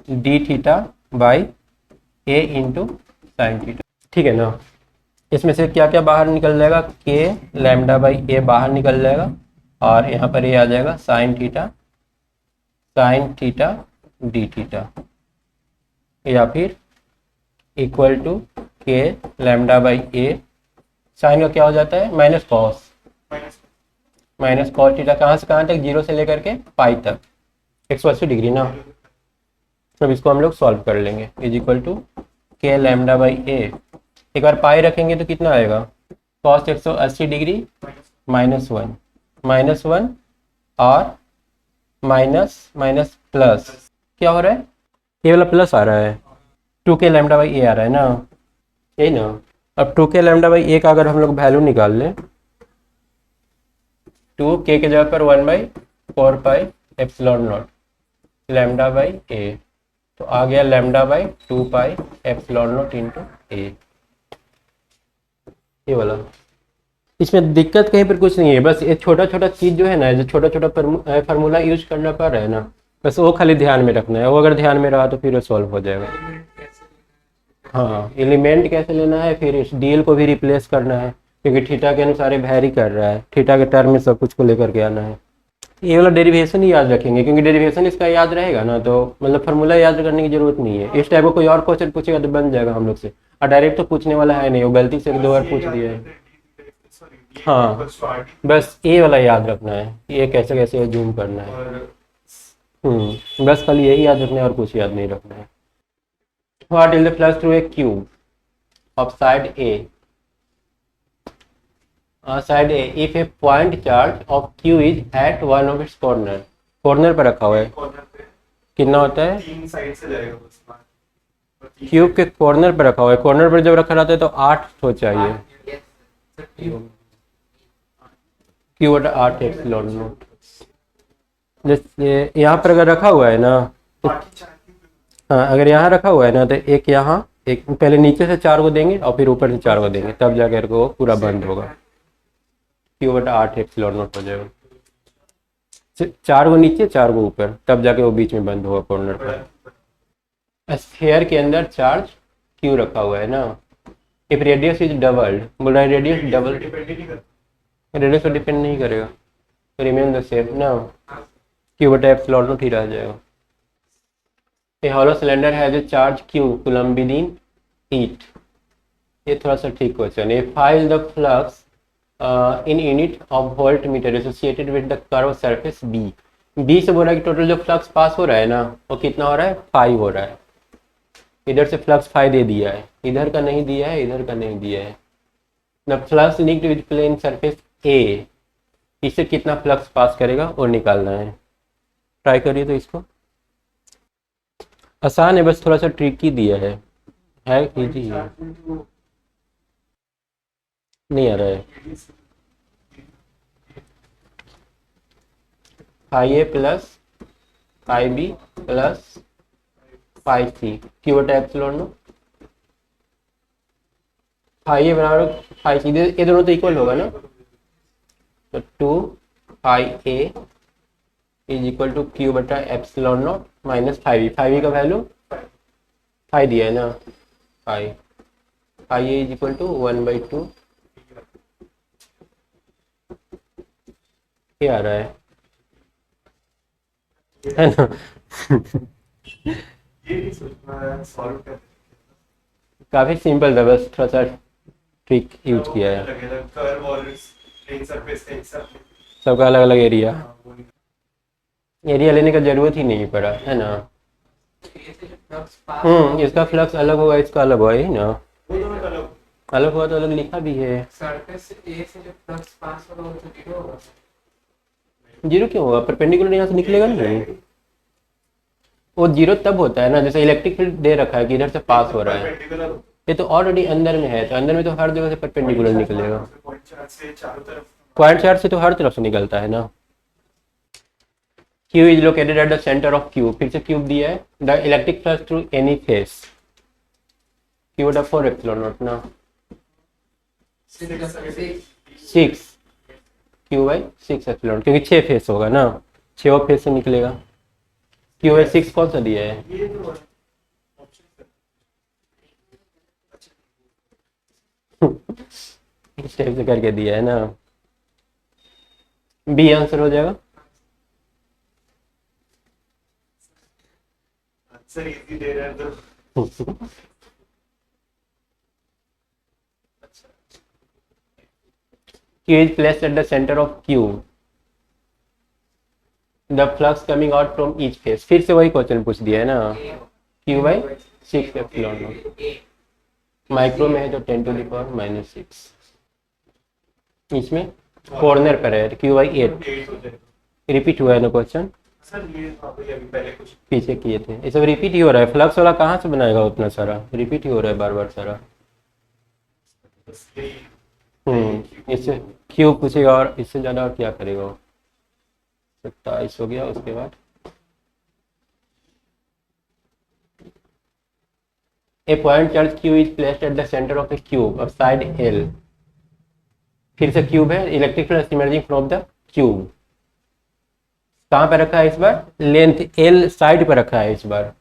D theta by A into sine theta, ठीक है ना। इसमें से क्या क्या बाहर निकल जाएगा, के लैम्डा बाई ए बाहर निकल जाएगा, और यहाँ पर ये आ जाएगा साइन थीटा डी थीटा, या फिर इक्वल टू के लैम्डा बाई ए, साइन का क्या हो जाता है माइनस कॉस थीटा, कहाँ से कहाँ तक, जीरो से लेकर के पाई तक 180 डिग्री ना। अब इसको हम लोग सॉल्व कर लेंगे, इज इक्वल टू के लैम्डा बाई ए, एक बार पाई रखेंगे तो कितना आएगा, कॉस 180 डिग्री -1 और माइनस प्लस, क्या हो रहा है, ये वाला प्लस आ रहा है, 2k लैम्डा बाई ए आ रहा है ना, यही ना। अब 2k लैम्डा बाई ए का अगर हम लोग वैल्यू निकाल लें, 2k के जगह पर 1/4 pi epsilon naught lambda by A, तो आ गया lambda by 2 pi epsilon naught into A, ये वाला। इसमें दिक्कत कहीं पर कुछ नहीं है, बस ये छोटा छोटा चीज़ जो है ना, जो छोटा छोटा फार्मूला यूज करना पड़ रहा है ना, बस वो खाली ध्यान में रखना है, वो अगर ध्यान में रहा तो फिर वो सॉल्व हो जाएगा। हाँ, एलिमेंट कैसे लेना है, फिर इस डीएल को भी रिप्लेस करना है, क्योंकि थीटा के अनुसार वेरी कर रहा है, थीटा के टर्म में सब कुछ को लेकर के आना है। ये वाला डेरिवेशन ही याद रखेंगे, क्योंकि डेरिवेशन इसका याद रहेगा ना, तो मतलब फार्मूला याद करने की जरूरत नहीं है। इस टाइप का कोई और क्वेश्चन पूछेगा तो बन जाएगा हम लोग से, और डायरेक्ट तो पूछने वाला है नहीं, वो गलती से 2 बार पूछ दिया है। हाँ, बस ये वाला याद रखना है, ये कैसे कैसे जूम करना है, बस खाली यही याद रखना है और कुछ याद नहीं रखना है। What is the flux through a cube of side a, side a if a point charge of q is at one of its corner पर रखा हुआ है, कितना होता है, 3 साइड से जाएगा बस, क्यूब के कॉर्नर पर रखा हुआ है, कॉर्नर पर जब रखा रहता है तो 8 तो चाहिए, क्यू बटा 8 एप्सिलॉन नॉट। जैसे यहाँ पर अगर रखा हुआ है ना, तो हाँ, अगर यहाँ रखा हुआ है ना, तो एक यहाँ, एक पहले नीचे से 4 को देंगे और फिर ऊपर से 4 को देंगे, तब जाकर वो पूरा बंद होगा, क्यू बटा 8 एप्सिलॉन नॉट हो जाएगा। 4 को नीचे 4 को ऊपर, तब जाके वो बीच में बंद होगा कॉर्नर पर। स्फीयर के अंदर चार्ज क्यू रखा हुआ है ना, इफ रेडियस इज डबल्ड, बोल रहा है रेडियस डबल, रेडियस पर डिपेंड नहीं करेगा, तो रिमेन द सेम ना, क्यू बटा एप्सिलॉन नॉट ही रह जाएगा। A hollow cylinder has a charge Q coulomb within it, ये थोड़ा सा ठीक क्वेश्चन है। Find the flux in unit of volt metre associated with the curve surface B, B से बोल रहा है कि टोटल जो फ्लक्स पास हो रहा है ना, वो कितना हो रहा है, 5 हो रहा है। इधर से फ्लक्स 5 दे दिया है, इधर का नहीं दिया है, इधर का नहीं दिया है। The flux linked with plane surface A, इससे कितना फ्लक्स पास करेगा वो निकालना है। ट्राई करिए तो इसको, आसान है, बस थोड़ा सा ट्रिकी दिया है इजी है, नहीं आ रहा है। Five A plus 5b plus 5c Q बटा एप्सिलॉन नॉट, 5a बराबर 5c, ये दोनों तो इक्वल होगा ना, तो 2πa is equal to Q बटा epsilon naught minus 5e, 5e का वैल्यू 5 दिया है ना, 5 I A is equal to 1/2 क्या आ रहा है ना। ये नहीं सोचना सॉल्व कर काफी सिंपल था, बस थोड़ा सा ट्रिक यूज किया है। लगेगा कर्व और प्लेन सरफेस का हिसाब सबका अलग अलग एरिया, वो नहीं। एरिया लेने का जरूरत ही नहीं पड़ा है ना। इसका फ्लक्स अलग होगा, इसका अलग होगा ही ना। वो दोनों का अलग अलग हुआ तो अलग लिखा भी है। सरफेस ए से जो फ्लक्स पास होगा वो तो जीरो होगा। जीरो क्यों होगा, परपेंडिकुलर यहाँ से निकलेगा नहीं। वो जीरो तब होता है ना जैसे इलेक्ट्रिक फील्ड दे रखा है कि इधर से पास हो रहा है, परपेंडिकुलर ये तो ऑलरेडी अंदर में है, तो अंदर में तो हर जगह से परपेंडिकुलर निकलेगा। पॉइंट चार्ज से चारों तरफ पॉइंट चार्ज से तो हर तरफ से निकलता है ना। Q is located at the center of Q, फिर से क्यूब दिया है। The electric flux through any phase, Q बटा 4 एप्सिलॉन नॉट ना 6 Q बाई 6 एप्सिलॉन, क्योंकि 6 फेस होगा ना, 6 फेस से निकलेगा। Q बाई 6 कौन सा दिया है? ये तो ऑप्शन इस टाइप से करके दिया है ना। बी आंसर हो जाएगा। आंसर इजी दे रहा है तो Q is placed at the center of Q, the flux coming out from each phase, फिर से वही क्वेश्चन पूछ दिया है ना। Q by 6 epsilon not, micro में है तो 10⁻⁻6, इसमें कॉर्नर पर है Q बाई 8। 8 हो जाएगा। रिपीट हुआ है ना क्वेश्चन, सर ये अभी पहले कुछ पीछे किए थे, ये सब रिपीट ही हो रहा है। फ्लक्स वाला कहाँ से बनाएगा उतना सारा, रिपीट ही हो रहा है बार बार सारा। बस यही इससे क्यू पूछेगा और इससे ज़्यादा और क्या करेगा वो। 27 हो गया, उसके बाद a point charge Q is placed at the centre of the cube of side L, फिर से क्यूब है, electric flux emerging from the cube. कहाँ पे रखा है इस बार, लेंथ L साइड पे रखा है इस बार।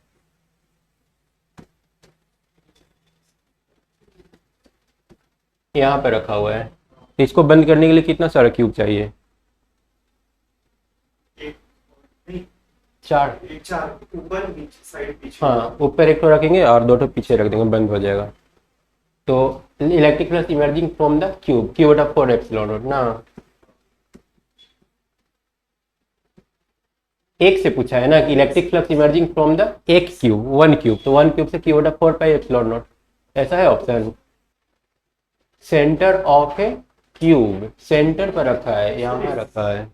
यहाँ पे रखा हुआ है, तो इसको बंद करने के लिए कितना सारा क्यूब चाहिए? एक नहीं 4। एक चार ऊपर नीचे साइड पीछे हाँ, ऊपर एक तो रखेंगे और 2 पीछे रख देंगे, बंद हो जाएगा। तो electric flux emerging from the cube, Q बटा 4 एप्सिलॉन नॉट ना। एक से पूछा है ना कि electric flux emerging from the एक क्यूब, 1 क्यूब, तो 1 क्यूब से Q बटा 4 पाई एप्सिलॉन नॉट, ऐसा है option. Centre of A cube, centre पर रखा है, यहाँ रखा है,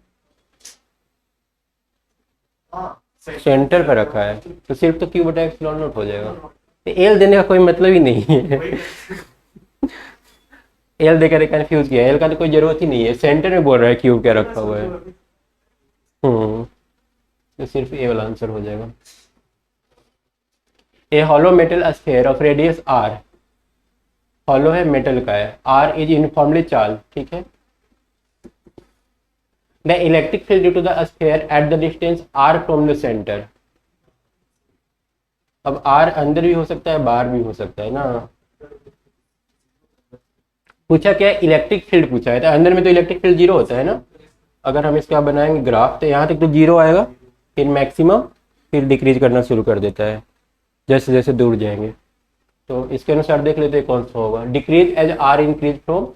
हाँ सेंटर पर रखा है, तो सिर्फ तो Q बटा एप्सिलॉन नॉट हो जाएगा। तो एल देने का कोई मतलब ही नहीं है। एल देकर कंफ्यूज किया, एल का तो कोई जरूरत ही नहीं है, सेंटर में बोल रहा है क्यूब क्या रखा हुआ है। तो सिर्फ ए वाला आंसर हो जाएगा। A hollow metal sphere of radius r, hollow है, मेटल का है, r इज यूनिफॉर्मली चार्ज, ठीक है। The electric field due to the sphere at the distance r from the centre. अब r अंदर भी हो सकता है, बाहर भी हो सकता है ना। पूछा क्या, इलेक्ट्रिक फील्ड पूछा है, तो अंदर में तो इलेक्ट्रिक फील्ड 0 होता है ना। अगर हम इसका बनाएंगे ग्राफ, तो यहाँ तक तो 0 आएगा, फिर मैक्सिमम, फिर डिक्रीज करना शुरू कर देता है जैसे जैसे दूर जाएंगे। तो इसके अनुसार देख लेते हैं कौन सा होगा। Decrease as r increase from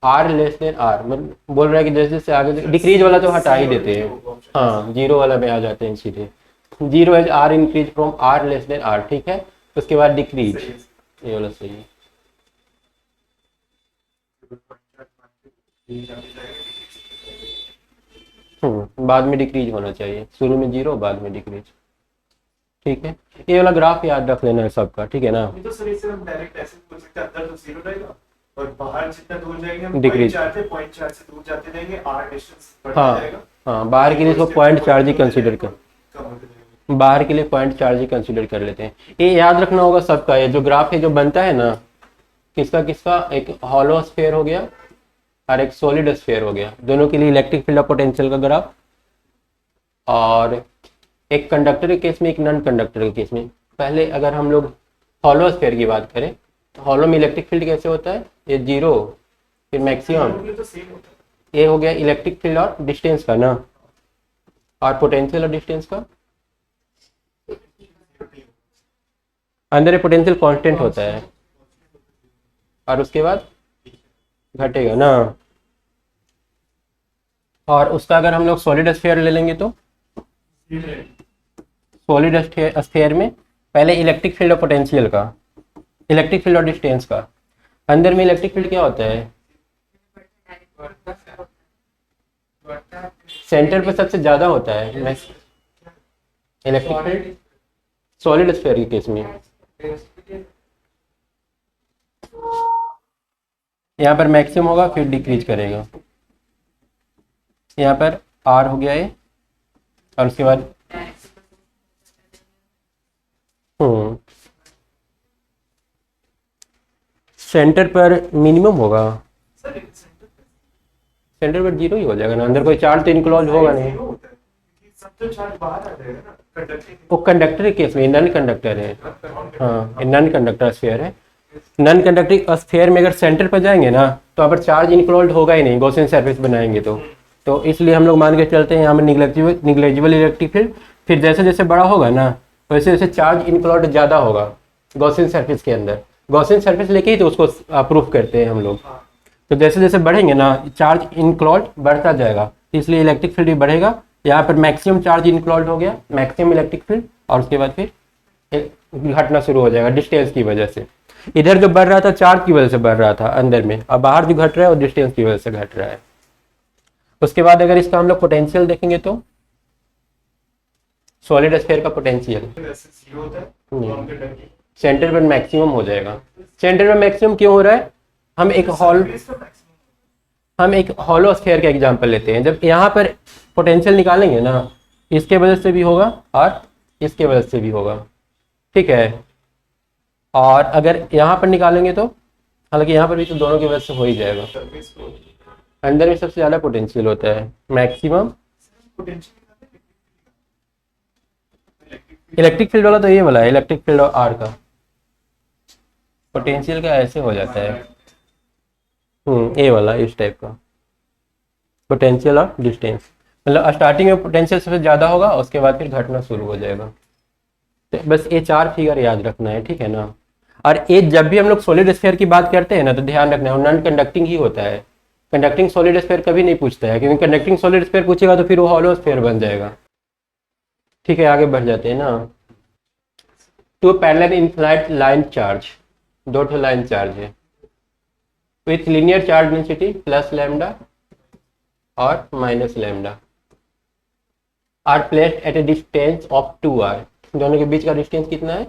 r less than r, मतलब बोल रहा है कि जैसे जैसे आगे, डिक्रीज वाला तो हटा ही देते हैं, हाँ 0 वाला में आ जाते हैं सीधे। 0 as r increase from r less than r, ठीक है। उसके बाद डिक्रीज, ये वाला सही है। बाद में डिक्रीज होना चाहिए, शुरू में 0 बाद में डिक्रीज, ठीक है। ये वाला ग्राफ याद रख लेना है सबका, ठीक है ना। ये तो सर इसे हम डायरेक्ट ऐसे बोल सकते हैं, अंदर तो 0 रहेगा और बाहर जितना दूर जाएंगे हम Decrease. पॉइंट चार्ज से दूर जाते रहेंगे, r डिस्टेंस बढ़ता हाँ जाएगा। हाँ, बाहर के लिए इसको पॉइंट चार्ज ही कंसिडर कर, कम होते जाएंगे। बाहर के लिए पॉइंट चार्ज ही कंसिडर कर लेते हैं। ये याद रखना होगा सबका, ये जो ग्राफ है जो बनता है ना, किसका किसका, एक हॉलो स्फीयर हो गया और एक सॉलिड स्फीयर हो गया, दोनों के लिए इलेक्ट्रिक फील्ड ऑफ पोटेंशियल का ग्राफ। और एक कंडक्टर के केस में, एक नॉन कंडक्टर के केस में। पहले अगर हम लोग हॉलो स्फीयर की बात करें, हॉलो में इलेक्ट्रिक फील्ड कैसे होता है, ये जीरो, फिर मैक्सिमम, ये तो सेम होता है। ये हो गया इलेक्ट्रिक फील्ड और डिस्टेंस का ना, और पोटेंशियल और डिस्टेंस का अंदर पोटेंशियल कांस्टेंट होता है, और उसके बाद घटेगा ना। और उसका अगर हम लोग सॉलिड स्फीयर ले लेंगे तो सॉलिड स्फीयर में पहले इलेक्ट्रिक फील्ड और पोटेंशियल का, इलेक्ट्रिक फील्ड और डिस्टेंस का, अंदर में इलेक्ट्रिक फील्ड क्या होता है, सेंटर पे सबसे ज्यादा होता है इलेक्ट्रिक फील्ड सॉलिड स्फीयर के केस में। यहाँ पर मैक्सिमम होगा फिर डिक्रीज करेगा, यहाँ पर आर हो गया है, और उसके बाद सेंटर पर मिनिमम होगा, सेंटर पर जीरो ही हो जाएगा ना, अंदर कोई चार्ज तो इनक्लोज होगा नहीं। सब तो चार्ज बाहर आ जाएगा ना कंडक्टिंग। वो कंडक्टर के केस में नॉन कंडक्टर है, हाँ नॉन कंडक्टर स्फीयर है। नॉन कंडक्टिंग स्फीयर में अगर सेंटर पर जाएंगे ना तो यहाँ पर चार्ज इनक्लोज होगा ही नहीं, गॉसियन सरफेस बनाएंगे तो इसलिए हम लोग मान के चलते हैं यहाँ में निग्लेजिबल इलेक्ट्रिक फील्ड। फिर जैसे जैसे बड़ा होगा ना वैसे वैसे चार्ज इनक्लोज ज़्यादा होगा गॉसियन सरफेस के अंदर, गॉसियन सरफेस लेके ही तो उसको प्रूफ करते हैं हम लोग। तो जैसे जैसे बढ़ेंगे ना चार्ज इनक्लोज बढ़ता जाएगा, इसलिए इलेक्ट्रिक फील्ड भी बढ़ेगा। यहाँ पर मैक्सिमम चार्ज इनक्लोज हो गया, मैक्सिमम इलेक्ट्रिक फील्ड, और उसके बाद फिर घटना शुरू हो जाएगा डिस्टेंस की वजह से। इधर जो बढ़ रहा था चार्ज की वजह से बढ़ रहा था अंदर में, और बाहर जो घट रहा है वो डिस्टेंस की वजह से घट रहा है। उसके बाद अगर इसका हम लोग पोटेंशियल देखेंगे तो सॉलिड स्फीयर का पोटेंशियल जीरो होता है, नॉन कंडक्टिंग सेंटर पर मैक्सिमम हो जाएगा। सेंटर पर मैक्सिमम क्यों हो रहा है, हम एक हॉलो स्फीयर का एग्जांपल लेते हैं। जब यहाँ पर पोटेंशियल निकालेंगे ना इसके वजह से भी होगा और इसके वजह से भी होगा, ठीक है। और अगर यहाँ पर निकालेंगे तो हालांकि यहाँ पर भी तो दोनों की वजह से हो ही जाएगा। सरफेस को अंदर में सबसे ज़्यादा पोटेंशियल होता है, मैक्सिमम इलेक्ट्रिक फील्ड वाला तो ये वाला है, इलेक्ट्रिक फील्ड और आर का पोटेंशियल का ऐसे हो जाता है, ये वाला इस टाइप का पोटेंशियल और डिस्टेंस, मतलब स्टार्टिंग में पोटेंशियल सबसे ज़्यादा होगा उसके बाद फिर घटना शुरू हो जाएगा। तो बस ये चार फिगर याद रखना है, ठीक है ना। और ये जब भी हम लोग सॉलिड स्फीयर की बात करते हैं ना तो ध्यान रखना है नॉन कंडक्टिंग ही होता है, कंडक्टिंग सॉलिड स्फीयर कभी नहीं पूछता है, क्योंकि कंडक्टिंग सॉलिड स्फीयर पूछेगा तो फिर वो हॉलो स्फीयर बन जाएगा। ठीक है आगे बढ़ जाते हैं ना। Two parallel infinite line charge, दो ठो लाइन चार्ज है with linear charge density plus lambda और minus lambda are placed at a distance of 2r। दोनों के बीच का डिस्टेंस कितना है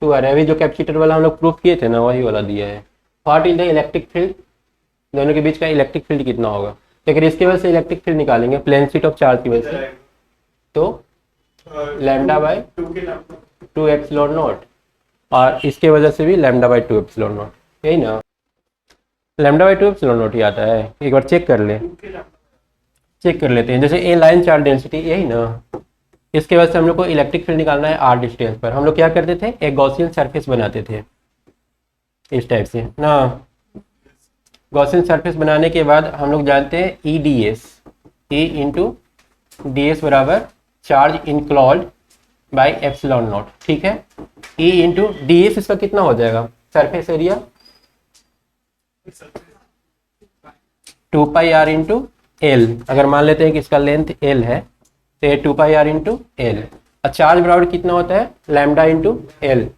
2r है। अभी जो कैपेसिटर वाला हम लोग प्रूफ किए थे ना वही वाला दिया है। What is the electric field, दोनों के बीच का इलेक्ट्रिक फील्ड कितना होगा। तो अगर इसके वजह से इलेक्ट्रिक फील्ड निकालेंगे प्लेन शीट ऑफ चार्ज की वजह से तो लैम्डा बाय 2 एप्सिलॉन नॉट, और इसके वजह से भी लैम्डा बाय 2 एप्सिलॉन नॉट, यही ना लैम्डा बाय 2 एप्सिलॉन नॉट ही आता है। एक बार चेक कर लेते हैं। जैसे ए लाइन चार्ज डेंसिटी यही ना, इसके वजह से हम लोग को इलेक्ट्रिक फील्ड निकालना है आर डिस्टेंस पर। हम लोग क्या करते थे एक गॉसियन सरफेस बनाते थे इस टाइप से ना। गॉसियन सरफेस बनाने के बाद हम लोग जानते हैं E D S, E into D S बराबर charge enclosed by epsilon naught, ठीक है। ई इंटू डी एस इसका कितना हो जाएगा surface area 2 pi r into l. अगर मान लेते हैं कि इसका लेंथ एल है तो ये 2 पाई आर इंटू एल। और चार्ज बराबर कितना होता है लैम्डा इंटू एल,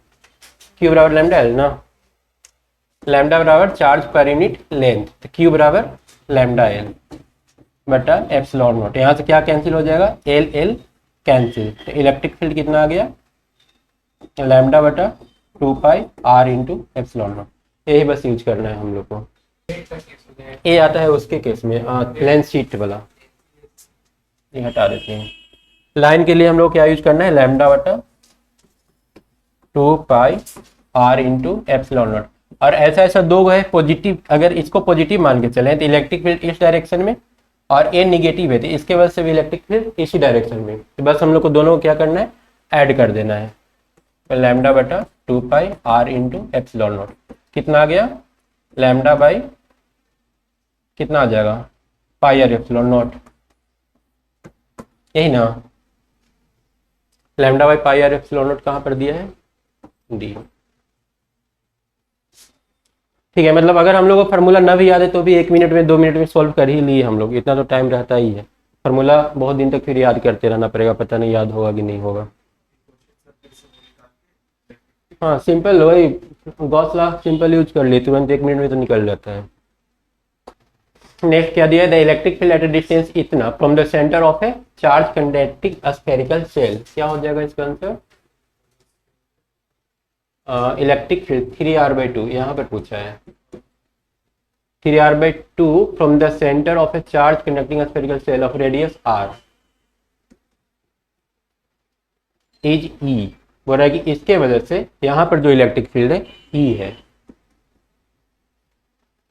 क्यू बराबर लैम्डा एल ना, लैम्डा बराबर चार्ज पर यूनिट लेंथ, तो क्यू बराबर लैम्डा एल बटा एप्सिलॉन नॉट। यहाँ से क्या कैंसिल हो जाएगा एल एल कैंसिल, तो इलेक्ट्रिक फील्ड कितना आ गया लैम्डा बटा 2 pi r into epsilon naught. यही बस यूज करना है हम लोग को। ये आता है उसके केस में प्लेन शीट वाला, ये हटा देते हैं। लाइन के लिए हम लोग क्या यूज करना है लैम्डा बटा 2 pi r into epsilon not. और ऐसा दो है पॉजिटिव, अगर इसको पॉजिटिव मान के चलें तो इलेक्ट्रिक फील्ड इस डायरेक्शन में और ये निगेटिव है तो इसके वजह से भी इलेक्ट्रिक फील्ड इसी डायरेक्शन में। तो बस हम लोग को दोनों को क्या करना है ऐड कर देना है, तो लैम्डा बटा 2 pi r into epsilon not. कितना आ गया, लैम्डा बाई कितना आ जाएगा, पाई आर एप्सिलॉन नॉट, यही ना, lambda by pi r epsilon naught कहाँ पर दिया है, डी। ठीक है, मतलब अगर हम लोग को फार्मूला ना भी याद है तो भी 1 मिनट में 2 मिनट में सॉल्व कर ही लिए हम लोग, इतना तो टाइम रहता ही है। फार्मूला बहुत दिन तक फिर याद करते रहना पड़ेगा, पता नहीं याद होगा कि नहीं होगा। हाँ सिंपल, वही गॉस लॉ सिंपल यूज कर लिए, तुरंत 1 मिनट में तो निकल जाता है। नेक्स्ट क्या दिया है, the electric field at a distance इतना from the centre of a charge conducting spherical shell, क्या हो जाएगा इसका आंसर, इलेक्ट्रिक फील्ड 3r/2, यहाँ पर पूछा है 3r/2 from the centre of a charge conducting spherical cell of radius r is E, बोल रहा है कि इसके वजह से यहाँ पर जो इलेक्ट्रिक फील्ड है E है।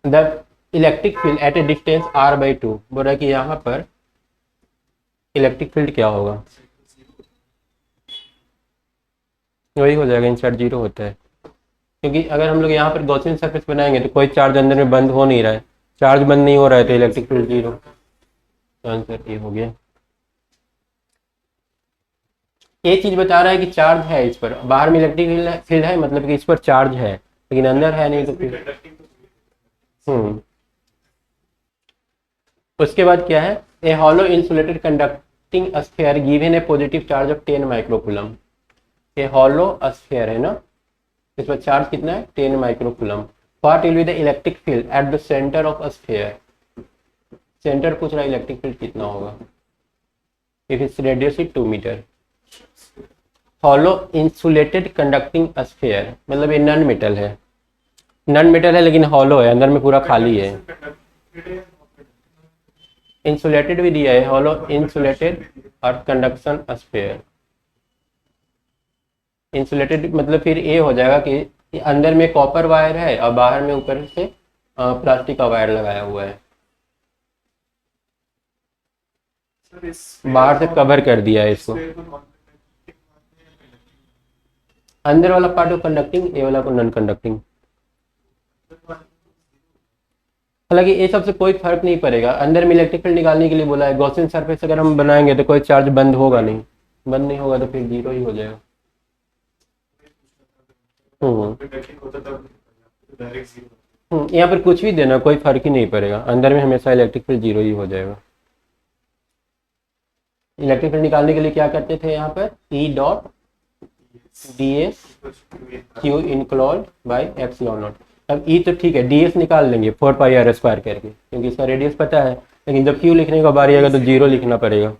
The electric field eight a distance r/2, बोल रहा है कि यहाँ पर इलेक्ट्रिक फील्ड क्या होगा, वही हो जाएगा, इंसर्ट 0 होता है, क्योंकि अगर हम लोग यहाँ पर गॉसियन सरफेस बनाएंगे तो कोई चार्ज अंदर में बंद हो नहीं रहा है, चार्ज बंद नहीं हो रहा है तो इलेक्ट्रिक फील्ड 0, तो आंसर ये हो गया। ये चीज बता रहा है कि चार्ज है इस पर, बाहर में इलेक्ट्रिक फील्ड है मतलब कि इस पर चार्ज है, लेकिन अंदर है नहीं तो फिर उसके बाद क्या है, a hollow insulated conducting sphere given a positive charge of 10 microcoulomb, ये हॉलो स्फीयर है ना, इस पर चार्ज कितना है 10 microcoulomb. What will be the electric field at the centre of sphere, centre पूछ रहा है इलेक्ट्रिक फील्ड कितना होगा, if its radius is 2 metre. Hollow insulated conducting sphere मतलब ये नॉन मेटल है, नॉन मेटल है लेकिन हॉलो है, अंदर में पूरा खाली है। इंसुलेटेड भी दिया है, हॉलो इंसुलेटेड और कंडक्शन स्फीयर। इंसुलेटेड मतलब फिर ये हो जाएगा कि अंदर में कॉपर वायर है और बाहर में ऊपर से प्लास्टिक का वायर लगाया हुआ है, बाहर से कवर कर दिया है इसको, अंदर वाला पार्ट को कंडक्टिंग, ये वाला को नॉन कंडक्टिंग। हालांकि ये सबसे कोई फर्क नहीं पड़ेगा, अंदर में इलेक्ट्रिक फील्ड निकालने के लिए बोला है, गॉसियन सरफेस अगर हम बनाएंगे तो कोई चार्ज बंद होगा नहीं, बंद नहीं होगा तो फिर 0 ही हो जाएगा। यहाँ पर कुछ भी देना कोई फर्क ही नहीं पड़ेगा, अंदर में हमेशा इलेक्ट्रिक फील्ड 0 ही हो जाएगा। इलेक्ट्रिक फील्ड निकालने के लिए क्या करते थे यहाँ पर, E dot ds q enclosed by epsilon not. अब E तो ठीक है, ds निकाल लेंगे 4 पाई r स्क्वायर करके, क्योंकि इसका रेडियस पता है, लेकिन जब q लिखने का बारी आएगा तो 0 लिखना पड़ेगा।